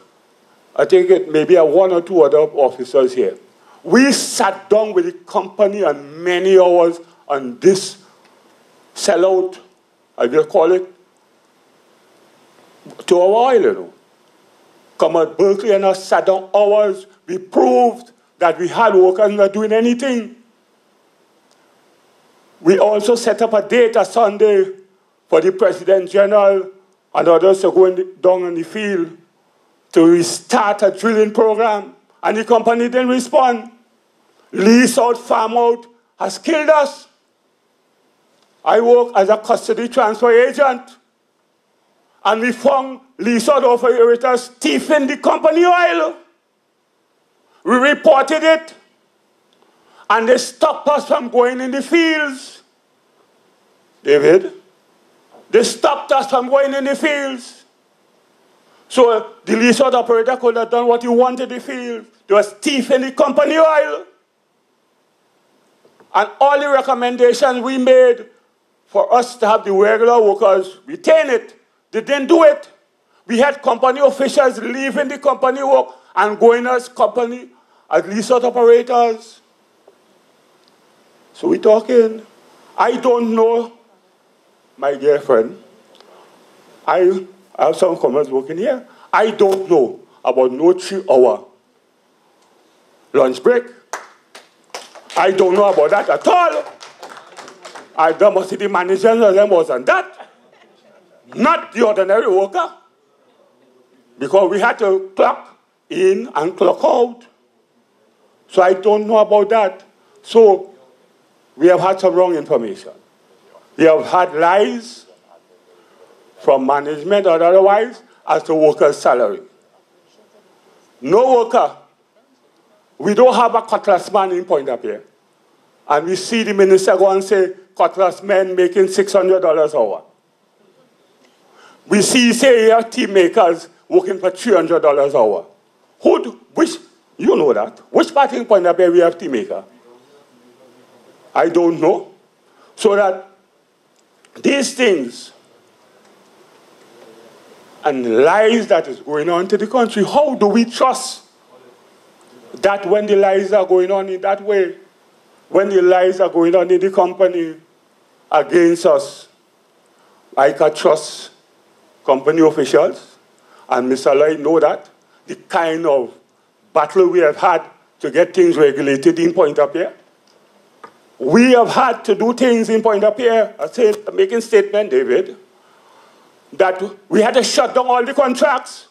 I think it maybe one or two other officers here. We sat down with the company on many hours on this sellout, I will call it, to our oil, you know. Come at Berkeley and us sat down hours. We proved that we had workers not doing anything. We also set up a date, a Sunday, for the President General and others to go down in the field to restart a drilling program. And the company didn't respond. Lease out, farm out has killed us. I work as a custody transfer agent. And we found lease out operators thieving the company oil. We reported it. And they stopped us from going in the fields. David, they stopped us from going in the fields. So the lease out operator could have done what he wanted in the field. They were thieving the company oil. And all the recommendations we made for us to have the regular workers retain it, they didn't do it. We had company officials leaving the company work and going as company, as lease out operators. So we're talking. I don't know, my dear friend. I have some comments working here. I don't know about no 3-hour lunch break. I don't know about that at all. I don't know the managers of them wasn't that. Not the ordinary worker. Because we had to clock in and clock out. So I don't know about that. So we have had some wrong information. We have had lies from management or otherwise as to workers' salary. No worker. We don't have a cutlass man in Point up here. And we see the minister go and say, cutlass men making $600 an hour. We see, say, here, tea makers working for $300 an hour. You know that. Which part in Point up here we have tea maker? I don't know. So that these things and lies that is going on to the country, how do we trust that when the lies are going on in that way, when the lies are going on in the company against us, I can trust company officials, and Mr. Lloyd know that, the kind of battle we have had to get things regulated in Point up here. We have had to do things in Point up here. I'm making statement, David, that we had to shut down all the contracts.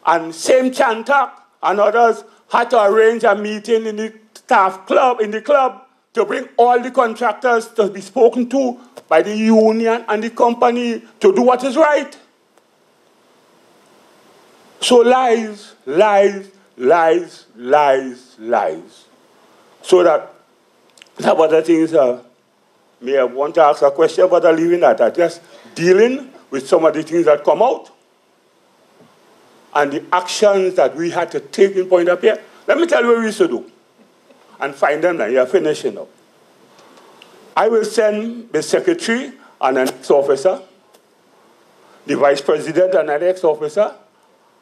And same Chantak and others had to arrange a meeting in the staff club, in the club, to bring all the contractors to be spoken to by the union and the company to do what is right. So lies, lies, lies, lies, lies. So that some other things may I want to ask a question, but I'm leaving that. I'm just dealing with some of the things that come out and the actions that we had to take in Point up here. Let me tell you what we used to do and find them now. You're finishing up. I will send the secretary and an ex-officer, the vice president and an ex-officer.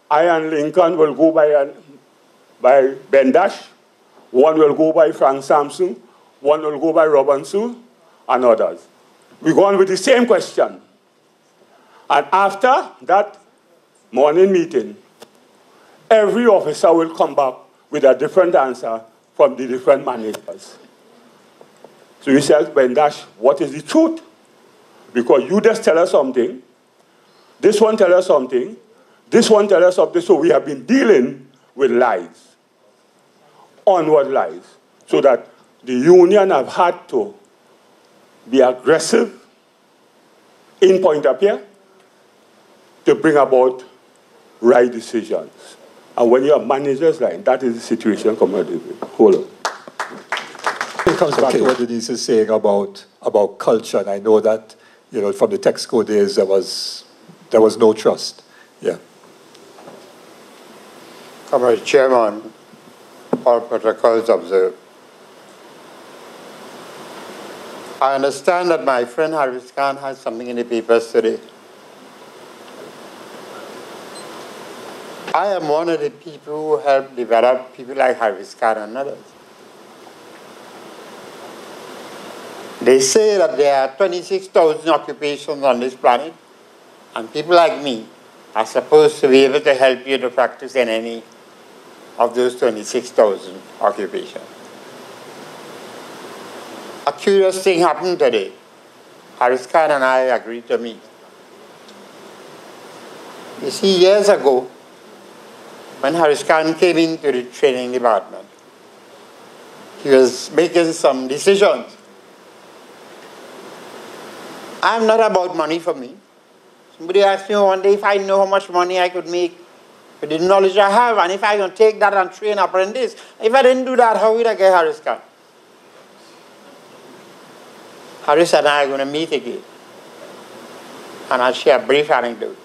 I and Lincoln will go by Ben Dash. One will go by Frank Sampson. One will go by Robinson and others. We go on with the same question. And after that morning meeting, every officer will come back with a different answer from the different managers. So you say, Ben Dash, what is the truth? Because you just tell us something, this one tell us something, this one tell us something, so we have been dealing with lies, onward lies, so that the union have had to be aggressive in point of view to bring about right decisions. And when you have managers like that is the situation coming. Hold on. It comes back to what Denise is saying about culture, and I know that from the Texco days there was no trust. Yeah. Comrade Chairman, all protocols observed. I understand that my friend Harris Khan has something in the papers today. I am one of the people who helped develop people like Harris Khan and others. They say that there are 26,000 occupations on this planet, and people like me are supposed to be able to help you to practice in any of those 26,000 occupations. A curious thing happened today. Harris Khan and I agreed to meet. You see, years ago, when Harris Khan came into the training department, he was making some decisions. I'm not about money for me. Somebody asked me one day if I know how much money I could make with the knowledge I have, and if I can take that and train apprentice. If I didn't do that, how would I get Harris Khan? Harris and I are going to meet again. And I'll share a brief anecdote.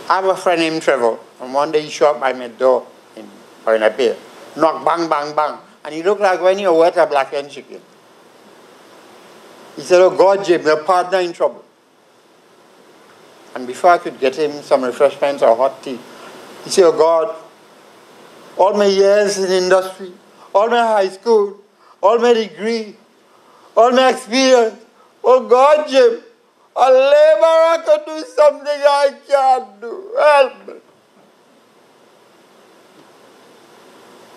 I have a friend named Trevor, and one day he showed up by my door in Pier. Knock, bang, bang, bang. And he looked like when you wet a black hen chicken. He said, "Oh God, Jim, your partner in trouble." And before I could get him some refreshments or hot tea, he said, "Oh God, all my years in industry, all my high school, all my degree, all my experience, oh God, Jim, a laborer could do something I can't do. Help me."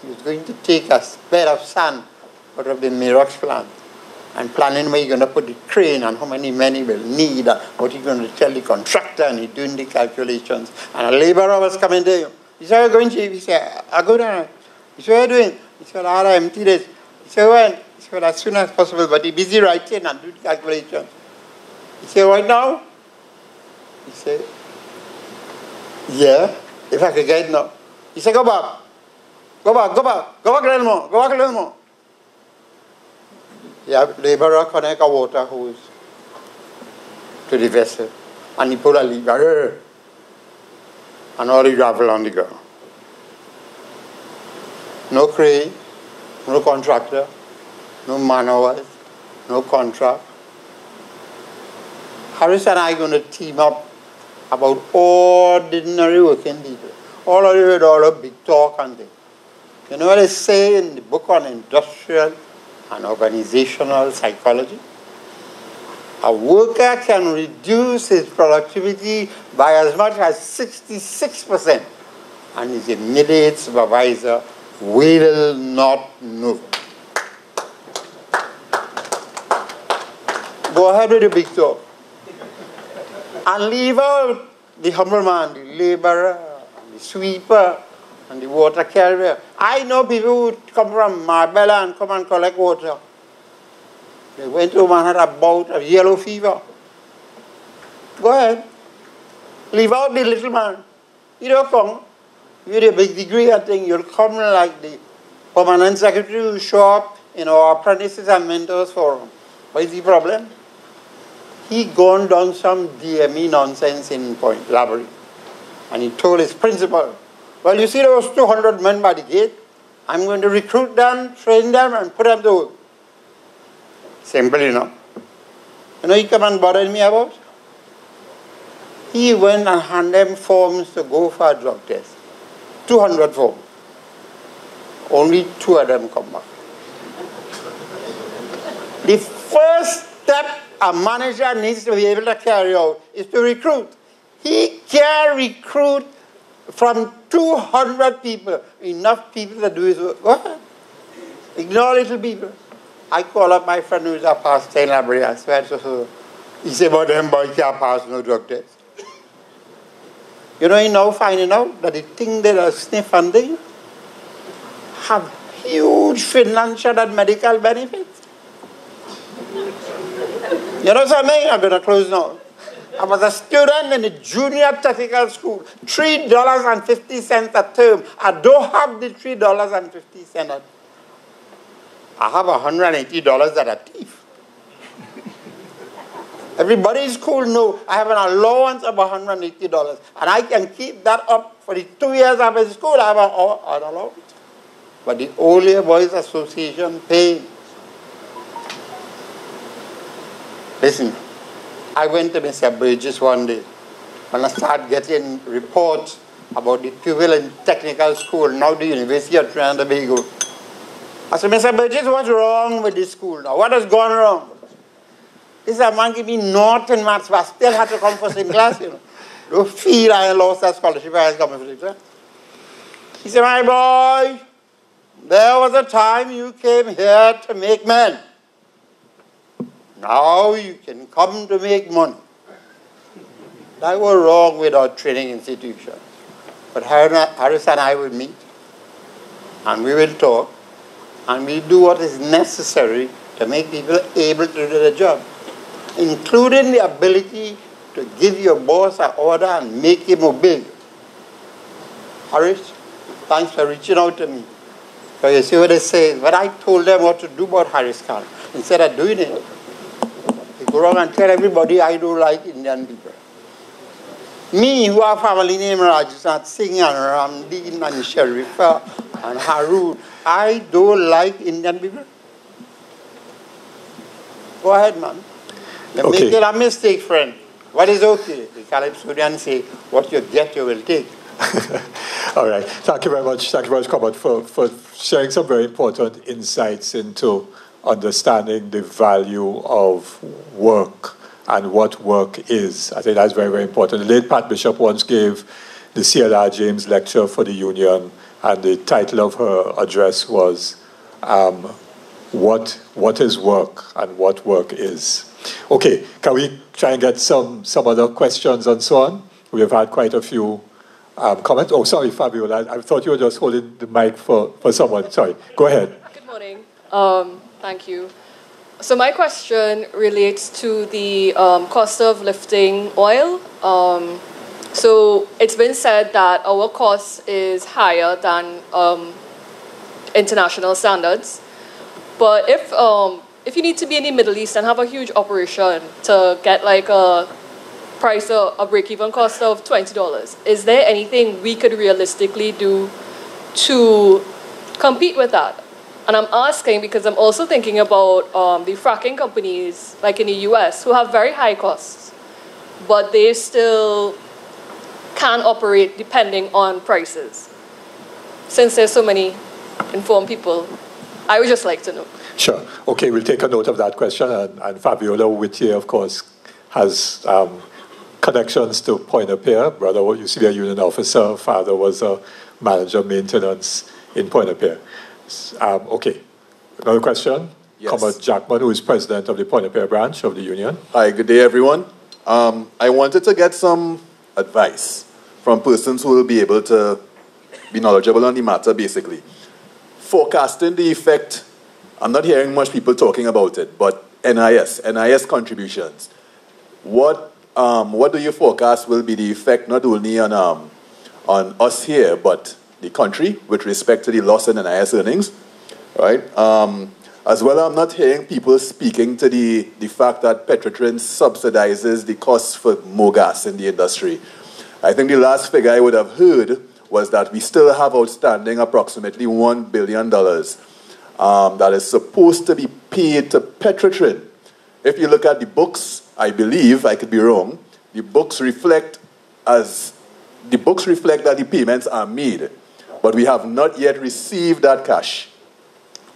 He was going to take a bed of sand out of the Mirox plant and planning where you're going to put the crane and how many men he will need and what you're going to tell the contractor, and he's doing the calculations. And a laborer was coming to him. He said, "Are you going, Chief?" He said, "I go down." He said, "What are you doing?" He said, "I empty this." He said, "When?" He said, "As soon as possible, but he's busy writing and doing the calculations." He said, "Right now?" He said, "Yeah, if I could get it now." He said, "Go back. Go back, go back. Go back a little more. Go back a little more." The laborer connect a water hose to the vessel, and he pull a lever, and all the gravel on the ground. No crane, no contractor, no man hours, no contract. Harris and I are going to team up about ordinary working people. All of you heard all the big talk and things. You know what they say in the book on industrial and organizational psychology? A worker can reduce his productivity by as much as 66%, and his immediate supervisor will not know. Go ahead with the big talk. And leave out the humble man, the laborer, the sweeper, and the water carrier. I know people who come from Marbella and come and collect water. They went home and had a bout of yellow fever. Go ahead. Leave out the little man. You don't come. You have a big degree, I think. You'll come like the permanent secretary who show up in our apprentices and mentors forum. What is the problem? He gone down some DME nonsense in Point Library. And he told his principal, "Well, you see those 200 men by the gate? I'm going to recruit them, train them, and put them to work." Simple, you know. You know he come and bothered me about? He went and handed them forms to go for a drug test. 200 forms. Only 2 of them come back. The first step a manager needs to be able to carry out is to recruit. He can't recruit from 200 people, enough people to do his work. Go ahead. Ignore little people. I call up my friend who's a pastor in library. I swear to her. He said, but them boys can't pass no drug test. You know, you now finding out that the thing that are sniff funding have huge financial and medical benefits. You know something? I'm going to close now. I was a student in the junior technical school, $3.50 a term. I don't have the $3.50. I have $180 that are thief. Everybody in school knows I have an allowance of $180. And I can keep that up for the 2 years I'm in school. I have an allowance. But the Old Year Boys Association pays. Listen, I went to Mr. Burgess one day and I started getting reports about the people in technical school, now the University of Trinidad and Tobago. I said, Mr. Burgess, what's wrong with this school now? What has gone wrong? This man gave me naught in maths, but I still had to come for same class, you know. Don't feel I lost that scholarship, I ain't coming for the class. He said, my boy, there was a time you came here to make men. Now you can come to make money. That was wrong with our training institution. But Harris and I will meet, and we will talk, and we do what is necessary to make people able to do the job, including the ability to give your boss an order and make him obey. Harris, thanks for reaching out to me. So you see what they say, but I told them what to do about Harris Khan. Instead of doing it, they go around and tell everybody I don't like Indian people. Me, who have family name Rajasthan, Singh and Ramdeen and Sharifa and Harun, I don't like Indian people. Go ahead, man. You're making a mistake, friend. What is okay? The Calypsonians say, what you get, you will take. All right. Thank you very much. Thank you very much, Comrade, for sharing some very important insights into understanding the value of work and what work is. I think that's very, very important. The late Pat Bishop once gave the C.L.R. James Lecture for the Union, and the title of her address was What is Work and What Work Is. Okay, can we try and get some other questions and so on? We have had quite a few comments. Oh, sorry, Fabiola. I thought you were just holding the mic for someone. Sorry. Go ahead. Good morning. Thank you. So my question relates to the cost of lifting oil. So it's been said that our cost is higher than international standards. But if you need to be in the Middle East and have a huge operation to get like a price, a break-even cost of $20, is there anything we could realistically do to compete with that? And I'm asking because I'm also thinking about the fracking companies, like in the US, who have very high costs, but they still can operate depending on prices. Since there's so many informed people, I would just like to know. Sure. Okay, we'll take a note of that question. And Fabiola Whittier, of course, has connections to Point-a-Pierre. Brother used to be a union officer. Father was a manager of maintenance in Point-a-Pierre. Okay, another question. Yes. Comrade Jackman, who is president of the Point-a-Pierre branch of the union. Hi, good day, everyone. I wanted to get some advice from persons who will be able to be knowledgeable on the matter, basically. Forecasting the effect, I'm not hearing much people talking about it, but NIS contributions. What do you forecast will be the effect not only on us here, but the country with respect to the loss in NIS earnings, right? As well, I'm not hearing people speaking to the fact that Petrotrin subsidizes the costs for MOGAS in the industry. I think the last figure I would have heard was that we still have outstanding approximately $1 billion that is supposed to be paid to Petrotrin. If you look at the books, I believe, I could be wrong, the books reflect that the payments are made, but we have not yet received that cash.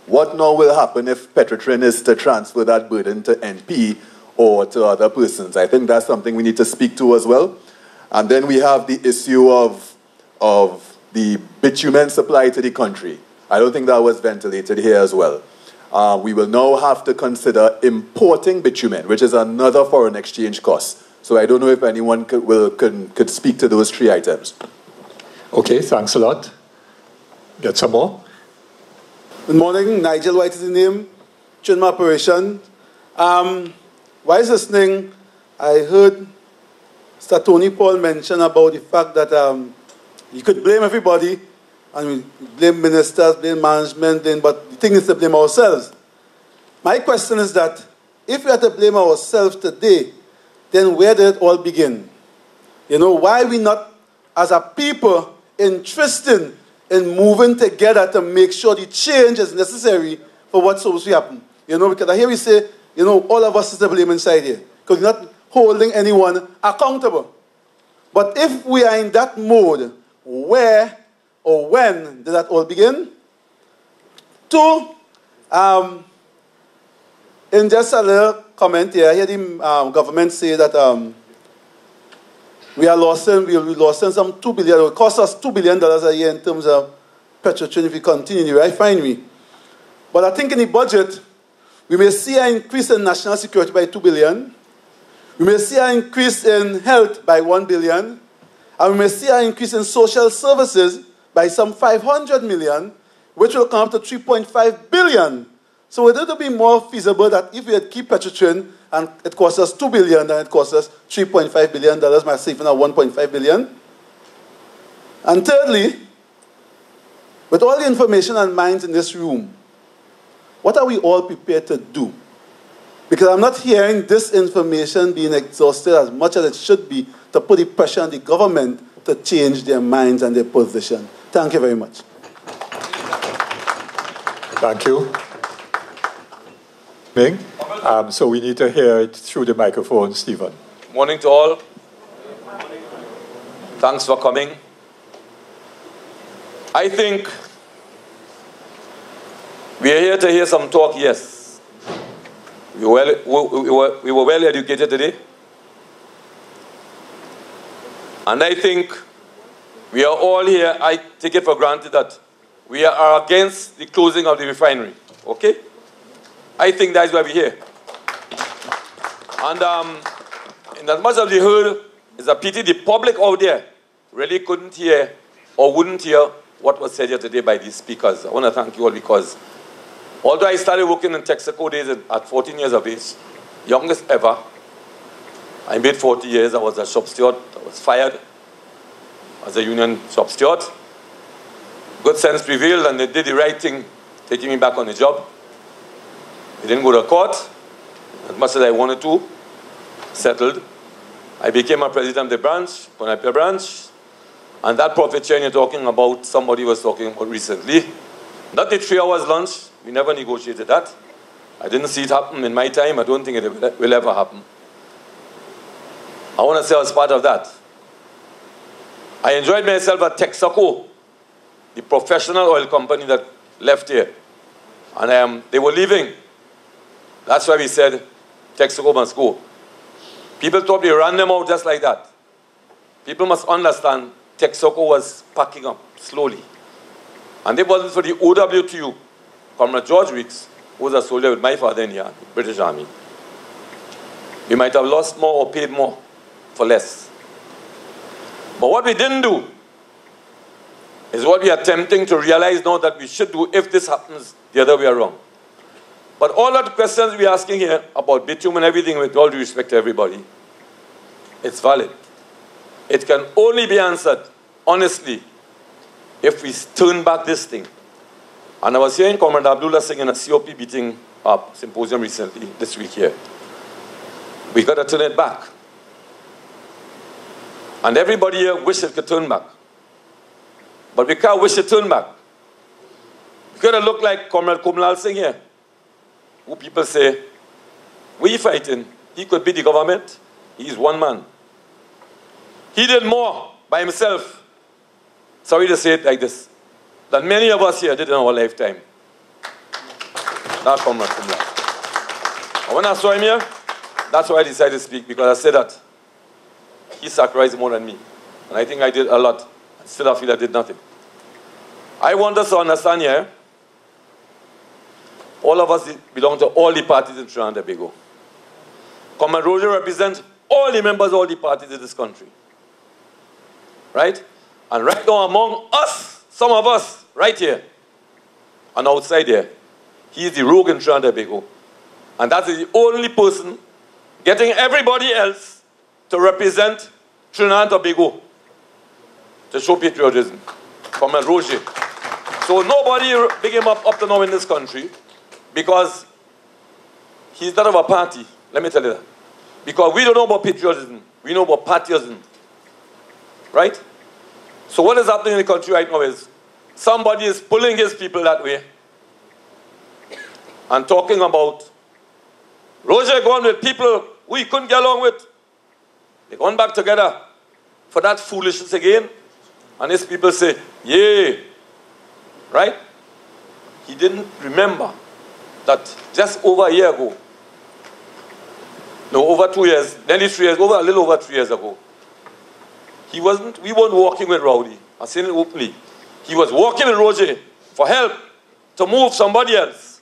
What now will happen if Petrotrin is to transfer that burden to NP or to other persons? I think that's something we need to speak to as well. And then we have the issue of of the bitumen supply to the country. I don't think that was ventilated here as well. We will now have to consider importing bitumen, which is another foreign exchange cost. So I don't know if anyone could speak to those three items. Okay, thanks a lot. Get some more? Good morning. Nigel White is the name. Children Operation. While listening, I heard Mr. Tony Paul mention about the fact that you could blame everybody, and we blame ministers, blame management, but the thing is to blame ourselves. My question is that if we are to blame ourselves today, then where did it all begin? You know, why are we not, as a people, interested in moving together to make sure the change is necessary for what's supposed to happen? You know, because I hear we say, you know, all of us is to blame inside here, because we're not holding anyone accountable. But if we are in that mode, where or when did that all begin? Two, in just a little comment here, I hear the government say that we lost some $2 billion. It will cost us $2 billion a year in terms of Petrotrin if we continue. I find me. But I think in the budget, we may see an increase in national security by $2 billion. We may see an increase in health by $1 billion. And we may see an increase in social services by some $500 million, which will come up to $3.5 billion. So would it be more feasible that if we had keep Petrotrin and it costs us $2 billion, then it costs us $3.5 billion, by saving at $1.5 billion? And thirdly, with all the information and minds in this room, what are we all prepared to do? Because I'm not hearing this information being exhausted as much as it should be to put the pressure on the government to change their minds and their position. Thank you very much. Thank you. Ming? So we need to hear it through the microphone, Stephen. Morning to all. Thanks for coming. I think we are here to hear some talk, yes. We were well educated today. And I think we are all here, I take it for granted that we are against the closing of the refinery, okay? I think that's why we're here. And in as much as we heard, it's a pity the public out there really couldn't hear or wouldn't hear what was said here today by these speakers. I want to thank you all because although I started working in Texaco days at 14 years of age, youngest ever, I made 40 years, I was a shop steward, I was fired as a union shop steward. Good sense prevailed and they did the right thing, taking me back on the job. I didn't go to court, as much as I wanted to, settled. I became a president of the branch, Pineapple branch, and that profit sharing you're talking about, somebody was talking about recently. Not the 3 hours lunch, we never negotiated that. I didn't see it happen in my time, I don't think it will ever happen. I want to say I was part of that. I enjoyed myself at Texaco, the professional oil company that left here. And they were leaving. That's why we said, Texaco must go. People thought we ran them out just like that. People must understand, Texaco was packing up slowly. And it wasn't for the OWTU, Comrade George Weeks, who was a soldier with my father in here, the British Army. We might have lost more or paid more for less. But what we didn't do is what we are attempting to realize now that we should do if this happens the other way around. But all of the questions we're asking here about bitumen and everything, with all due respect to everybody, it's valid. It can only be answered, honestly, if we turn back this thing. And I was hearing Comrade Abdullah sing in a COP meeting up symposium recently, this week here. We got to turn it back. And everybody here wishes it could turn back. But we can't wish it turn back. We got to look like Comrade Kumlal Singh here, who people say, we fighting. He could be the government. He's one man. He did more by himself, sorry to say it like this, than many of us here did in our lifetime. Not Comrade Kumlal. And when I saw him here, that's why I decided to speak, because I said that he sacrificed more than me. And I think I did a lot. Still I feel I did nothing. I want us to understand here, all of us belong to all the parties in Trinidad and Tobago. Comrade Roger represents all the members of all the parties in this country. Right? And right now among us, some of us, right here, and outside here, he is the rogue in Trinidad and Tobago. And that is the only person getting everybody else to represent Trinidad and Tobago, to show patriotism. Comrade Roger. So nobody big him up to now in this country, because he's not of a party. Let me tell you that. Because we don't know about patriotism. We know about patriotism. Right? So what is happening in the country right now is somebody is pulling his people that way and talking about Roger going with people who he couldn't get along with. They're going back together for that foolishness again. And his people say, yay. Right? He didn't remember that just over a year ago, no, over 2 years, nearly 3 years, a little over 3 years ago, we weren't walking with Rowdy. I'm saying it openly. He was walking with Roger for help to move somebody else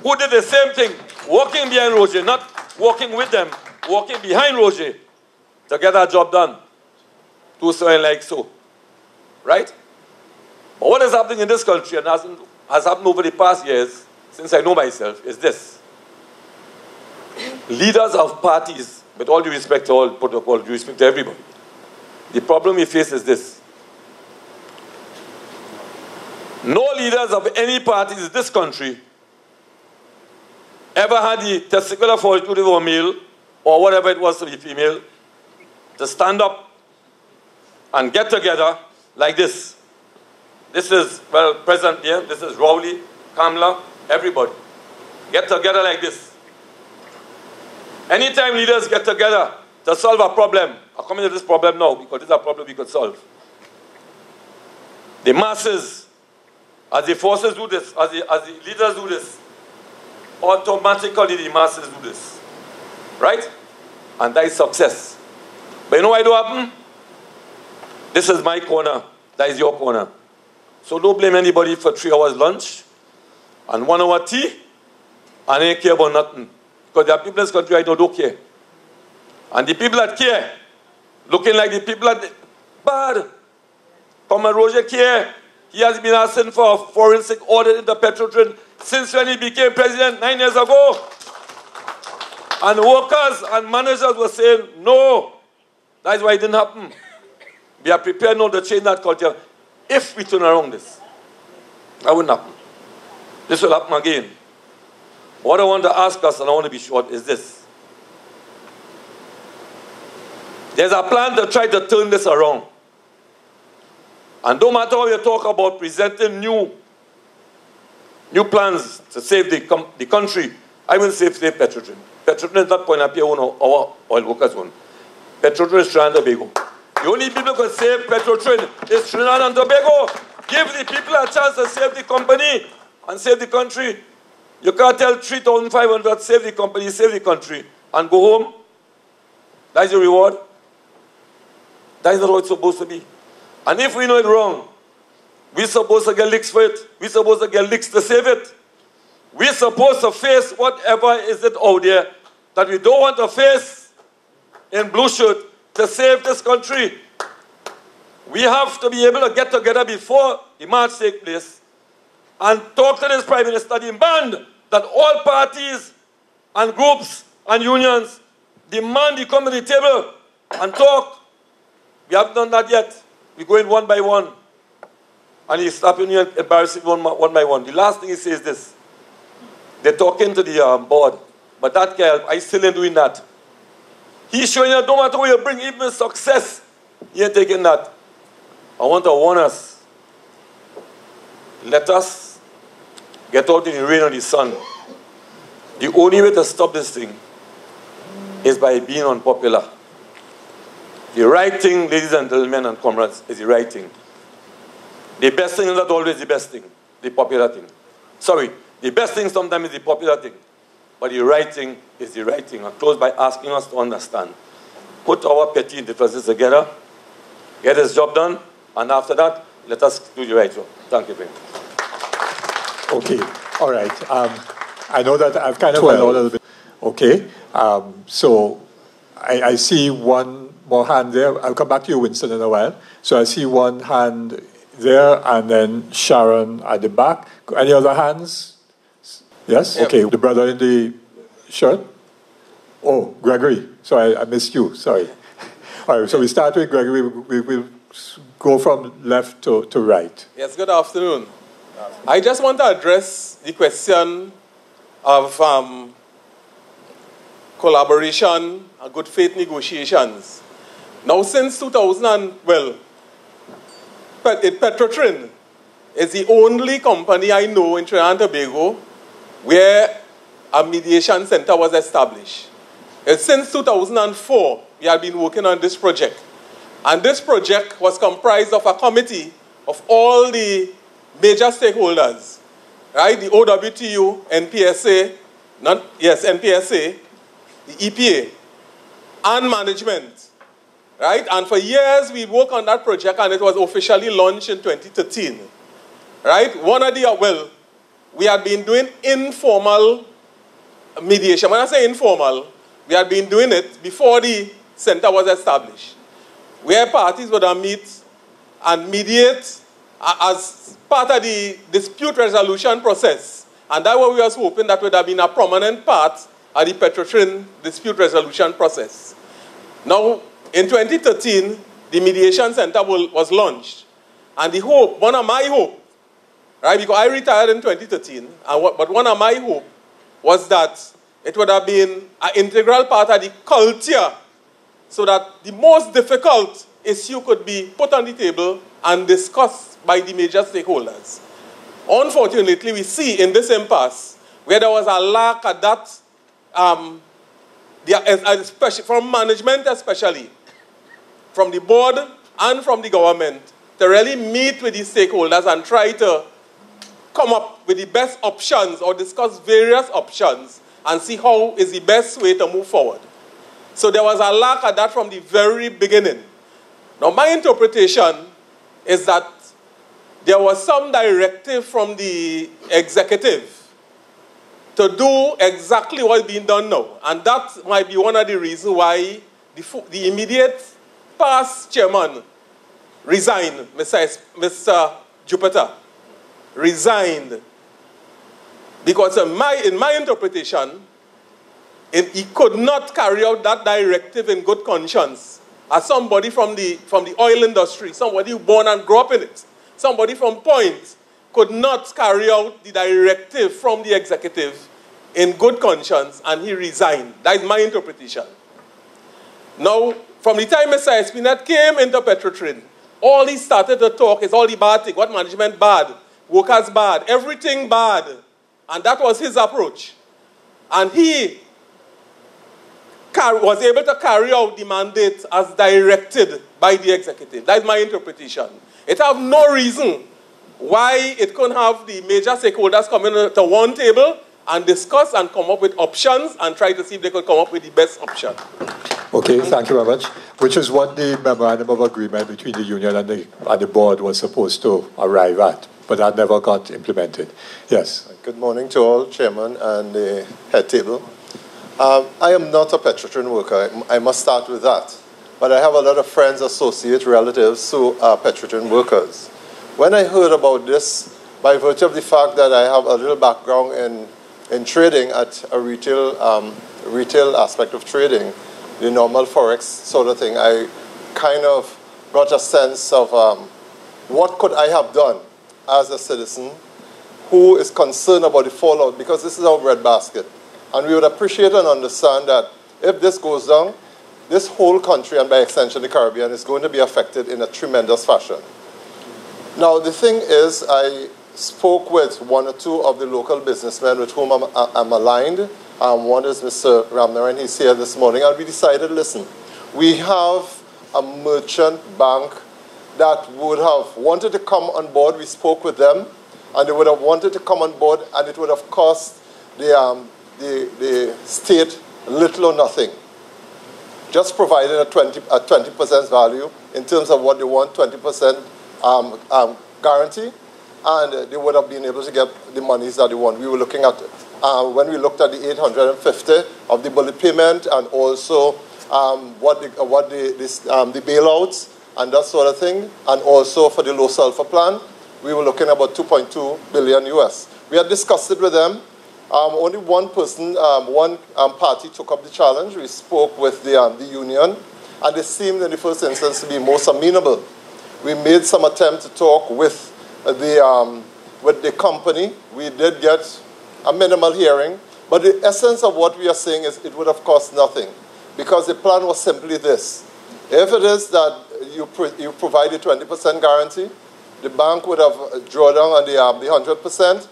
who did the same thing, walking behind Roger, not walking with them, walking behind Roger to get our job done. Do something like so. Right? But what is happening in this country and has happened over the past years, since I know myself, is this. Leaders of parties, with all due respect to all protocol, due respect to everybody, the problem we face is this. No leaders of any parties in this country ever had the testicular fortitude of a male, or whatever it was to be female, to stand up and get together like this. This is, well, present here, this is Rowley, Kamla, everybody. Get together like this. Anytime leaders get together to solve a problem, I'm coming to this problem now because this is a problem we could solve. The masses, as the forces do this, as the leaders do this, automatically the masses do this. Right? And that is success. But you know why it don't happen? This is my corner, that is your corner. So don't blame anybody for 3 hours lunch and 1 hour tea and they care about nothing. Because there are people in this country I don't care. And the people that care, looking like the people that bad. Comrade Roger care. He has been asking for a forensic audit into Petrotrin since when he became president 9 years ago. And workers and managers were saying, no. That's why it didn't happen. We are prepared now to change that culture. If we turn around this, that wouldn't happen. This will happen again. What I want to ask us, and I want to be short, is this. There's a plan to try to turn this around. And no matter how you talk about presenting new plans to save the country, I will save Petrotrin. Petrotrin is not Point up here, our oil workers one. Petrotrin is Trinidad and Tobago. The only people who can save Petrotrin is Trinidad and Tobago. Give the people a chance to save the company and save the country. You can't tell 3,500 save the company, save the country, and go home. That's your reward. That is not how it's supposed to be. And if we know it wrong, we're supposed to get licks for it. We're supposed to get licks to save it. We're supposed to face whatever is it out there that we don't want to face in blue shirt to save this country. We have to be able to get together before the march takes place and talk to this Prime Minister, demand that all parties and groups and unions demand he come to the table and talk. We haven't done that yet. We're going one by one. And he's stopping you and embarrassing one by one. The last thing he says is this. They're talking to the board. But that guy, I still ain't doing that. He's showing you no matter where you bring, even success, he ain't taking that. I want to warn us. Let us get out in the rain or the sun. The only way to stop this thing is by being unpopular. The right thing, ladies and gentlemen and comrades, is the right thing. The best thing is not always the best thing, the popular thing. Sorry, the best thing sometimes is the popular thing. But the right thing is the right thing. I'll close by asking us to understand. Put our petty differences together, get this job done, And after that, let us do the right job. Thank you very much. Okay, all right. I know that I've kind of gone a little bit. Okay, so I see one more hand there. I'll come back to you, Winston, in a while. So I see one hand there, and then Sharon at the back. Any other hands? Yes? Yep. Okay, the brother in the shirt. Oh, Gregory. Sorry, I missed you. Sorry. All right, so we start with Gregory. We'll go from left to right. Yes, good afternoon. I just want to address the question of collaboration and good faith negotiations. Now, since 2000, Petrotrin is the only company I know in Trinidad and Tobago where a mediation center was established. And since 2004, we have been working on this project. And this project was comprised of a committee of all the major stakeholders, right? The OWTU, NPSA, NPSA, the EPA, and management, right? And for years, we worked on that project, and it was officially launched in 2013, right? We had been doing informal mediation. When I say informal, we had been doing it before the center was established, where parties would meet and mediate as part of the dispute resolution process. And that was what we was hoping that would have been a prominent part of the Petrotrin dispute resolution process. Now, in 2013, the mediation center was launched. And the hope, one of my hope, right, because I retired in 2013, but one of my hope was that it would have been an integral part of the culture so that the most difficult issue could be put on the table and discussed by the major stakeholders. Unfortunately, we see in this impasse where there was a lack of that, especially from management especially, from the board and from the government, to really meet with the stakeholders and try to come up with the best options or discuss various options and see how is the best way to move forward. So there was a lack of that from the very beginning. Now, my interpretation is that there was some directive from the executive to do exactly what's being done now. And that might be one of the reasons why the immediate past chairman resigned, Mr. Jupiter, resigned. Because in my interpretation, he could not carry out that directive in good conscience as somebody from the oil industry, somebody who born and grew up in it, somebody from Point, could not carry out the directive from the executive in good conscience, and he resigned. That is my interpretation. Now, from the time Mr. Espinette came into Petrotrin, all he started to talk is all the bad thing, what management bad, workers bad, everything bad. And that was his approach. And he was able to carry out the mandate as directed by the executive. That is my interpretation. It have no reason why it couldn't have the major stakeholders come in to one table and discuss and come up with options and try to see if they could come up with the best option. Okay, thank you very much. Which is what the memorandum of agreement between the union and the board was supposed to arrive at, but that never got implemented. Yes. Good morning to all, Chairman and the head table. I am not a Petrotrin worker. I must start with that. But I have a lot of friends, associates, relatives who are Petrotrin workers. When I heard about this, by virtue of the fact that I have a little background in trading at a retail aspect of trading, the normal Forex sort of thing, I kind of got a sense of what could I have done as a citizen who is concerned about the fallout, because this is our breadbasket. And we would appreciate and understand that if this goes down, this whole country, and by extension the Caribbean, is going to be affected in a tremendous fashion. Now, the thing is, I spoke with one or two of the local businessmen with whom I'm aligned. One is Mr. Ramnaran, he's here this morning, and we decided, listen, we have a merchant bank that would have wanted to come on board. We spoke with them, and they would have wanted to come on board, and it would have cost the state little or nothing. Just provided a 20% value in terms of what they want, 20% guarantee, and they would have been able to get the monies that they want. We were looking at, when we looked at the 850 of the bullet payment, and also the bailouts and that sort of thing, and also for the low sulfur plan, we were looking at about 2.2 billion US. We had discussed it with them. Only one person, one party took up the challenge. We spoke with the union, and they seemed in the first instance to be most amenable. We made some attempt to talk with the company. We did get a minimal hearing, but the essence of what we are saying is it would have cost nothing, because the plan was simply this. If it is that you provide a 20% guarantee, the bank would have drawn down on the 100%,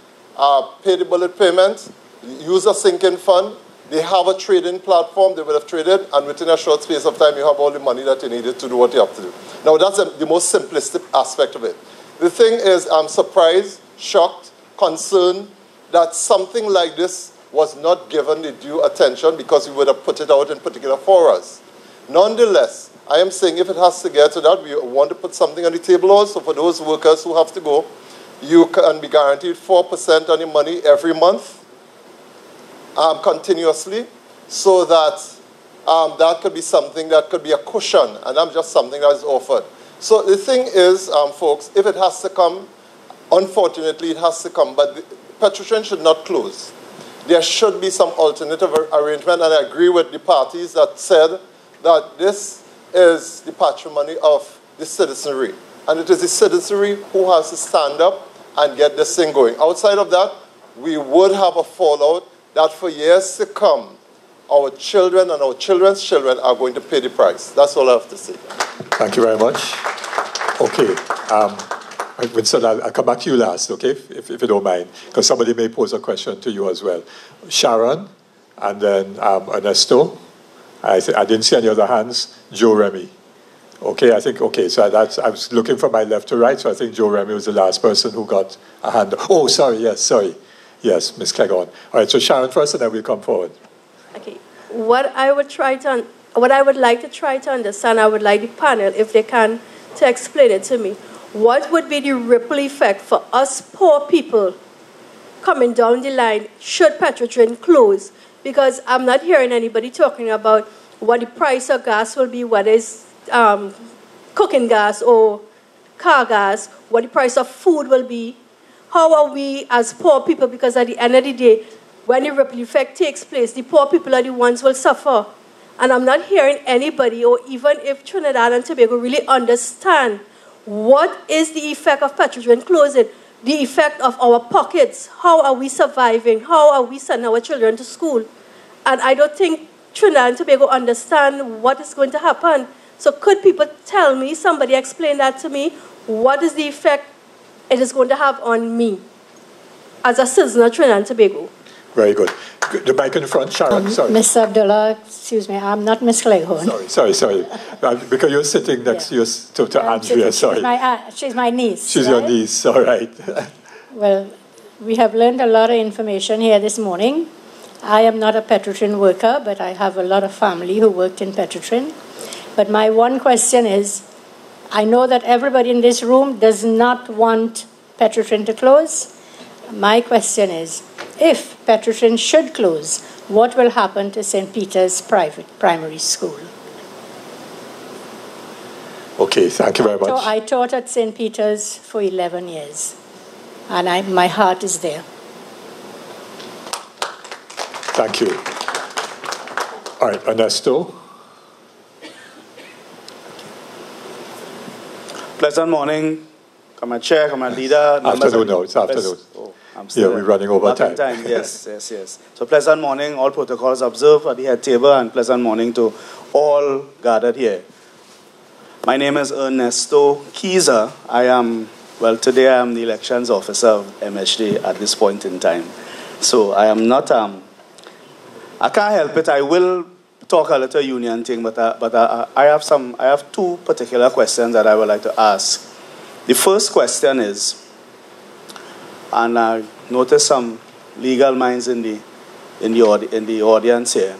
pay the bullet payment, use a sinking fund. They have a trading platform, they would have traded, and within a short space of time, you have all the money that you needed to do what you have to do. Now, that's the most simplistic aspect of it. The thing is, I'm surprised, shocked, concerned that something like this was not given the due attention, because we would have put it out in particular forums. Nonetheless, I am saying if it has to get to that, we want to put something on the table also for those workers who have to go. You can be guaranteed 4% on your money every month, continuously, so that that could be something that could be a cushion, and that's just something that is offered. So the thing is, folks, if it has to come, unfortunately it has to come, but Petrotrin should not close. There should be some alternative arrangement, and I agree with the parties that said that this is the patrimony of the citizenry, and it is the citizenry who has to stand up and get this thing going. Outside of that, we would have a fallout that for years to come, our children and our children's children are going to pay the price. That's all I have to say. Thank you very much. Okay. Winston, I'll come back to you last, okay, if you don't mind, because somebody may pose a question to you as well. Sharon, and then Ernesto. I didn't see any other hands. Joe Remy. Okay, I think, okay, so I was looking from my left to right, so I think Joe Remy was the last person who got a hand. Oh, sorry, yes, sorry. Yes, Ms. Clegon. All right, so Sharon first, and then we'll come forward. Okay. What I would like to try to understand, I would like the panel, if they can, to explain it to me. What would be the ripple effect for us poor people coming down the line should Petrotrin close? Because I'm not hearing anybody talking about what the price of gas will be, whether it's cooking gas or car gas, what the price of food will be. How are we as poor people? Because at the end of the day, when the ripple effect takes place, the poor people are the ones who will suffer. And I'm not hearing anybody, or even if Trinidad and Tobago really understand what is the effect of Petrotrin closing, the effect of our pockets. How are we surviving? How are we sending our children to school? And I don't think Trinidad and Tobago understand what is going to happen. So could people tell me, somebody explain that to me, what is the effect it is going to have on me as a citizen of Trinidad and Tobago? Very good. The mic in the front, Sharon, sorry. Ms. Abdullah, excuse me, I'm not Ms. Cleghorn. Sorry. Because you're sitting next to Andrea, sorry. She's my niece. She's right? your niece, all right. Well, we have learned a lot of information here this morning. I am not a Petrotrin worker, but I have a lot of family who worked in Petrotrin. But my one question is, I know that everybody in this room does not want Petrotrin to close. My question is, if Petrotrin should close, what will happen to St. Peter's private primary school? Okay, thank you very much. I taught at St. Peter's for 11 years, and my heart is there. Thank you. All right, Ernesto. Pleasant morning, come chair, come leader. Afternoon now, it's afternoon. Yeah, we're running over time. Yes. So pleasant morning, all protocols observed at the head table, and pleasant morning to all gathered here. My name is Ernesto Kieser. Today I am the elections officer of MSJ at this point in time. So I am not, I can't help it, I will talk a little union thing, but I have two particular questions that I would like to ask. The first question is, and I noticed some legal minds in the audience here.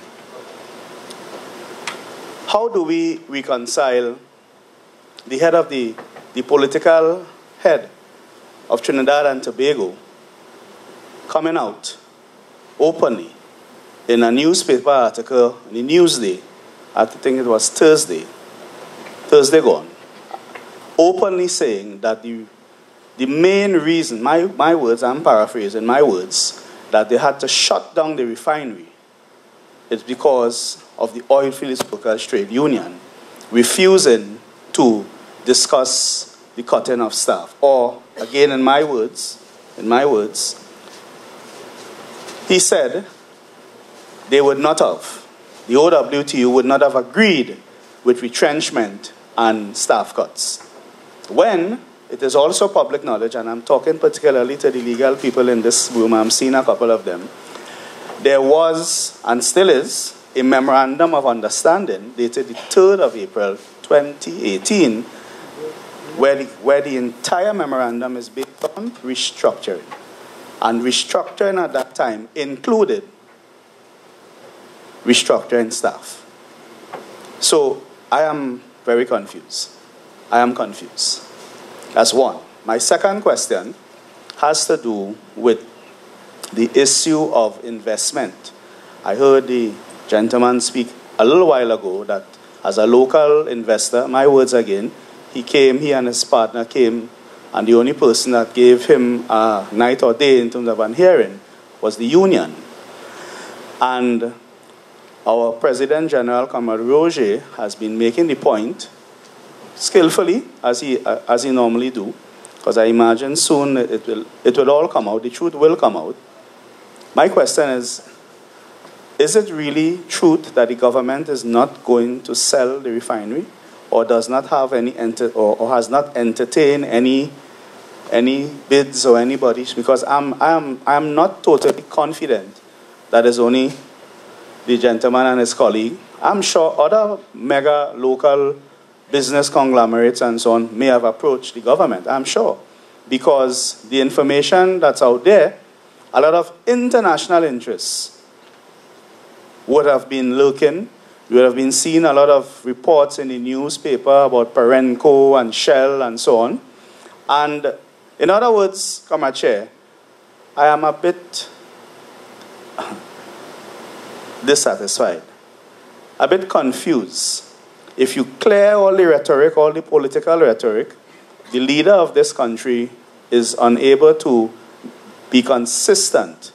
How do we reconcile the head of the the political head of Trinidad and Tobago coming out openly in a newspaper article in the Newsday, I think it was Thursday gone, openly saying that the main reason, my words, I'm paraphrasing my words, that they had to shut down the refinery is because of the oil fields workers trade union refusing to discuss the cutting of staff. Or, again, in my words, he said they would not have, the OWTU would not have agreed with retrenchment and staff cuts. When it is also public knowledge, and I'm talking particularly to the legal people in this room, I'm seeing a couple of them, there was, and still is, a memorandum of understanding dated the 3rd of April 2018, where the entire memorandum is based on restructuring. And restructuring at that time included restructuring staff. So I am very confused. I am confused. That's one. My second question has to do with the issue of investment. I heard the gentleman speak a little while ago that as a local investor, my words again, he and his partner came, and the only person that gave him a night or day in terms of an hearing was the union. And our President General, Comrade Roger, has been making the point, skillfully, as he normally do, because I imagine soon it will all come out, the truth will come out. My question is it really truth that the government is not going to sell the refinery, or does not have any, or has not entertained any bids or anybody? Because I'm not totally confident that it's only the gentleman and his colleague. I'm sure other mega local business conglomerates and so on may have approached the government, I'm sure. Because the information that's out there, a lot of international interests would have been lurking. You would have been seeing a lot of reports in the newspaper about Perenco and Shell and so on. And in other words, Comrade Chair, I am a bit dissatisfied, a bit confused. If you clear all the rhetoric, all the political rhetoric, the leader of this country is unable to be consistent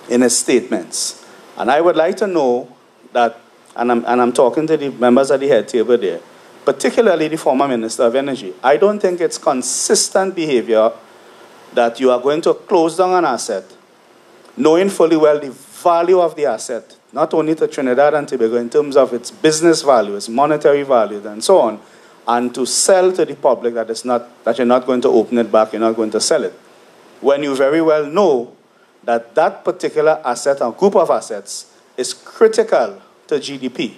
in his statements. And I would like to know that, and I'm talking to the members of the head table there, particularly the former Minister of Energy, I don't think it's consistent behavior that you are going to close down an asset, knowing fully well the value of the asset, not only to Trinidad and Tobago in terms of its business value, its monetary value, and so on, and to sell to the public that you're not going to open it back, you're not going to sell it. When you very well know that that particular asset or group of assets is critical to GDP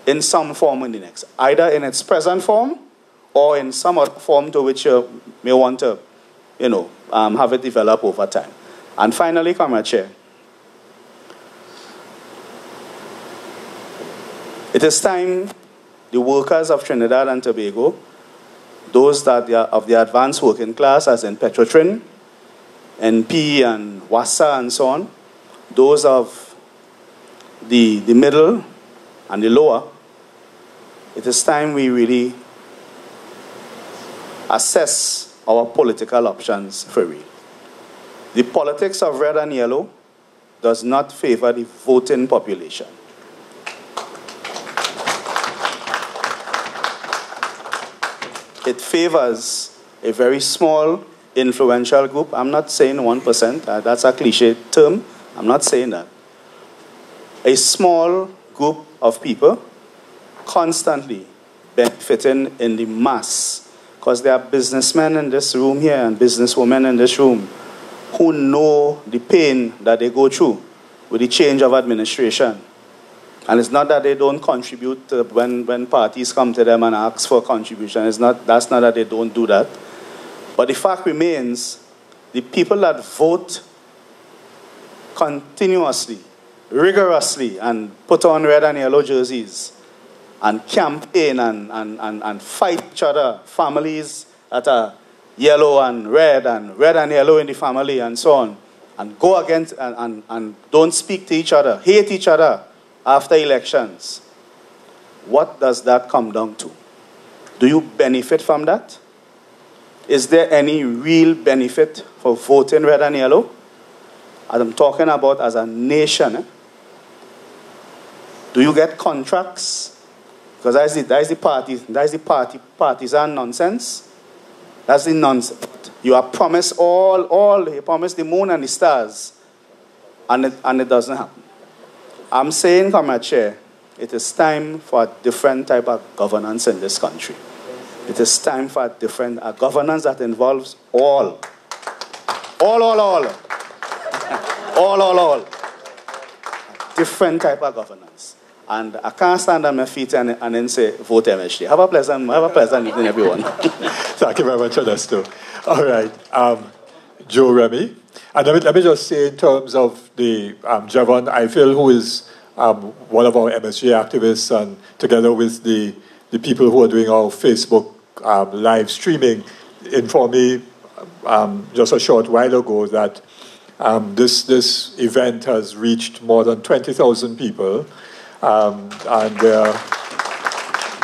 in some form or the next, either in its present form or in some other form to which you may want to, have it develop over time. And finally, Comrade Chair, it is time the workers of Trinidad and Tobago, those that are of the advanced working class, as in Petrotrin, NP and WASA and so on, those of the middle and the lower, it is time we really assess our political options for real. The politics of red and yellow does not favor the voting population. It favors a very small, influential group. I'm not saying 1%, that's a cliche term. I'm not saying that. A small group of people constantly benefiting in the mass, because there are businessmen in this room here and businesswomen in this room who know the pain that they go through with the change of administration. And it's not that they don't contribute when parties come to them and ask for a contribution. That's not that they don't do that. But the fact remains, the people that vote continuously, rigorously, and put on red and yellow jerseys and campaign and fight each other, families that are yellow and red and yellow in the family and so on, and go against and don't speak to each other, hate each other after elections, what does that come down to? Do you benefit from that? Is there any real benefit for voting red and yellow? As I'm talking about as a nation, do you get contracts? Because that is the partisan nonsense. That's the nonsense. You are promised you promised the moon and the stars, and it doesn't happen. I'm saying, Comrade Chair, it is time for a different type of governance in this country. It is time for a governance that involves all. Different type of governance. And I can't stand on my feet and then say, vote MSJ. Have a pleasant evening, everyone. Thank you very much, Ernesto. All right. Joe Remy. And let me just say, in terms of the Javon Eiffel, who is one of our MSJ activists, and together with the people who are doing our Facebook live streaming, informed me just a short while ago that this event has reached more than 20,000 people, and there are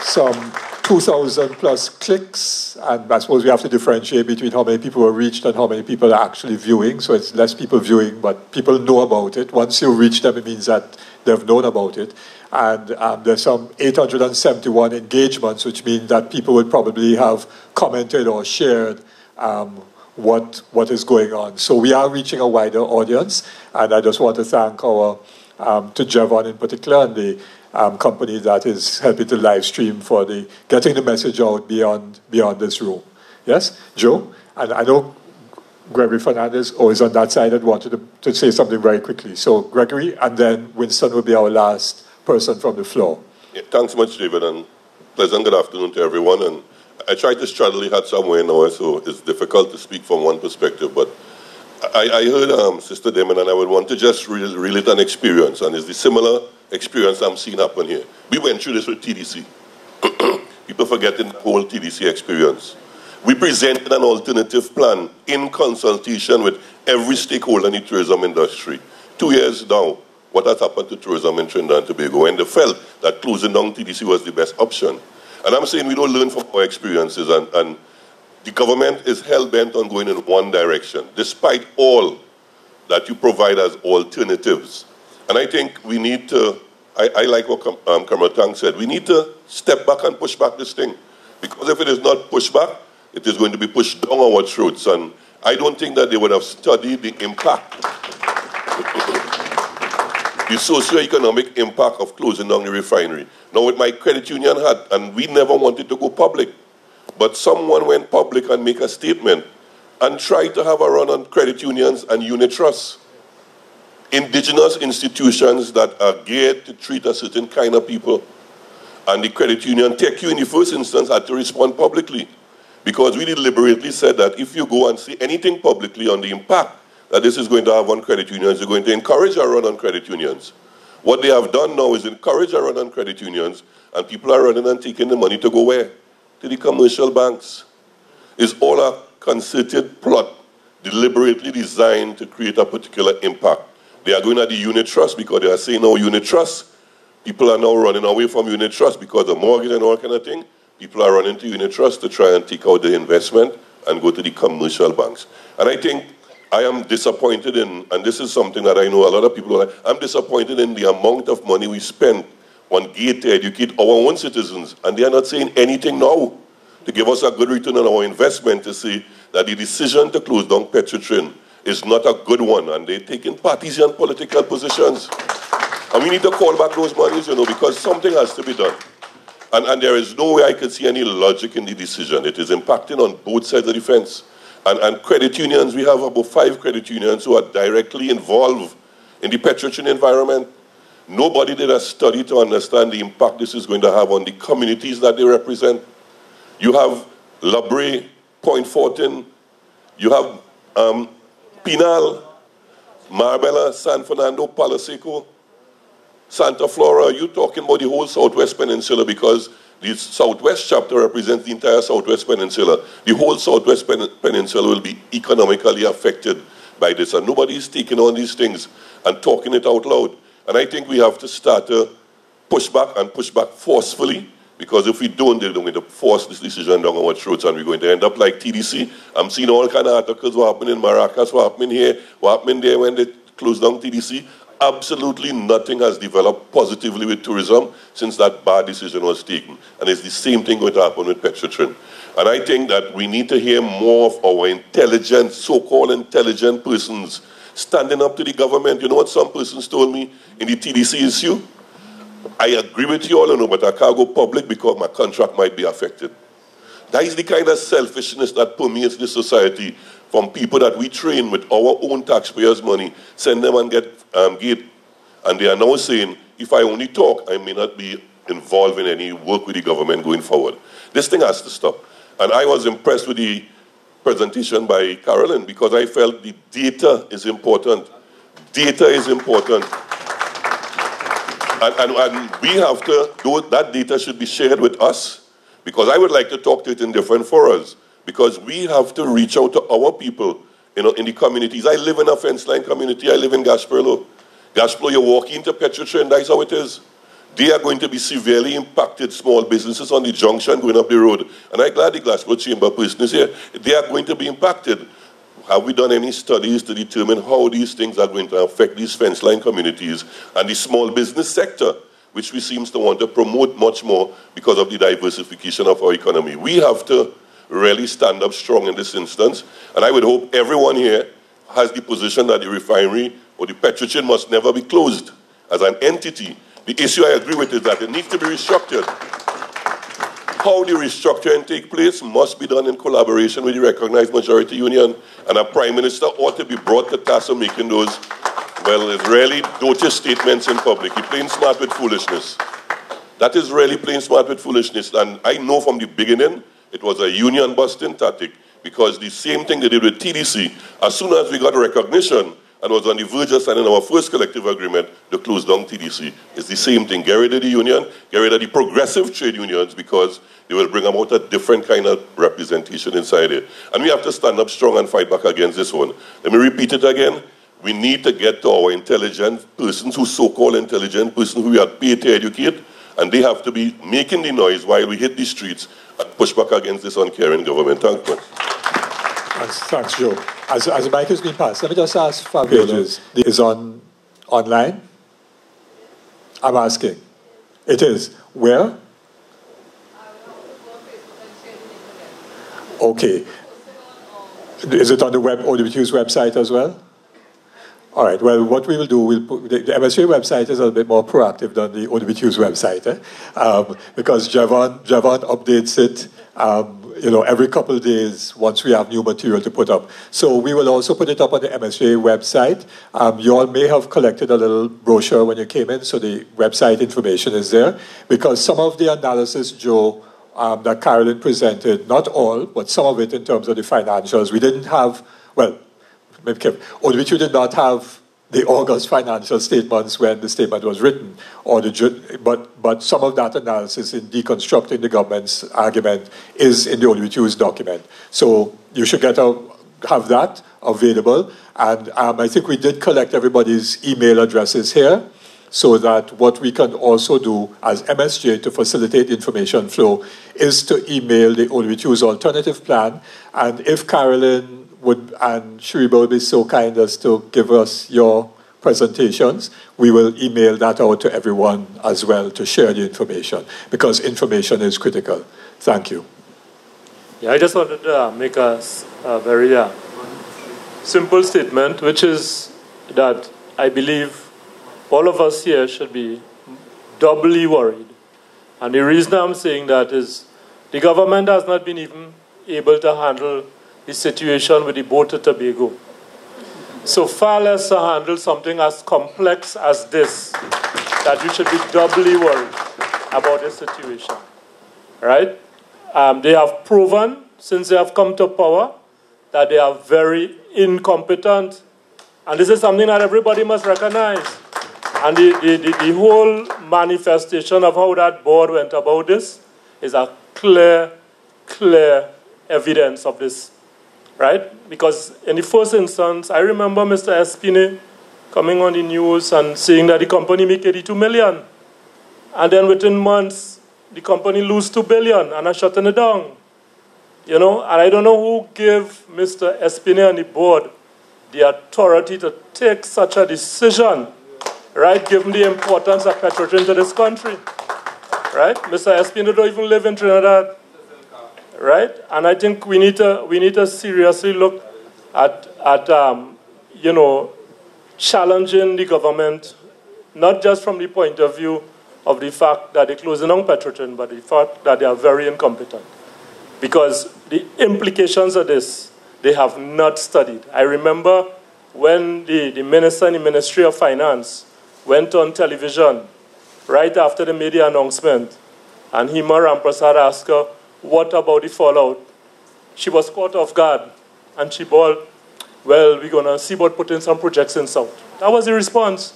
some 2,000 plus clicks, and I suppose we have to differentiate between how many people are reached and how many people are actually viewing. So it's less people viewing, but people know about it. Once you reach them, it means that they've known about it. And there's some 871 engagements, which means that people would probably have commented or shared what is going on. So we are reaching a wider audience, and I just want to thank to Javon in particular, and the company that is helping to live stream for getting the message out beyond this room. Yes, Joe? And I know Gregory Fernandez is on that side and wanted to say something very quickly. So Gregory, and then Winston will be our last person from the floor. Yeah, thanks so much, David, and pleasant good afternoon to everyone. And I tried to straddle the hat somewhere now, so it's difficult to speak from one perspective, but I heard Sister Damon, and I would want to just relate an experience, and it's the similar experience I'm seeing happen here. We went through this with TDC. People forgetting the whole TDC experience. We presented an alternative plan in consultation with every stakeholder in the tourism industry. 2 years now, what has happened to tourism in Trinidad and Tobago? And they felt that closing down TDC was the best option. And I'm saying we don't learn from our experiences, and the government is hell-bent on going in one direction, despite all that you provide as alternatives. And I think we need to, I like what Comrade Tang said, we need to step back and push back this thing. Because if it is not pushed back, it is going to be pushed down our throats. And I don't think that they would have studied the impact, the socio-economic impact of closing down the refinery. Now, with my credit union hat, and we never wanted to go public, but someone went public and make a statement and tried to have a run on credit unions and unit trusts. Indigenous institutions that are geared to treat a certain kind of people. And the credit union, TechU in the first instance, had to respond publicly. Because we deliberately said that if you go and say anything publicly on the impact that this is going to have on credit unions, you're going to encourage a run on credit unions. What they have done now is encourage a run on credit unions, and people are running and taking the money to go where? To the commercial banks. It's all a concerted plot, deliberately designed to create a particular impact. They are going at the unit trust because they are saying, no, unit trust. People are now running away from unit trust because of mortgage and all kind of thing. People are running to unit trust to try and take out the investment and go to the commercial banks. And I think I am disappointed in, and this is something that I know a lot of people are, I'm disappointed in the amount of money we spend on GATE to educate our own citizens. And they are not saying anything now to give us a good return on our investment to say that the decision to close down Petrotrin is not a good one, and they're taking partisan political positions. And we need to call back those monies, because something has to be done. And there is no way I can see any logic in the decision. It is impacting on both sides of the fence. And credit unions, we have about 5 credit unions who are directly involved in the Petrotrin environment. Nobody did a study to understand the impact this is going to have on the communities that they represent. You have Labre, Point Fortin, you have Pinal, Marbella, San Fernando, Palo Seco. Santa Flora, you're talking about the whole Southwest Peninsula because the Southwest chapter represents the entire Southwest Peninsula. The whole Southwest Peninsula will be economically affected by this, and nobody is taking on these things and talking it out loud. And I think we have to start to push back and push back forcefully, because if we don't, they're going to force this decision down our throats and we're going to end up like TDC. I'm seeing all kind of articles, what happened in Maracas, what happened here, what happened there when they closed down TDC. Absolutely nothing has developed positively with tourism since that bad decision was taken. And it's the same thing going to happen with Petrotrin. And I think that we need to hear more of our intelligent, so-called intelligent persons standing up to the government. You know what some persons told me in the TDC issue? I agree with you all, but I can't go public because my contract might be affected. That is the kind of selfishness that permeates this society from people that we train with our own taxpayers' money, send them and get gate. And they are now saying, if I only talk, I may not be involved in any work with the government going forward. This thing has to stop. And I was impressed with the presentation by Carolyn because I felt the data is important. Data is important. And we have to, that data should be shared with us, because I would like to talk to it in different forums, because we have to reach out to our people, you know, in the communities. I live in a fence line community. I live in Gasperlo. Gasperlo, you walk into Petrotrin, that's how it is. They are going to be severely impacted, small businesses on the junction going up the road. And I'm glad the Gasperlo Chamber person is here. They are going to be impacted. Have we done any studies to determine how these things are going to affect these fence line communities and the small business sector, which we seem to want to promote much more because of the diversification of our economy? We have to really stand up strong in this instance, and I would hope everyone here has the position that the refinery or the Petrotrin must never be closed as an entity. The issue I agree with is that it needs to be restructured. How the restructuring take place must be done in collaboration with the recognized majority union, and a prime minister ought to be brought to task of making those, well, it's really dotish statements in public. He's playing smart with foolishness. That is really playing smart with foolishness, and I know from the beginning it was a union busting tactic, because the same thing they did with TDC, as soon as we got recognition and was on the verge of signing our first collective agreement to close down TDC, it's the same thing. Get rid of the union, get rid of the progressive trade unions, because they will bring about a different kind of representation inside it. And we have to stand up strong and fight back against this one. Let me repeat it again. We need to get to our intelligent persons, who so-called intelligent persons who we are paid to educate, and they have to be making the noise while we hit the streets and push back against this uncaring government. Thanks, man. Thanks, Joe. As the mic has been passed, let me just ask Fabiola, is online? I'm asking. It is. Where? Okay. Is it on the OWT's website as well? All right. Well, what we will do, we'll put, the MSJ website is a little bit more proactive than the OWT's website, because Javon updates it, you know, every couple of days once we have new material to put up. So we will also put it up on the MSJ website. You all may have collected a little brochure when you came in, so the website information is there, because some of the analysis, Joe, that Carolyn presented, not all, but some of it in terms of the financials, we didn't have, well, OWT did not have the August financial statements when the statement was written, or but some of that analysis in deconstructing the government's argument is in the OWT's document. So you should have that available. And I think we did collect everybody's email addresses here, so that what we can also do as MSJ to facilitate information flow is to email the OWT's alternative plan. And if Carolyn and Shuriba will be so kind as to give us your presentations, we will email that out to everyone as well to share the information, because information is critical. Thank you. Yeah, I just wanted to make a very simple statement, which is that I believe all of us here should be doubly worried. And the reason I'm saying that is the government has not been even able to handle the situation with the boat to Tobago. So far less to handle something as complex as this, that you should be doubly worried about the situation, right? They have proven, since they have come to power, that they are very incompetent. And this is something that everybody must recognize. And the whole manifestation of how that board went about this is a clear evidence of this, right? Because in the first instance, I remember Mr. Espine coming on the news and saying that the company make 82 million. And then within months, the company lose 2 billion and are shutting it down. You know, and I don't know who gave Mr. Espine and the board the authority to take such a decision, right, given the importance of Petrotrin to this country, right? Mr. Espino don't even live in Trinidad, right? And I think we need to seriously look at you know, challenging the government, not just from the point of view of the fact that they're closing down Petrotrin, but the fact that they are very incompetent. Because the implications of this, they have not studied. I remember when the minister in the Ministry of Finance went on television right after they made the announcement, and Hima Ramprasad asked her, what about the fallout? She was caught off guard, and she bawled, well, we're going to see about putting some projects in South. That was the response.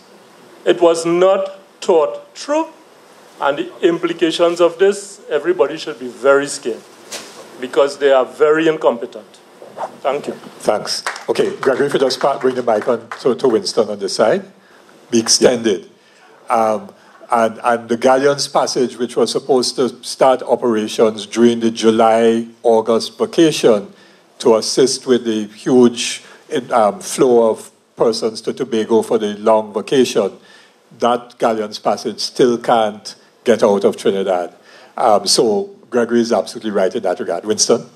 It was not thought through, and the implications of this, everybody should be very scared, because they are very incompetent. Thank you. Thanks. Okay, Gregory, if you just bring the mic on to Winston on this side. Be extended. And the Galleons Passage, which was supposed to start operations during the July-August vacation to assist with the huge flow of persons to Tobago for the long vacation, that Galleons Passage still can't get out of Trinidad. So Gregory is absolutely right in that regard. Winston?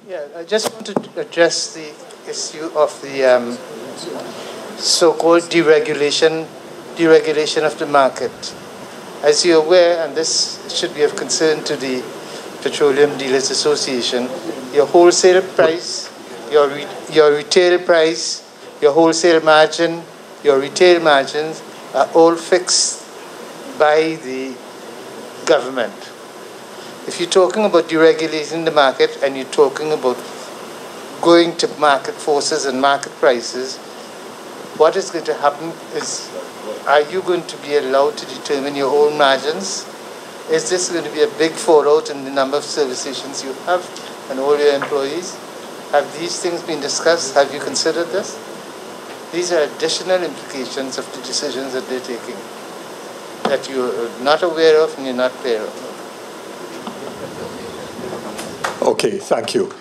Yeah, I just want to address the issue of the so-called deregulation of the market. As you're aware, and this should be of concern to the Petroleum Dealers Association, your wholesale price, your retail price, your wholesale margin, your retail margins are all fixed by the government. If you're talking about deregulating the market and you're talking about going to market forces and market prices, what is going to happen is, are you going to be allowed to determine your own margins? Is this going to be a big fallout in the number of service stations you have and all your employees? Have these things been discussed? Have you considered this? These are additional implications of the decisions that they're taking that you're not aware of and you're not clear of. Okay, thank you.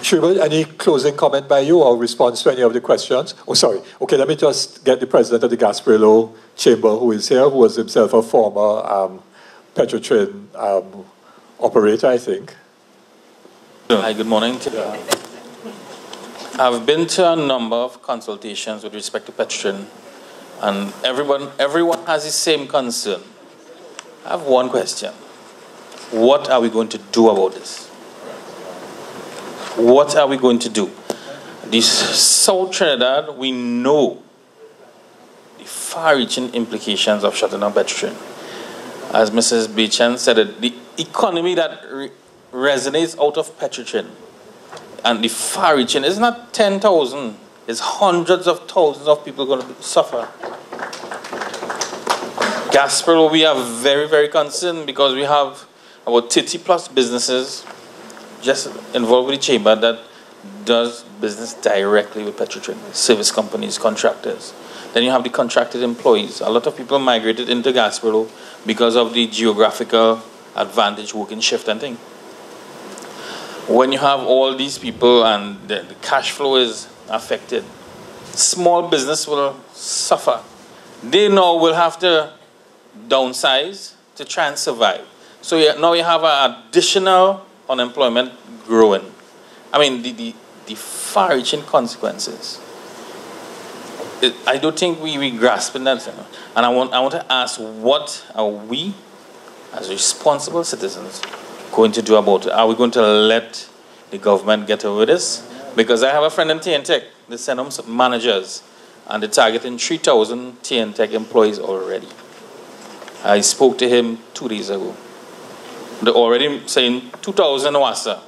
Shrivel, any closing comment by you or response to any of the questions? Oh, sorry. Okay, let me just get the president of the Gasparilla Chamber, who is here, who was himself a former Petrotrin operator, I think. Hi, good morning. I've been to a number of consultations with respect to Petrotrin, and everyone has the same concern. I have one question. What are we going to do about this? What are we going to do? This South Trinidad, we know the far-reaching implications of shutting down Petrotrin. As Mrs. Bechan said, the economy that resonates out of Petrotrin and the far-reaching is not 10,000, it's hundreds of thousands of people going to suffer. Gasparilla, we are very, very concerned because we have about 30 plus businesses just involved with the chamber that does business directly with Petrotrin, service companies, contractors. Then you have the contracted employees. A lot of people migrated into Gasparilla because of the geographical advantage, working shift and thing. When you have all these people and the cash flow is affected, small business will suffer. They now will have to downsize to try and survive. So now you have an additional unemployment growing. I mean, the far-reaching consequences. I don't think we grasp in that. And I want to ask, what are we, as responsible citizens, going to do about it? Are we going to let the government get away with this? Because I have a friend in TNTech, they send them managers, and they're targeting 3,000 TNTech employees already. I spoke to him 2 days ago. They're already saying 2,000 Wasa.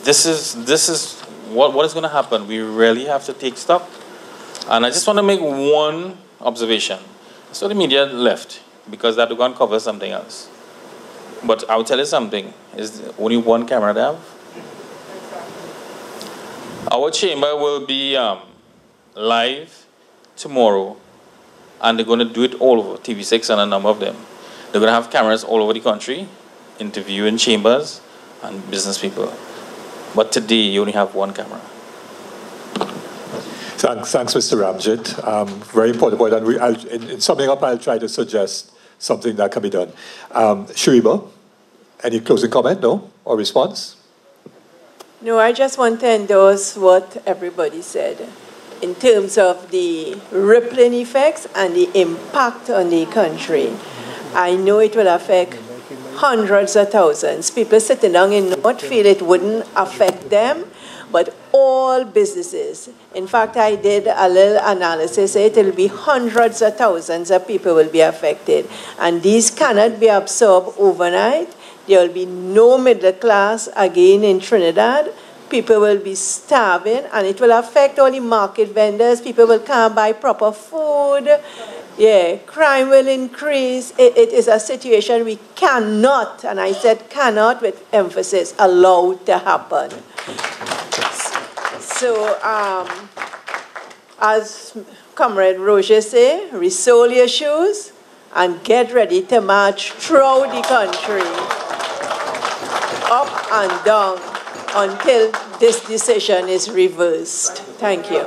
This is what is going to happen. We really have to take stock. And I just want to make one observation. So the media left because that going to cover something else. But I'll tell you something, is only one camera they have. Our chamber will be live tomorrow, and they're going to do it all over, TV6 and a number of them. They're going to have cameras all over the country, interviewing chambers and business people. But today, you only have one camera. Thanks, Mr. Ramjit. Very important point. And in summing up, I'll try to suggest something that can be done. Shuriba, any closing comment, no? Or response? No, I just want to endorse what everybody said in terms of the rippling effects and the impact on the country. I know it will affect hundreds of thousands. People sitting down in North feel it wouldn't affect them, but all businesses. In fact, I did a little analysis. It will be hundreds of thousands of people will be affected. And these cannot be absorbed overnight. There will be no middle class again in Trinidad. People will be starving, and it will affect all the market vendors. People will can't buy proper food. Yeah, crime will increase. It is a situation we cannot, and I said cannot with emphasis, allow to happen. So, as Comrade Roger say, resole your shoes and get ready to march throughout the country, up and down, until this decision is reversed. Thank you.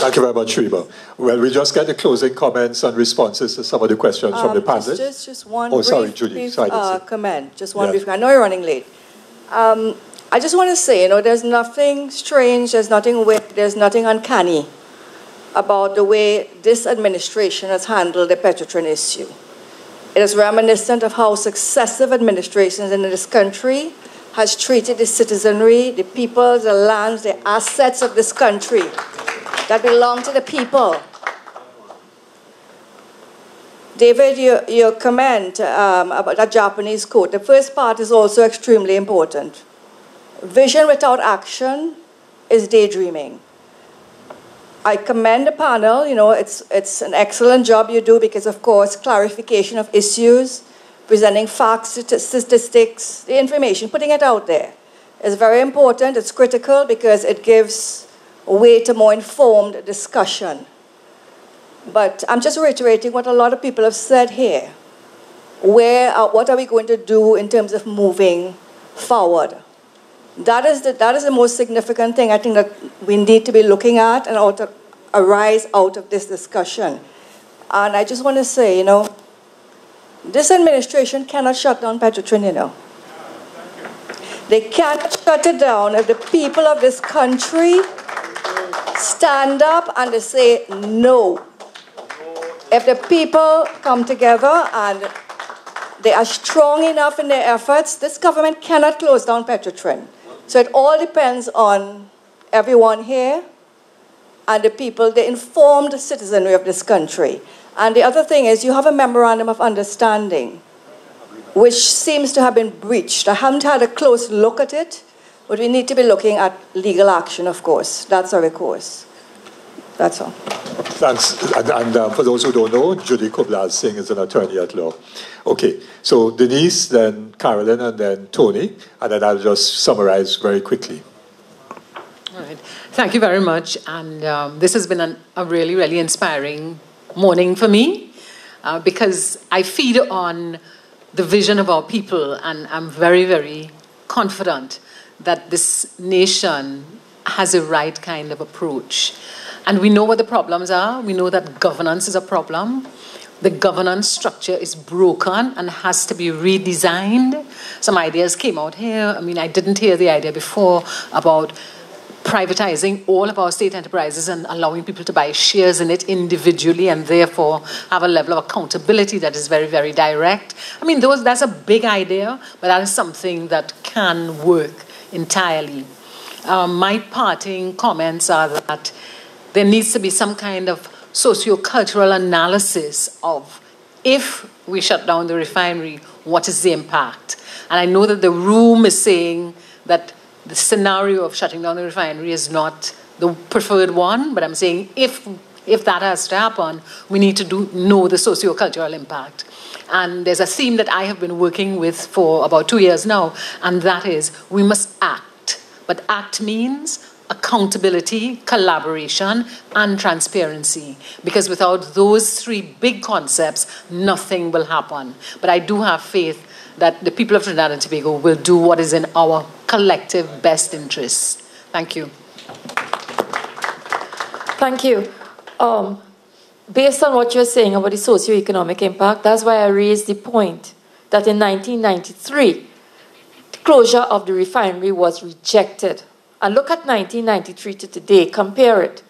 Thank you very much, Shriba. Well, we just get the closing comments and responses to some of the questions from the panel. Just one brief comment. Just one brief. I know you're running late. I just want to say, there's nothing strange, there's nothing weird, there's nothing uncanny about the way this administration has handled the Petrotrin issue. It is reminiscent of how successive administrations in this country has treated the citizenry, the people, the lands, the assets of this country that belong to the people. David, your comment about that Japanese quote, the first part is also extremely important. Vision without action is daydreaming. I commend the panel. It's an excellent job you do because, of course, clarification of issues, presenting facts, statistics, the information, putting it out there is very important. It's critical because it gives way to more informed discussion. But I'm just reiterating what a lot of people have said here. What are we going to do in terms of moving forward? That is the most significant thing I think that we need to be looking at and ought to arise out of this discussion. And I just want to say, this administration cannot shut down Petrotrin, They can't shut it down if the people of this country stand up and they say no. If the people come together and they are strong enough in their efforts, this government cannot close down Petrotrin. So it all depends on everyone here and the people, the informed citizenry of this country. And the other thing is you have a memorandum of understanding which seems to have been breached. I haven't had a close look at it, but we need to be looking at legal action, of course. That's our recourse. That's all. Thanks. And for those who don't know, Judy Kublas Singh is an attorney at law. Okay, so Denise, then Carolyn, and then Tony, and then I'll just summarize very quickly. All right. Thank you very much. And this has been a really, really inspiring morning for me because I feed on the vision of our people, and I'm very, very confident that this nation has a right kind of approach. And we know what the problems are. We know that governance is a problem. The governance structure is broken and has to be redesigned. Some ideas came out here. I mean, I didn't hear the idea before about privatizing all of our state enterprises and allowing people to buy shares in it individually and therefore have a level of accountability that is very, very direct. I mean, that's a big idea, but that is something that can work entirely. My parting comments are that there needs to be some kind of socio-cultural analysis of if we shut down the refinery, what is the impact? And I know that the room is saying that the scenario of shutting down the refinery is not the preferred one, but I'm saying if If that has to happen, we need to know the socio-cultural impact. And there's a theme that I have been working with for about 2 years now, and that is we must act. But act means accountability, collaboration, and transparency. Because without those three big concepts, nothing will happen. But I do have faith that the people of Trinidad and Tobago will do what is in our collective best interests. Thank you. Thank you. Based on what you're saying about the socio-economic impact, that's why I raised the point that in 1993, the closure of the refinery was rejected. And look at 1993 to today, compare it.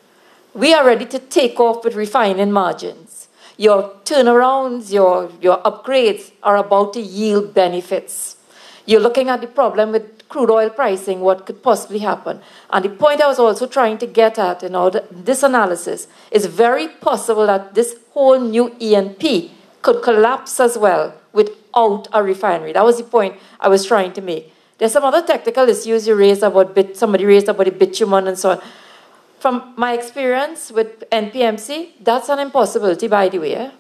We are ready to take off with refining margins. Your turnarounds, your upgrades are about to yield benefits. You're looking at the problem with crude oil pricing, what could possibly happen. And the point I was also trying to get at in this analysis is very possible that this whole new E&P could collapse as well without a refinery. That was the point I was trying to make. There's some other technical issues you raised about somebody raised about the bitumen and so on. From my experience with NPMC, that's an impossibility, by the way.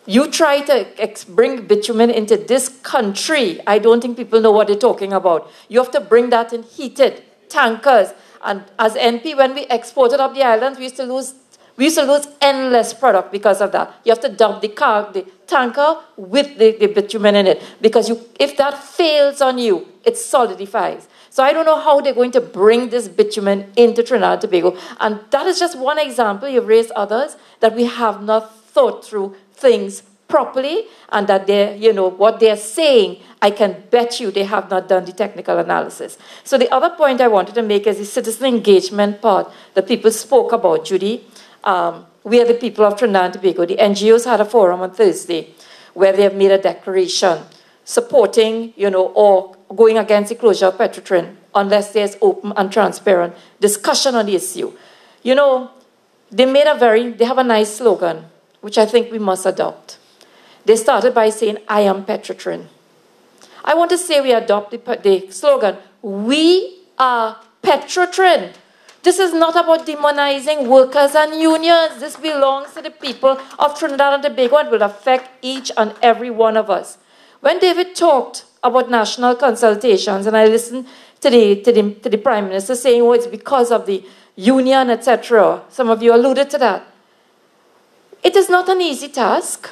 You try to bring bitumen into this country, I don't think people know what they're talking about. You have to bring that in heated tankers. And as NP, when we exported up the islands, we used to lose endless product because of that. You have to dump the tanker with the bitumen in it. Because if that fails on you, it solidifies. So I don't know how they're going to bring this bitumen into Trinidad and Tobago. And that is just one example. You've raised others that we have not thought through things properly, and that what they're saying, I can bet you they have not done the technical analysis. So the other point I wanted to make is the citizen engagement part that people spoke about, Judy. We are the people of Trinidad and Tobago. The NGOs had a forum on Thursday where they have made a declaration supporting, or going against the closure of Petrotrin unless there's open and transparent discussion on the issue. They have a nice slogan, which I think we must adopt. They started by saying, I am Petrotrin. I want to say we adopt the slogan, we are Petrotrin. This is not about demonizing workers and unions. This belongs to the people of Trinidad and Tobago and will affect each and every one of us. When David talked about national consultations, and I listened to the Prime Minister saying, oh, it's because of the union, etc. Some of you alluded to that. It is not an easy task.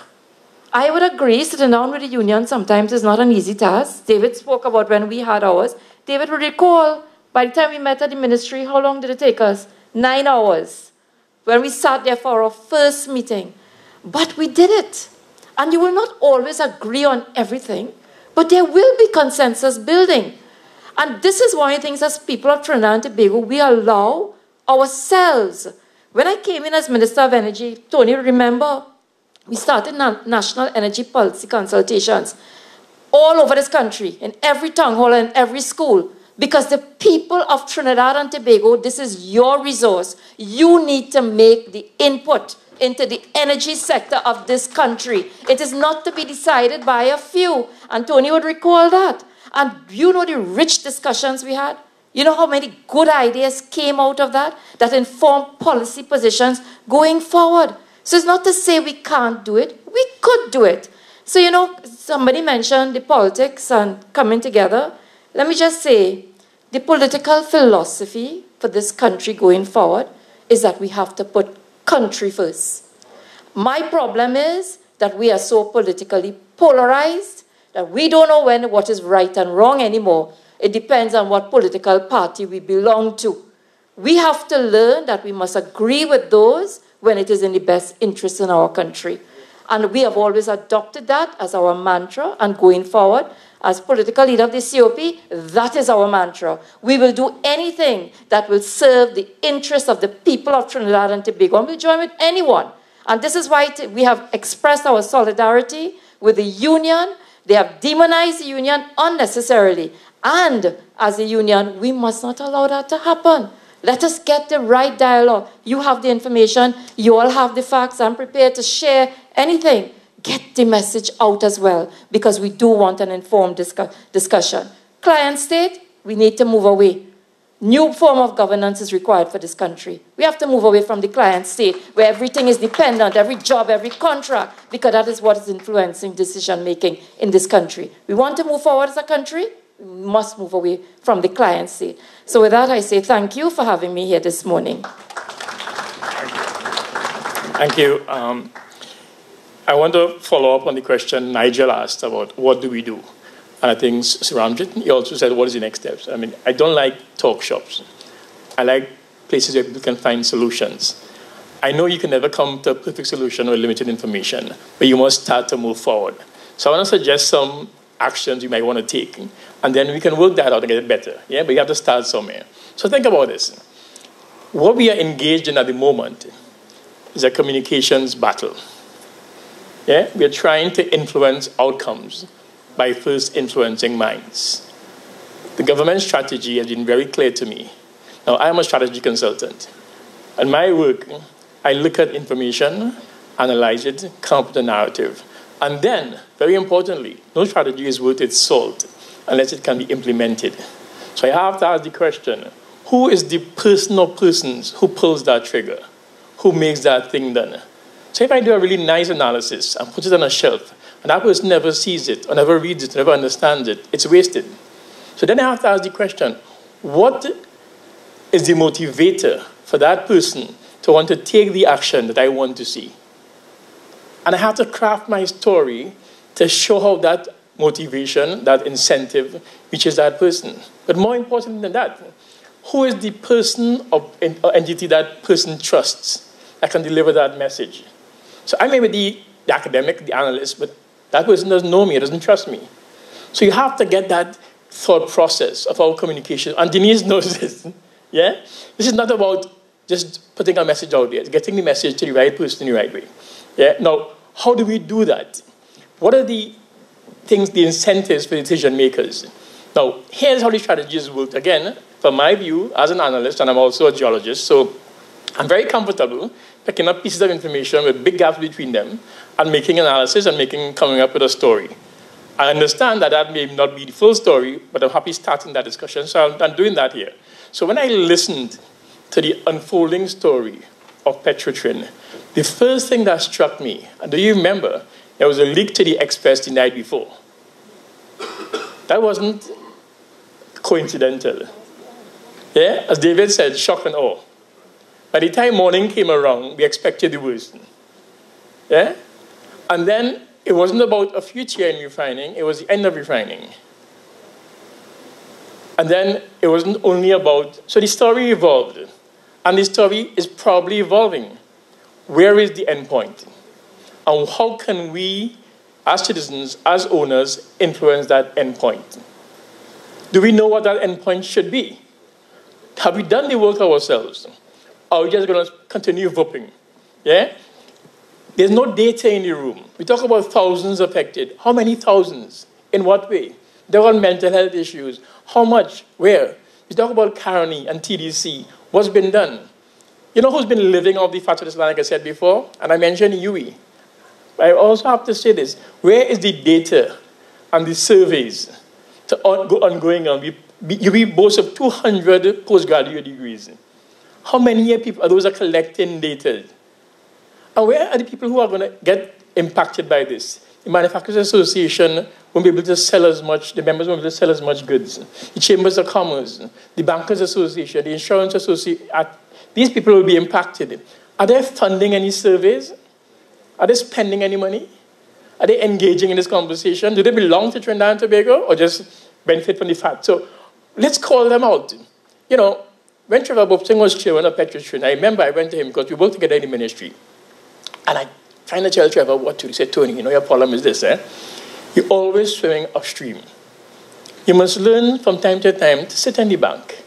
I would agree, sitting down with the union sometimes is not an easy task. David spoke about when we had ours. David would recall, by the time we met at the ministry, how long did it take us? 9 hours. When we sat there for our first meeting. But we did it. And you will not always agree on everything, but there will be consensus building. And this is one of the things as people of Trinidad and Tobago, we allow ourselves. When I came in as Minister of Energy, Tony, remember, we started national energy policy consultations all over this country, in every town hall and every school, because the people of Trinidad and Tobago, this is your resource. You need to make the input into the energy sector of this country. It is not to be decided by a few. And Tony would recall that. And you know the rich discussions we had? You know how many good ideas came out of that informed policy positions going forward. So it's not to say we can't do it. We could do it. So, somebody mentioned the politics and coming together. Let me just say, the political philosophy for this country going forward is that we have to put country first. My problem is that we are so politically polarized that we don't know what is right and wrong anymore. It depends on what political party we belong to. We have to learn that we must agree with those when it is in the best interest in our country. And we have always adopted that as our mantra, and going forward, as political leader of the COP, that is our mantra. We will do anything that will serve the interests of the people of Trinidad and Tobago, and we'll join with anyone. And this is why we have expressed our solidarity with the union. They have demonized the union unnecessarily. And as a union, we must not allow that to happen. Let us get the right dialogue. You have the information. You all have the facts. I'm prepared to share anything. Get the message out as well, because we do want an informed discussion. Client state, we need to move away. new form of governance is required for this country. We have to move away from the client state where everything is dependent, every job, every contract, because that is what is influencing decision-making in this country. We want to move forward as a country, we must move away from the client state. So with that, I say thank you for having me here this morning. Thank you. I want to follow up on the question Nigel asked about what do we do? And I think Suramjit, he also said, what is the next steps? I mean, I don't like talk shops. I like places where people can find solutions. I know you can never come to a perfect solution with limited information, but you must start to move forward. So I want to suggest some actions you might want to take, and then we can work that out and get it better. Yeah, but you have to start somewhere. So think about this. What we are engaged in at the moment is a communications battle. Yeah, we are trying to influence outcomes by first influencing minds. The government strategy has been very clear to me. Now, I am a strategy consultant. In my work, I look at information, analyze it, come up with a narrative. And then, very importantly, no strategy is worth its salt unless it can be implemented. So I have to ask the question, who is the person or persons who pulls that trigger? Who makes that thing done? So if I do a really nice analysis and put it on a shelf, and that person never sees it, or never reads it, or never understands it, it's wasted. So then I have to ask the question, what is the motivator for that person to want to take the action that I want to see? And I have to craft my story to show how that motivation, that incentive, reaches that person. But more important than that, who is the person or entity that person trusts that can deliver that message? So I may be the academic, the analyst, but that person doesn't know me, doesn't trust me. So you have to get that thought process of our communication. And Denise knows this. Yeah? This is not about just putting a message out there. It's getting the message to the right person in the right way. Yeah? Now, how do we do that? What are the things, the incentives for decision makers? Now, here's how the strategies work. Again, from my view as an analyst, and I'm also a geologist, so I'm very comfortable picking up pieces of information with big gaps between them and making analysis and coming up with a story. I understand that that may not be the full story, but I'm happy starting that discussion, so I'm doing that here. So when I listened to the unfolding story of Petrotrin, the first thing that struck me, and do you remember, there was a leak to the Express the night before. That wasn't coincidental. Yeah, as David said, shock and awe. By the time morning came around, we expected the worst. Yeah? And then it wasn't about a future in refining, it was the end of refining. And then it wasn't only about, so the story evolved. And the story is probably evolving. Where is the end point? And how can we, as citizens, as owners, influence that end point? Do we know what that end point should be? Have we done the work ourselves? Or are we just going to continue whooping? Yeah? There's no data in the room. We talk about thousands affected. How many thousands? In what way? They're all mental health issues. How much? Where? We talk about Carney and TDC. What's been done? You know who's been living off the fat of this land, like I said before? And I mentioned UE. I also have to say this. Where is the data and the surveys to ongoing on? UE boasts of 200 postgraduate degrees. How many people are those that are collecting data? And where are the people who are going to get impacted by this? The Manufacturers Association won't be able to sell as much, the members won't be able to sell as much goods. The Chambers of Commerce, the Bankers Association, the Insurance Association, these people will be impacted. Are they funding any surveys? Are they spending any money? Are they engaging in this conversation? Do they belong to Trinidad and Tobago or just benefit from the fact? So let's call them out. You know, when Trevor Bobson was chairman of Petrotrin, I remember I went to him because we worked together in the ministry. And I trying to tell Trevor what to do. He said, Tony, you know, your problem is this, You're always swimming upstream. You must learn from time to time to sit on the bank,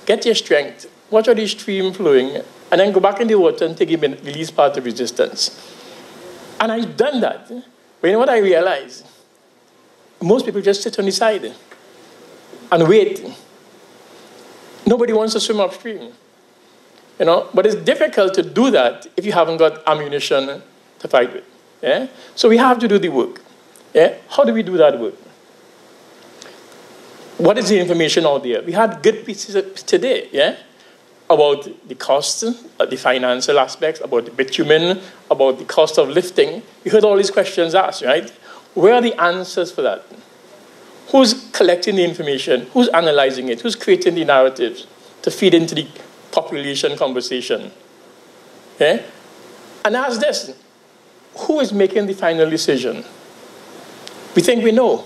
get your strength, watch how the stream flowing, and then go back in the water and take the least part of resistance. And I've done that. But you know what I realized? Most people just sit on the side and wait. Nobody wants to swim upstream. You know, but it's difficult to do that if you haven't got ammunition to fight with. Yeah? So we have to do the work. Yeah? How do we do that work? what is the information out there? We had good pieces today, yeah, about the cost, the financial aspects, about the bitumen, about the cost of lifting. We heard all these questions asked, right? Where are the answers for that? Who's collecting the information? Who's analyzing it? Who's creating the narratives to feed into the population conversation? Okay? And ask this, who is making the final decision? We think we know.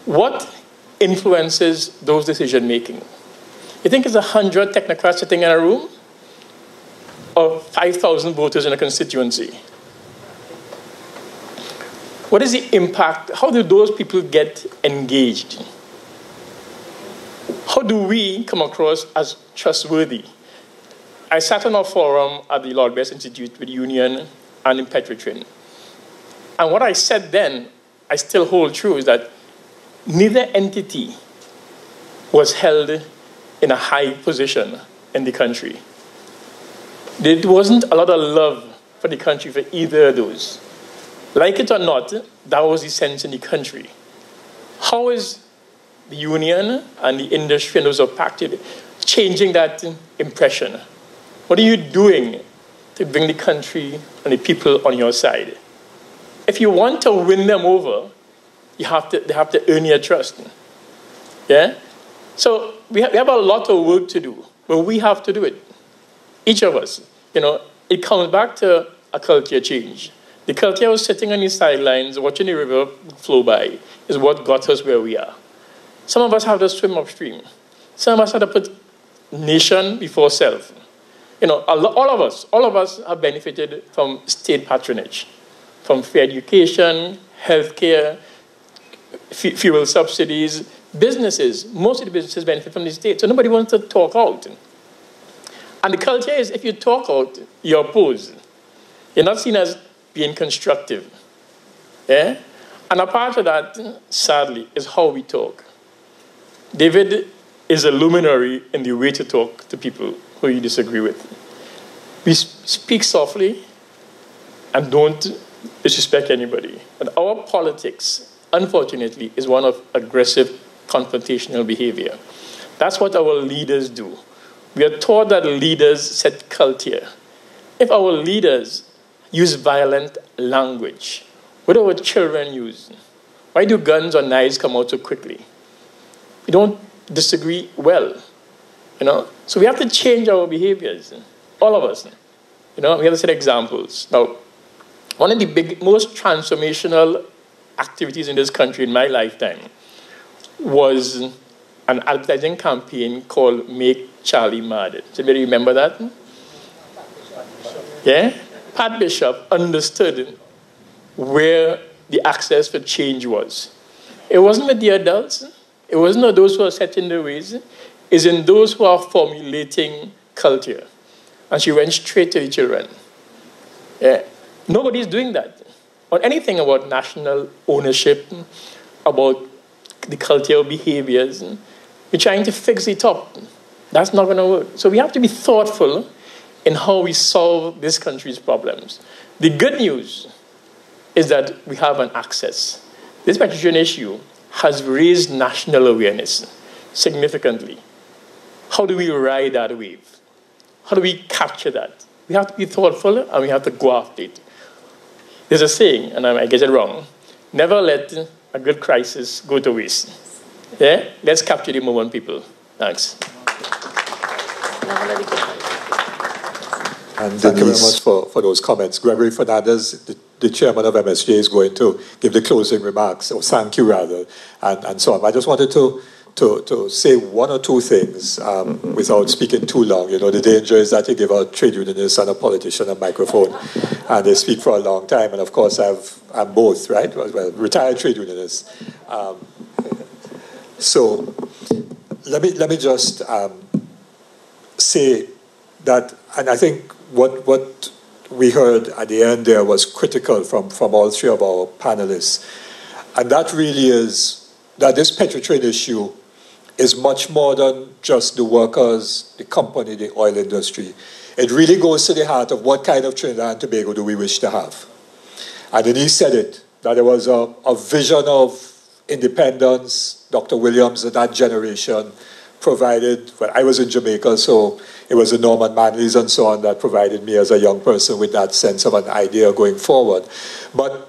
What influences those decision-making? You think it's 100 technocrats sitting in a room? Or 5,000 voters in a constituency? What is the impact? How do those people get engaged? How do we come across as trustworthy? I sat on a forum at the Lord Best Institute with Union and in Petrotrin. And what I said then, I still hold true, is that neither entity was held in a high position in the country. There wasn't a lot of love for the country for either of those. Like it or not, that was the sense in the country. How is the union and the industry and those impacted changing that impression? What are you doing to bring the country and the people on your side? If you want to win them over, they have to earn your trust. Yeah? So we have a lot of work to do, but we have to do it. Each of us. It comes back to a culture change. The culture of sitting on the sidelines, watching the river flow by, is what got us where we are. Some of us have to swim upstream. Some of us have to put nation before self. All of us have benefited from state patronage, from free education, healthcare, fuel subsidies, businesses. Most of the businesses benefit from the state, so nobody wants to talk out. And the culture is, if you talk out, you're opposed. You're not seen as being constructive. Yeah? And a part of that, sadly, is how we talk. David is a luminary in the way to talk to people who you disagree with. We speak softly and don't disrespect anybody. And our politics, unfortunately, is one of aggressive, confrontational behavior. That's what our leaders do. We are taught that leaders set culture. If our leaders use violent language, what do our children use? Why do guns or knives come out so quickly? We don't disagree well, So we have to change our behaviors, all of us. We have to set examples. Now, one of the most transformational activities in this country in my lifetime was an advertising campaign called Make Charlie Mad. Does anybody remember that? Yeah? Pat Bishop understood where the access for change was. It wasn't with the adults. It wasn't with those who are setting the ways. It's in those who are formulating culture. And she went straight to the children. Yeah. Nobody's doing that. Or anything about national ownership, about the cultural behaviors. We're trying to fix it up. That's not going to work. So we have to be thoughtful in how we solve this country's problems. The good news is that we have an access. This Petrotrin issue has raised national awareness significantly. How do we ride that wave? How do we capture that? We have to be thoughtful and we have to go after it. There's a saying, and I get it wrong, never let a good crisis go to waste. Yeah? Let's capture the moment, people. Thanks. And thank you very much for those comments. Gregory Fernandez, the chairman of MSJ, is going to give the closing remarks, or thank you rather, and so on. I just wanted to say one or two things without speaking too long. The danger is that you give a trade unionist and a politician a microphone, and they speak for a long time. And of course, I'm both, right? Well, retired trade unionist. So let me just say that, and I think what we heard at the end there was critical from all three of our panelists, and that really is that this Petrotrin issue is much more than just the workers, the company, the oil industry. It really goes to the heart of what kind of Trinidad and Tobago do we wish to have. And then he said it, that there was a vision of independence, Dr. Williams and that generation provided, well, I was in Jamaica, so it was the Norman Manleys and so on that provided me as a young person with that sense of an idea going forward. But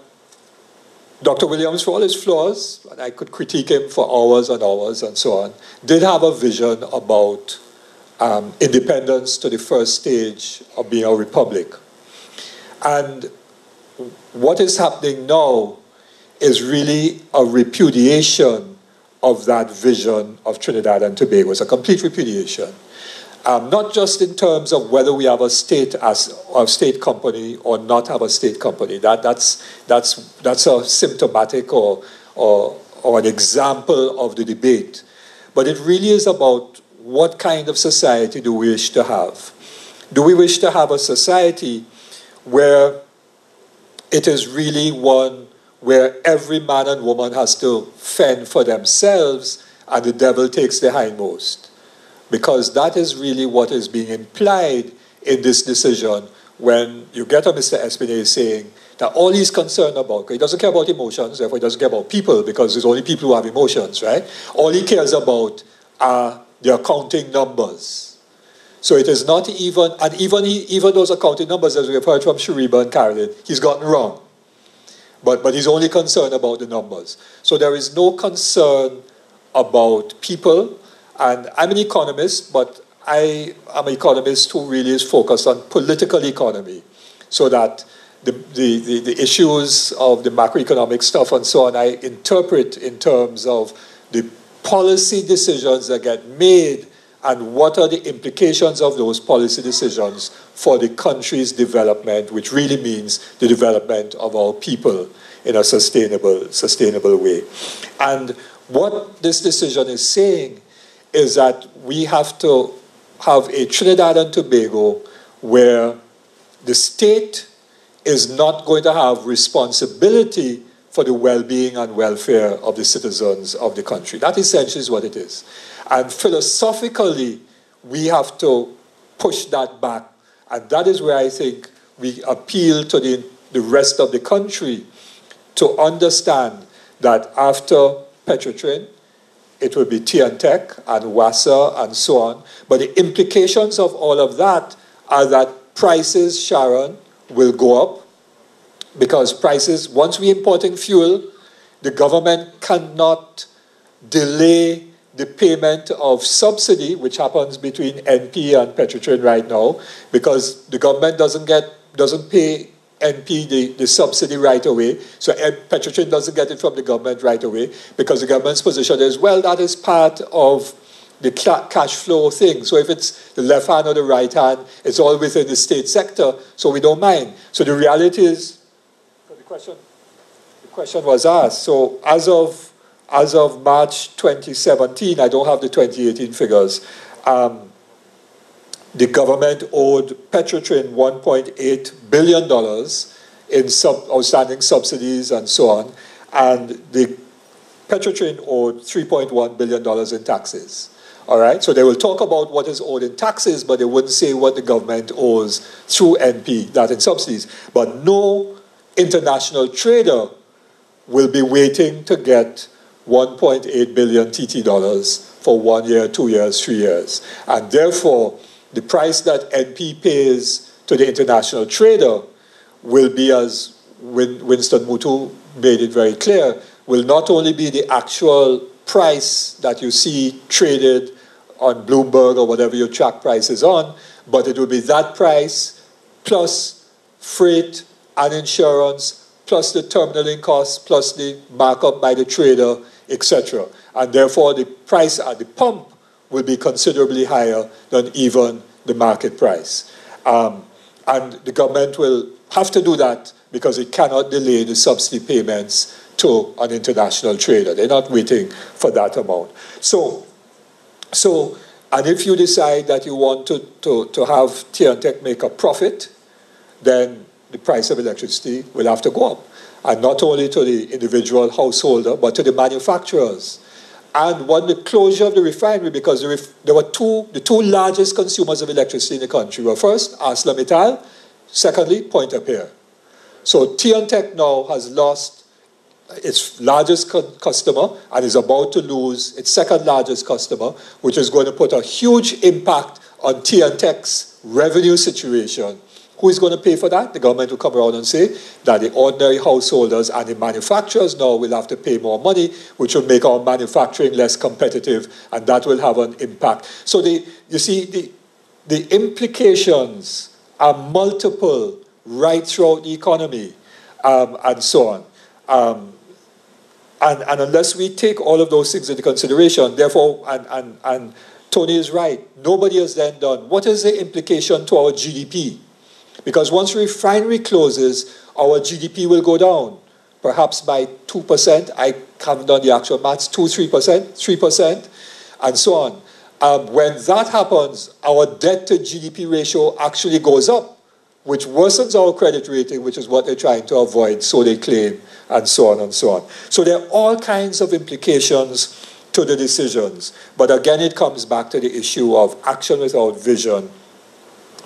Dr. Williams, for all his flaws, and I could critique him for hours and hours and so on, did have a vision about independence to the first stage of being a republic. And what is happening now is really a repudiation of that vision of Trinidad and Tobago. It's a complete repudiation. Not just in terms of whether we have a state company or not have a state company. That's a symptomatic or an example of the debate. But it really is about what kind of society do we wish to have. Do we wish to have a society where it is really one where every man and woman has to fend for themselves and the devil takes the hindmost? Because that is really what is being implied in this decision when you get a Mr. Espinay saying that all he's concerned about, he doesn't care about emotions, therefore he doesn't care about people because there's only people who have emotions, right? All he cares about are the accounting numbers. So it is not even, and even those accounting numbers, as we have heard from Shariba and Carolyn, he's gotten wrong. But he's only concerned about the numbers. So there is no concern about people. And I'm an economist, but I am an economist who really is focused on political economy. So that the issues of the macroeconomic stuff and so on, I interpret in terms of the policy decisions that get made and what are the implications of those policy decisions for the country's development, which really means the development of our people in a sustainable way. And what this decision is saying is that we have to have a Trinidad and Tobago where the state is not going to have responsibility for the well-being and welfare of the citizens of the country. That essentially is what it is. And philosophically, we have to push that back. And that is where I think we appeal to the rest of the country to understand that after Petrotrin, it will be Tech and WASA and so on. But the implications of all of that are that prices, Sharon, will go up because prices, once we're importing fuel, the government cannot delay the payment of subsidy, which happens between NP and Petrotrin right now, because the government doesn't pay NP the subsidy right away, so Petrotrin doesn't get it from the government right away, because the government's position is, well, that is part of the cash flow thing. So if it's the left hand or the right hand, it's all within the state sector, so we don't mind. So the reality is, the question was asked, so as of March 2017, I don't have the 2018 figures, the government owed Petrotrin $1.8 billion in outstanding subsidies and so on, and the Petrotrin owed $3.1 billion in taxes. All right, so they will talk about what is owed in taxes, but they wouldn't say what the government owes through NP, that in subsidies. But no international trader will be waiting to get 1.8 billion TT dollars for 1 year, 2 years, 3 years. And therefore, the price that NP pays to the international trader will be, as Winston Mutu made it very clear, will not only be the actual price that you see traded on Bloomberg or whatever your track price is on, but it will be that price plus freight and insurance, plus the terminaling costs, plus the markup by the trader, etc. And therefore, the price at the pump will be considerably higher than even the market price. And the government will have to do that because it cannot delay the subsidy payments to an international trader. They're not waiting for that amount. So and if you decide that you want to have Tech make a profit, then the price of electricity will have to go up. And not only to the individual householder, but to the manufacturers. And when the closure of the refinery, because there were the two largest consumers of electricity in the country were first, ArcelorMittal, secondly, Point-A-Pierre. So Tech now has lost its largest customer and is about to lose its second largest customer, which is going to put a huge impact on TNTech's revenue situation. Who is going to pay for that? The government will come around and say that the ordinary householders and the manufacturers now will have to pay more money, which will make our manufacturing less competitive, and that will have an impact. So you see, the implications are multiple right throughout the economy, and so on. And unless we take all of those things into consideration, therefore, and Tony is right, nobody has then done, what is the implication to our GDP? Because once refinery closes, our GDP will go down, perhaps by 2%. I haven't done the actual maths, 3%, and so on. When that happens, our debt to GDP ratio actually goes up, which worsens our credit rating, which is what they're trying to avoid, so they claim, and so on and so on. So there are all kinds of implications to the decisions. But again, it comes back to the issue of action without vision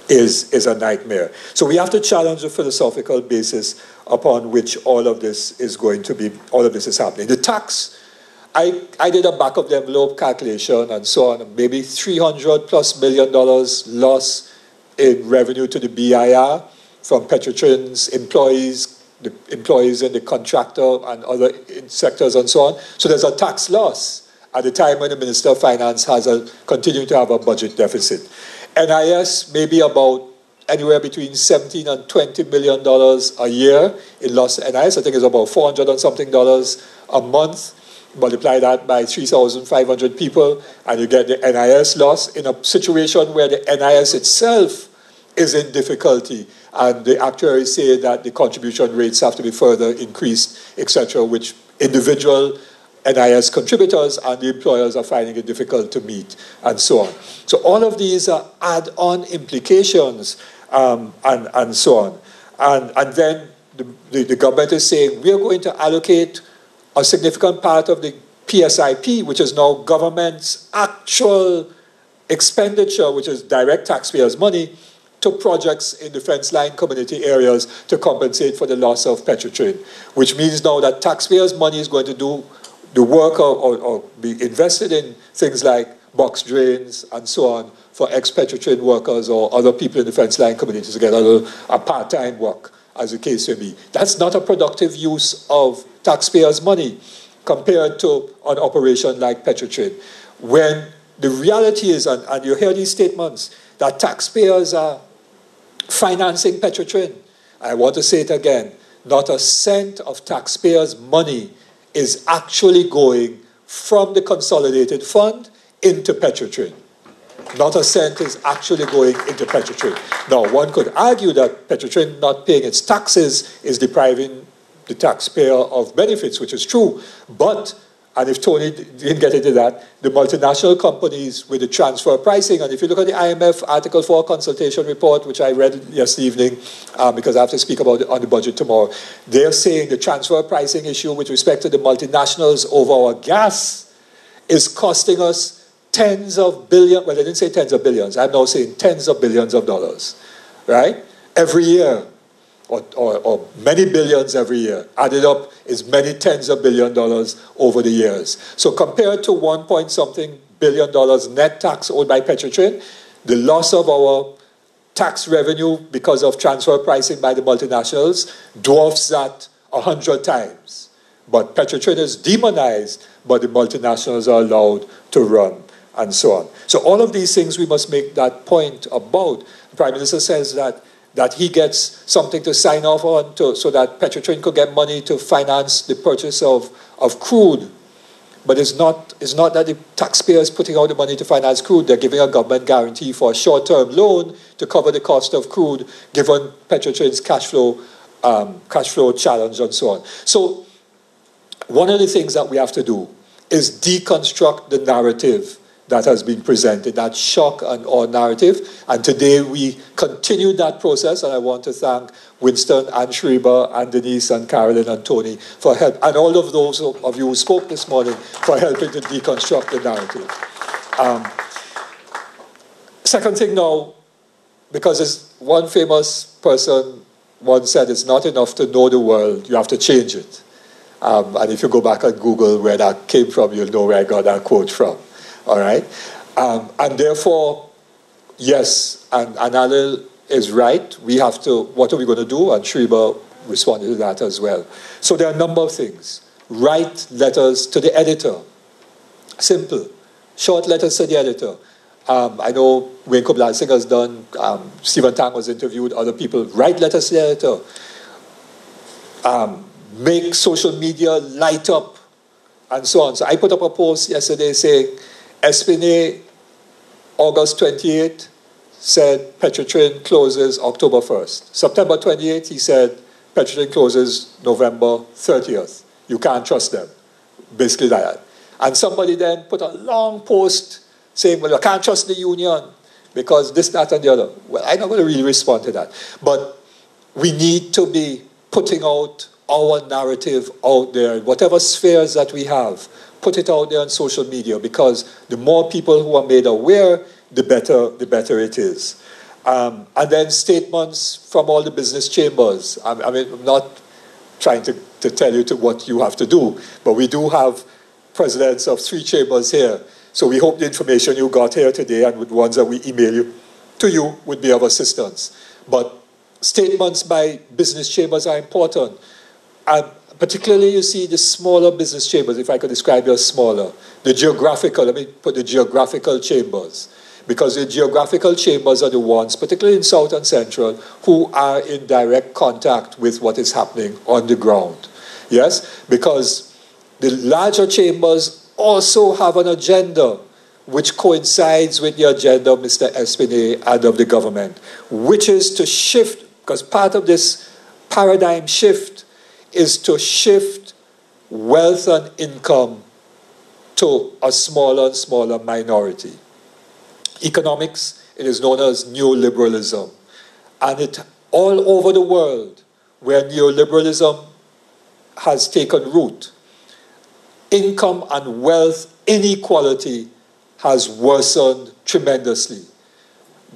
is a nightmare. So we have to challenge the philosophical basis upon which all of this is going to be, all of this is happening. The tax, I did a back of the envelope calculation and so on, maybe $300+ million loss in revenue to the BIR from Petrotrin's employees, the employees in the contractor and other sectors and so on. So there's a tax loss at the time when the Minister of Finance has continuing to have a budget deficit. NIS maybe about anywhere between $17 and $20 million a year in lost NIS. I think it's about $400 and something a month. Multiply that by 3,500 people, and you get the NIS loss in a situation where the NIS itself is in difficulty, and the actuaries say that the contribution rates have to be further increased, etc., which individual NIS contributors and the employers are finding it difficult to meet, and so on. So all of these are add-on implications, and so on. And then the government is saying, we are going to allocate a significant part of the PSIP, which is now government's actual expenditure, which is direct taxpayers' money, to projects in defense line community areas to compensate for the loss of Petrotrin, which means now that taxpayers' money is going to do the work or be invested in things like box drains and so on for ex-Petrotrin workers or other people in defense line communities to get a part-time work, as the case may be. That's not a productive use of taxpayers' money compared to an operation like Petrotrin. When the reality is, and you hear these statements, that taxpayers are financing Petrotrin. I want to say it again, not a cent of taxpayers' money is actually going from the consolidated fund into Petrotrin. Not a cent is actually going into Petrotrin. Now, one could argue that Petrotrin not paying its taxes is depriving the taxpayer of benefits, which is true. But, and if Tony didn't get into that, the multinational companies with the transfer pricing, and if you look at the IMF Article 4 consultation report, which I read yesterday evening, because I have to speak about it on the budget tomorrow, they're saying the transfer pricing issue with respect to the multinationals over our gas is costing us tens of billions, well, they didn't say tens of billions, I'm now saying tens of billions of dollars, right? Every year, or many billions every year. Added up is many tens of billion dollars over the years. So compared to $1.something billion net tax owed by Petrotrin, the loss of our tax revenue because of transfer pricing by the multinationals dwarfs that 100 times. But Petrotrin is demonized, but the multinationals are allowed to run, and so on. So all of these things we must make that point about. The Prime Minister says that he gets something to sign off on so that Petrotrin could get money to finance the purchase of crude. But it's not that the taxpayer is putting out the money to finance crude. They're giving a government guarantee for a short-term loan to cover the cost of crude, given Petrotrin's cash flow challenge and so on. So one of the things that we have to do is deconstruct the narrative that has been presented, that shock and awe narrative. And today we continued that process, and I want to thank Winston and Schreiber and Denise and Carolyn and Tony for help, and all of those of you who spoke this morning for helping to deconstruct the narrative. Second thing now, because as one famous person once said, it's not enough to know the world, you have to change it. And if you go back and Google where that came from, you'll know where I got that quote from. All right? And therefore, yes, and Anil is right. We have to, what are we going to do? And Shriba responded to that as well. So there are a number of things. Write letters to the editor. Simple. Short letters to the editor. I know Wayne Koblansing has done, Stephen Tang was interviewed, other people. Write letters to the editor. Make social media light up, and so on. So I put up a post yesterday saying, Espinay, August 28th, said Petrotrin closes October 1st. September 28th, he said Petrotrin closes November 30th. You can't trust them. Basically like that. And somebody then put a long post saying, well, I can't trust the union because this, that, and the other. Well, I'm not going to really respond to that. But we need to be putting out our narrative out there, whatever spheres that we have, put it out there on social media, because the more people who are made aware, the better it is. And then statements from all the business chambers. I mean, I'm not trying to tell you what you have to do, but we do have presidents of 3 chambers here. So we hope the information you got here today and with ones that we email to you would be of assistance. But statements by business chambers are important. And particularly, you see, the smaller business chambers, if I could describe you as smaller, the geographical, let me put the geographical chambers, because the geographical chambers are the ones, particularly in South and Central, who are in direct contact with what is happening on the ground. Yes? Because the larger chambers also have an agenda which coincides with the agenda of Mr. Espinay and of the government, which is to shift, because part of this paradigm shift is to shift wealth and income to a smaller and smaller minority. Economics, it is known as neoliberalism. And it all over the world where neoliberalism has taken root, income and wealth inequality has worsened tremendously.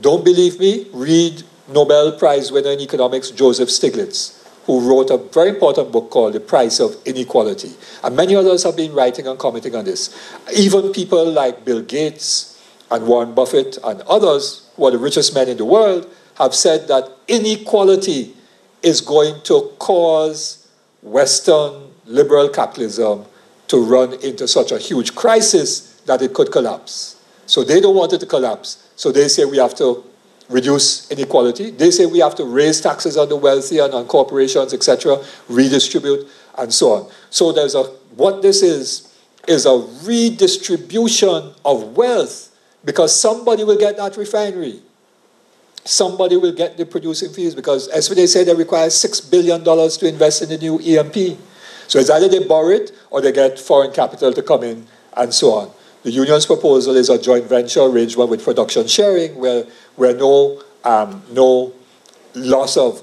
Don't believe me? Read Nobel Prize winner in economics Joseph Stiglitz, who wrote a very important book called The Price of Inequality. And many others have been writing and commenting on this. Even people like Bill Gates and Warren Buffett and others, who are the richest men in the world, have said that inequality is going to cause Western liberal capitalism to run into such a huge crisis that it could collapse. So they don't want it to collapse. So they say we have to reduce inequality. They say we have to raise taxes on the wealthy and on corporations, etc., redistribute, and so on. So there's what this is a redistribution of wealth, because somebody will get that refinery. Somebody will get the producing fees, because as they say, they require $6 billion to invest in the new EMP. So it's either they borrow it or they get foreign capital to come in, and so on. The union's proposal is a joint venture arrangement with production sharing, where no loss of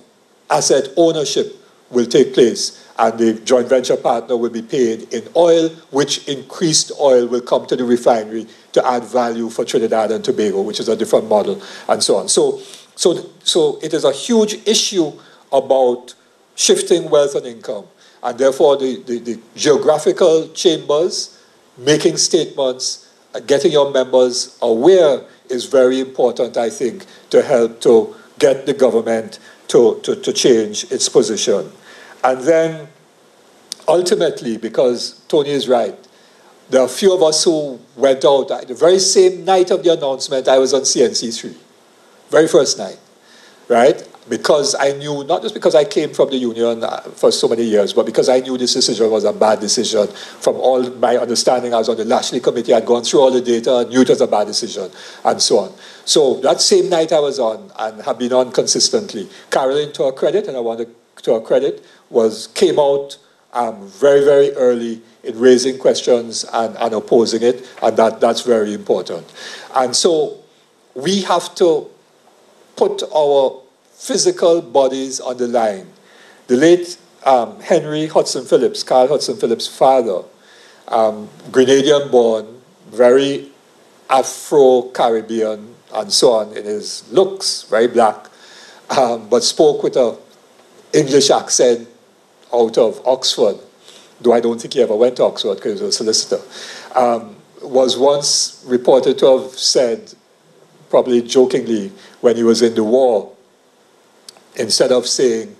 asset ownership will take place, and the joint venture partner will be paid in oil, which increased oil will come to the refinery to add value for Trinidad and Tobago, which is a different model, and so on. So it is a huge issue about shifting wealth and income, and therefore the geographical chambers making statements, getting your members aware is very important, I think, to help to get the government to change its position. And then, ultimately, because Tony is right, there are a few of us who went out. The very same night of the announcement, I was on CNC3. Very first night, right? Because I knew, not just because I came from the union for so many years, but because I knew this decision was a bad decision. From all my understanding, I was on the Lashley committee, I'd gone through all the data, knew it was a bad decision, and so on. So that same night I was on, and have been on consistently. Carolyn, to her credit, and I want to her credit, came out very, very early in raising questions and opposing it, and that's very important. And so we have to put our physical bodies on the line. The late Henry Hudson Phillips, Carl Hudson Phillips' father, Grenadian born, very Afro-Caribbean and so on in his looks, very black, but spoke with an English accent out of Oxford. though I don't think he ever went to Oxford because he was a solicitor, was once reported to have said, probably jokingly, when he was in the war, instead of saying,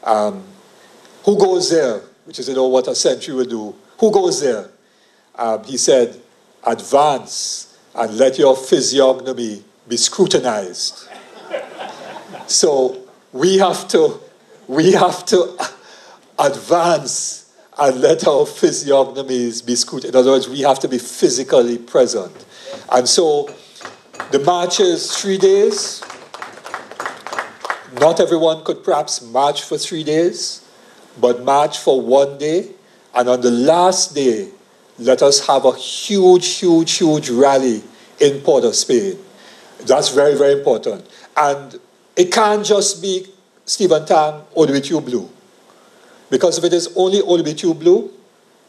who goes there, which is, what a sentry would do, who goes there? He said, advance and let your physiognomy be scrutinized. So we have to advance and let our physiognomies be scrutinized. In other words, we have to be physically present. And so the march is 3 days. Not everyone could perhaps march for 3 days, but march for 1 day. And on the last day, let us have a huge, huge, huge rally in Port of Spain. That's very, very important. And it can't just be Stephen Tang, ODBTU Blue. Because if it is only ODBTU Blue,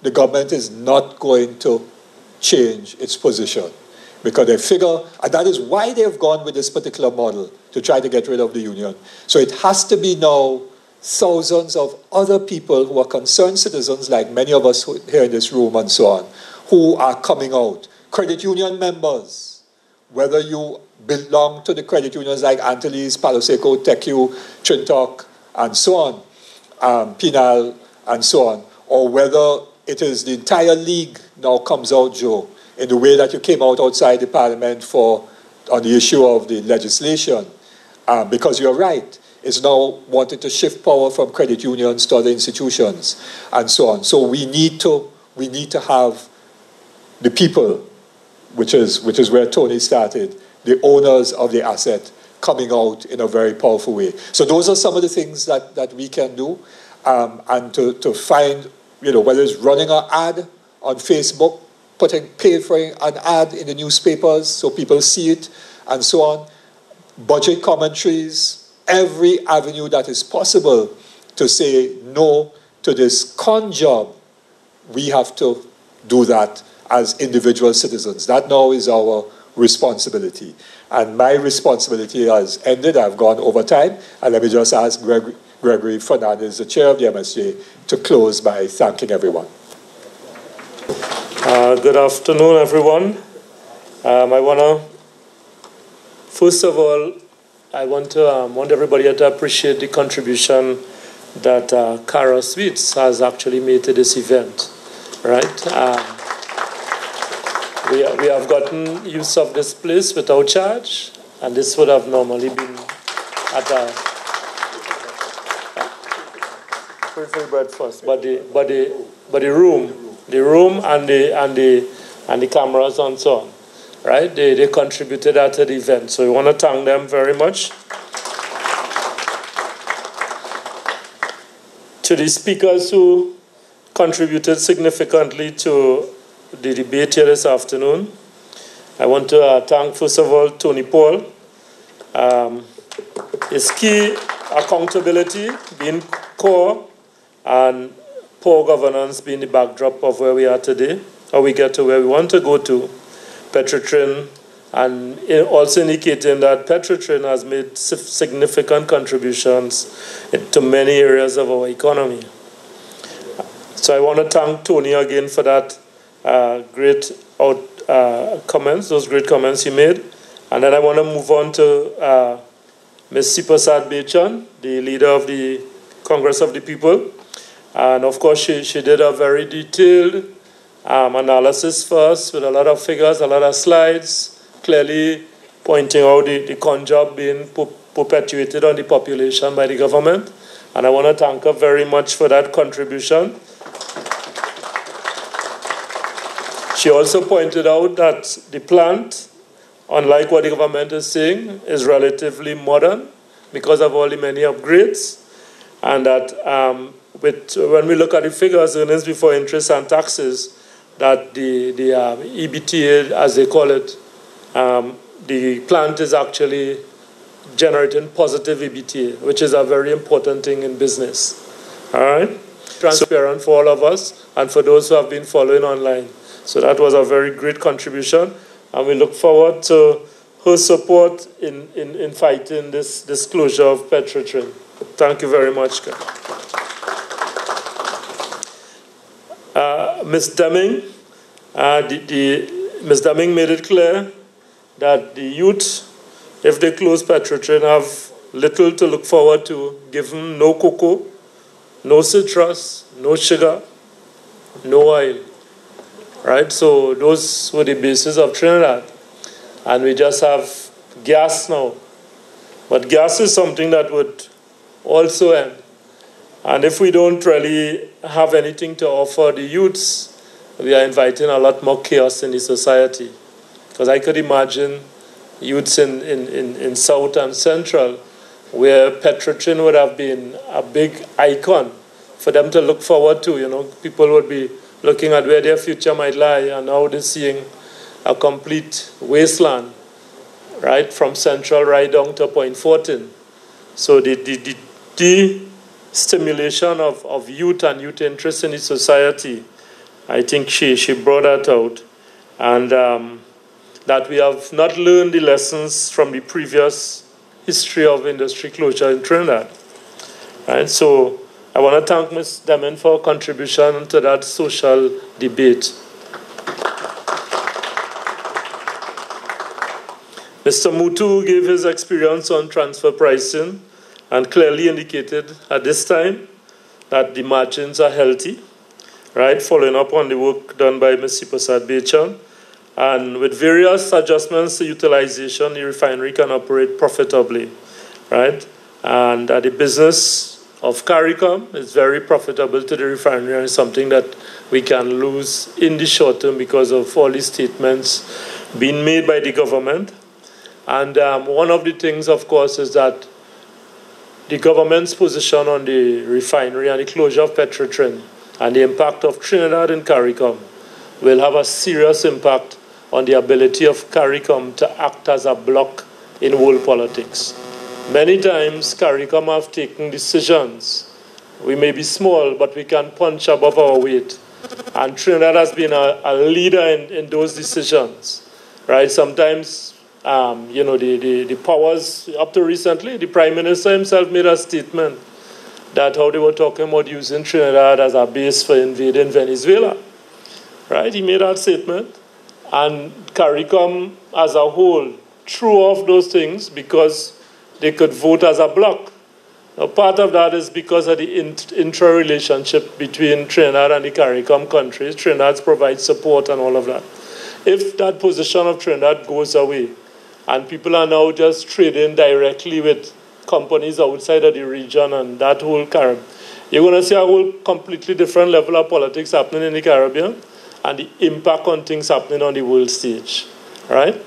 the government is not going to change its position. Because they figure, and that is why they've gone with this particular model, to try to get rid of the union. So it has to be now thousands of other people who are concerned citizens, like many of us here in this room and so on, who are coming out. Credit union members, whether you belong to the credit unions like Antilles, Palo Seco, TechU, Trintoc, and so on, Penal, and so on, or whether it is the entire league now comes out, Joe, in the way that you came out outside the parliament on the issue of the legislation, because you're right, it's now wanting to shift power from credit unions to other institutions, and so on. So we need to have the people, which is where Tony started, the owners of the asset, coming out in a very powerful way. So those are some of the things that we can do, and to find, whether it's running an ad on Facebook, paid for an ad in the newspapers so people see it, and so on, budget commentaries, every avenue that is possible to say no to this con job, we have to do that as individual citizens. That now is our responsibility. And my responsibility has ended. I've gone over time. And let me just ask Gregory Fernandez, the chair of the MSJ, to close by thanking everyone. Good afternoon, everyone. I want to, first of all, I want everybody to appreciate the contribution that Cara Sweets has actually made to this event, right? We have gotten use of this place without charge, and this would have normally been at a breakfast, but the room and the cameras and so on, right? They contributed that to the event, so we want to thank them very much. To the speakers who contributed significantly to the debate here this afternoon, I want to thank, first of all, Tony Paul. His key accountability being core and poor governance being the backdrop of where we are today, how we get to where we want to go to, Petrotrin, and also indicating that Petrotrin has made significant contributions to many areas of our economy. So I want to thank Tony again for that great comments, those great comments he made. And then I want to move on to Ms. Sipasad Bechan, the leader of the Congress of the People. And of course, she did a very detailed analysis for us with a lot of figures, a lot of slides, clearly pointing out the con job being perpetuated on the population by the government. And I want to thank her very much for that contribution. She also pointed out that the plant, unlike what the government is saying, is relatively modern because of all the many upgrades. And that when we look at the figures, earnings before interest and taxes, that the EBTA, as they call it, the plant is actually generating positive EBTA, which is a very important thing in business. All right? Transparent for all of us and for those who have been following online. So that was a very great contribution, and we look forward to her support in fighting this closure of Petrotrin. Thank you very much. Ms. Deming, Ms. Deming made it clear that the youth, if they close Petrotrin, have little to look forward to, given no cocoa, no citrus, no sugar, no oil. Right? So those were the bases of Trinidad. And we just have gas now. But gas is something that would also end. And if we don't really have anything to offer the youths, we are inviting a lot more chaos in the society. Because I could imagine youths in South and Central, where Petrotrin would have been a big icon for them to look forward to. You know, people would be looking at where their future might lie, and now they're seeing a complete wasteland, right, from Central right down to Point 14. So the stimulation of youth and youth interest in the society, I think she brought that out. And that we have not learned the lessons from the previous history of industry closure in Trinidad. Right? So I want to thank Ms. Deming for her contribution to that social debate. Mr. Mutu gave his experience on transfer pricing and clearly indicated at this time that the margins are healthy, right, following up on the work done by Ms. Sipasad Bechan. And with various adjustments to utilization, the refinery can operate profitably, right? And the business of CARICOM is very profitable to the refinery, and something that we can lose in the short term because of all these statements being made by the government. And one of the things, of course, is that the government's position on the refinery and the closure of Petrotrin and the impact of Trinidad and CARICOM will have a serious impact on the ability of CARICOM to act as a bloc in world politics. Many times, CARICOM have taken decisions. We may be small, but we can punch above our weight. And Trinidad has been a leader in those decisions, right? Sometimes, you know, the powers, up to recently, the Prime Minister himself made a statement that how they were talking about using Trinidad as a base for invading Venezuela, right? He made that statement. And CARICOM as a whole threw off those things because they could vote as a bloc. Now, part of that is because of the intra-relationship between Trinidad and the CARICOM countries. Trinidad provides support and all of that. If that position of Trinidad goes away and people are now just trading directly with companies outside of the region and that whole Caribbean, you're going to see a whole completely different level of politics happening in the Caribbean and the impact on things happening on the world stage, right?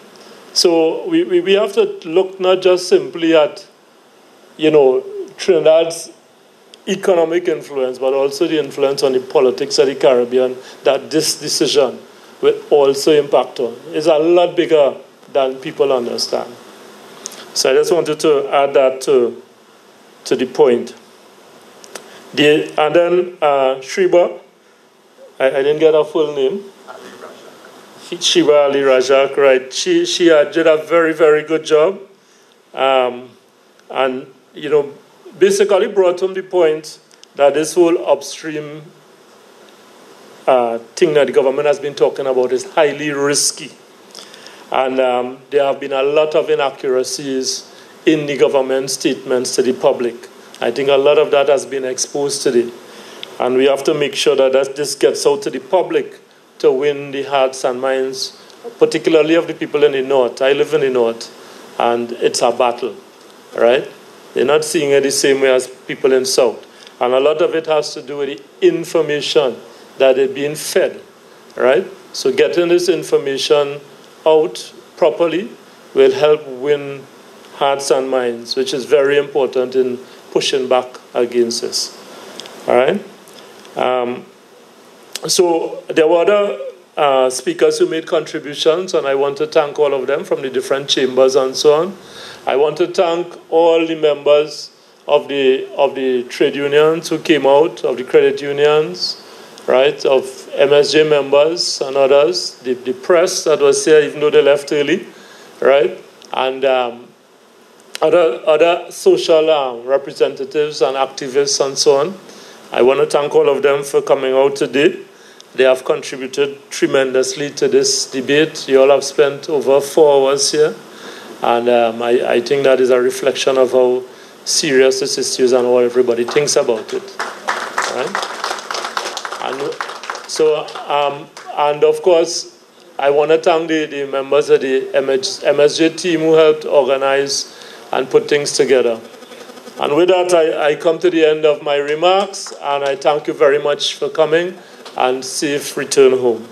So we have to look not just simply at, you know, Trinidad's economic influence, but also the influence on the politics of the Caribbean that this decision will also impact on. It's a lot bigger than people understand. So I just wanted to add that to the point. And then Shriba, I didn't get her full name. Shiva Ali Rajak, right? She did a very, very good job. And, you know, basically brought home the point that this whole upstream thing that the government has been talking about is highly risky. And there have been a lot of inaccuracies in the government statements to the public. I think a lot of that has been exposed today. And we have to make sure that this gets out to the public to win the hearts and minds, particularly of the people in the north. I live in the north, and it's a battle, right? They're not seeing it the same way as people in south. And a lot of it has to do with the information that is being fed, right? So getting this information out properly will help win hearts and minds, which is very important in pushing back against this, all right? So there were other speakers who made contributions, and I want to thank all of them from the different chambers and so on. I want to thank all the members of the trade unions who came out, of the credit unions, right, of MSJ members and others, the press that was here even though they left early, right, and other social representatives and activists and so on. I want to thank all of them for coming out today. They have contributed tremendously to this debate. You all have spent over 4 hours here. And I think that is a reflection of how serious this issue is and how everybody thinks about it. Right? And so, and of course, I want to thank the members of the MSJ team who helped organize and put things together. And with that, I come to the end of my remarks, and I thank you very much for coming, and safe return home.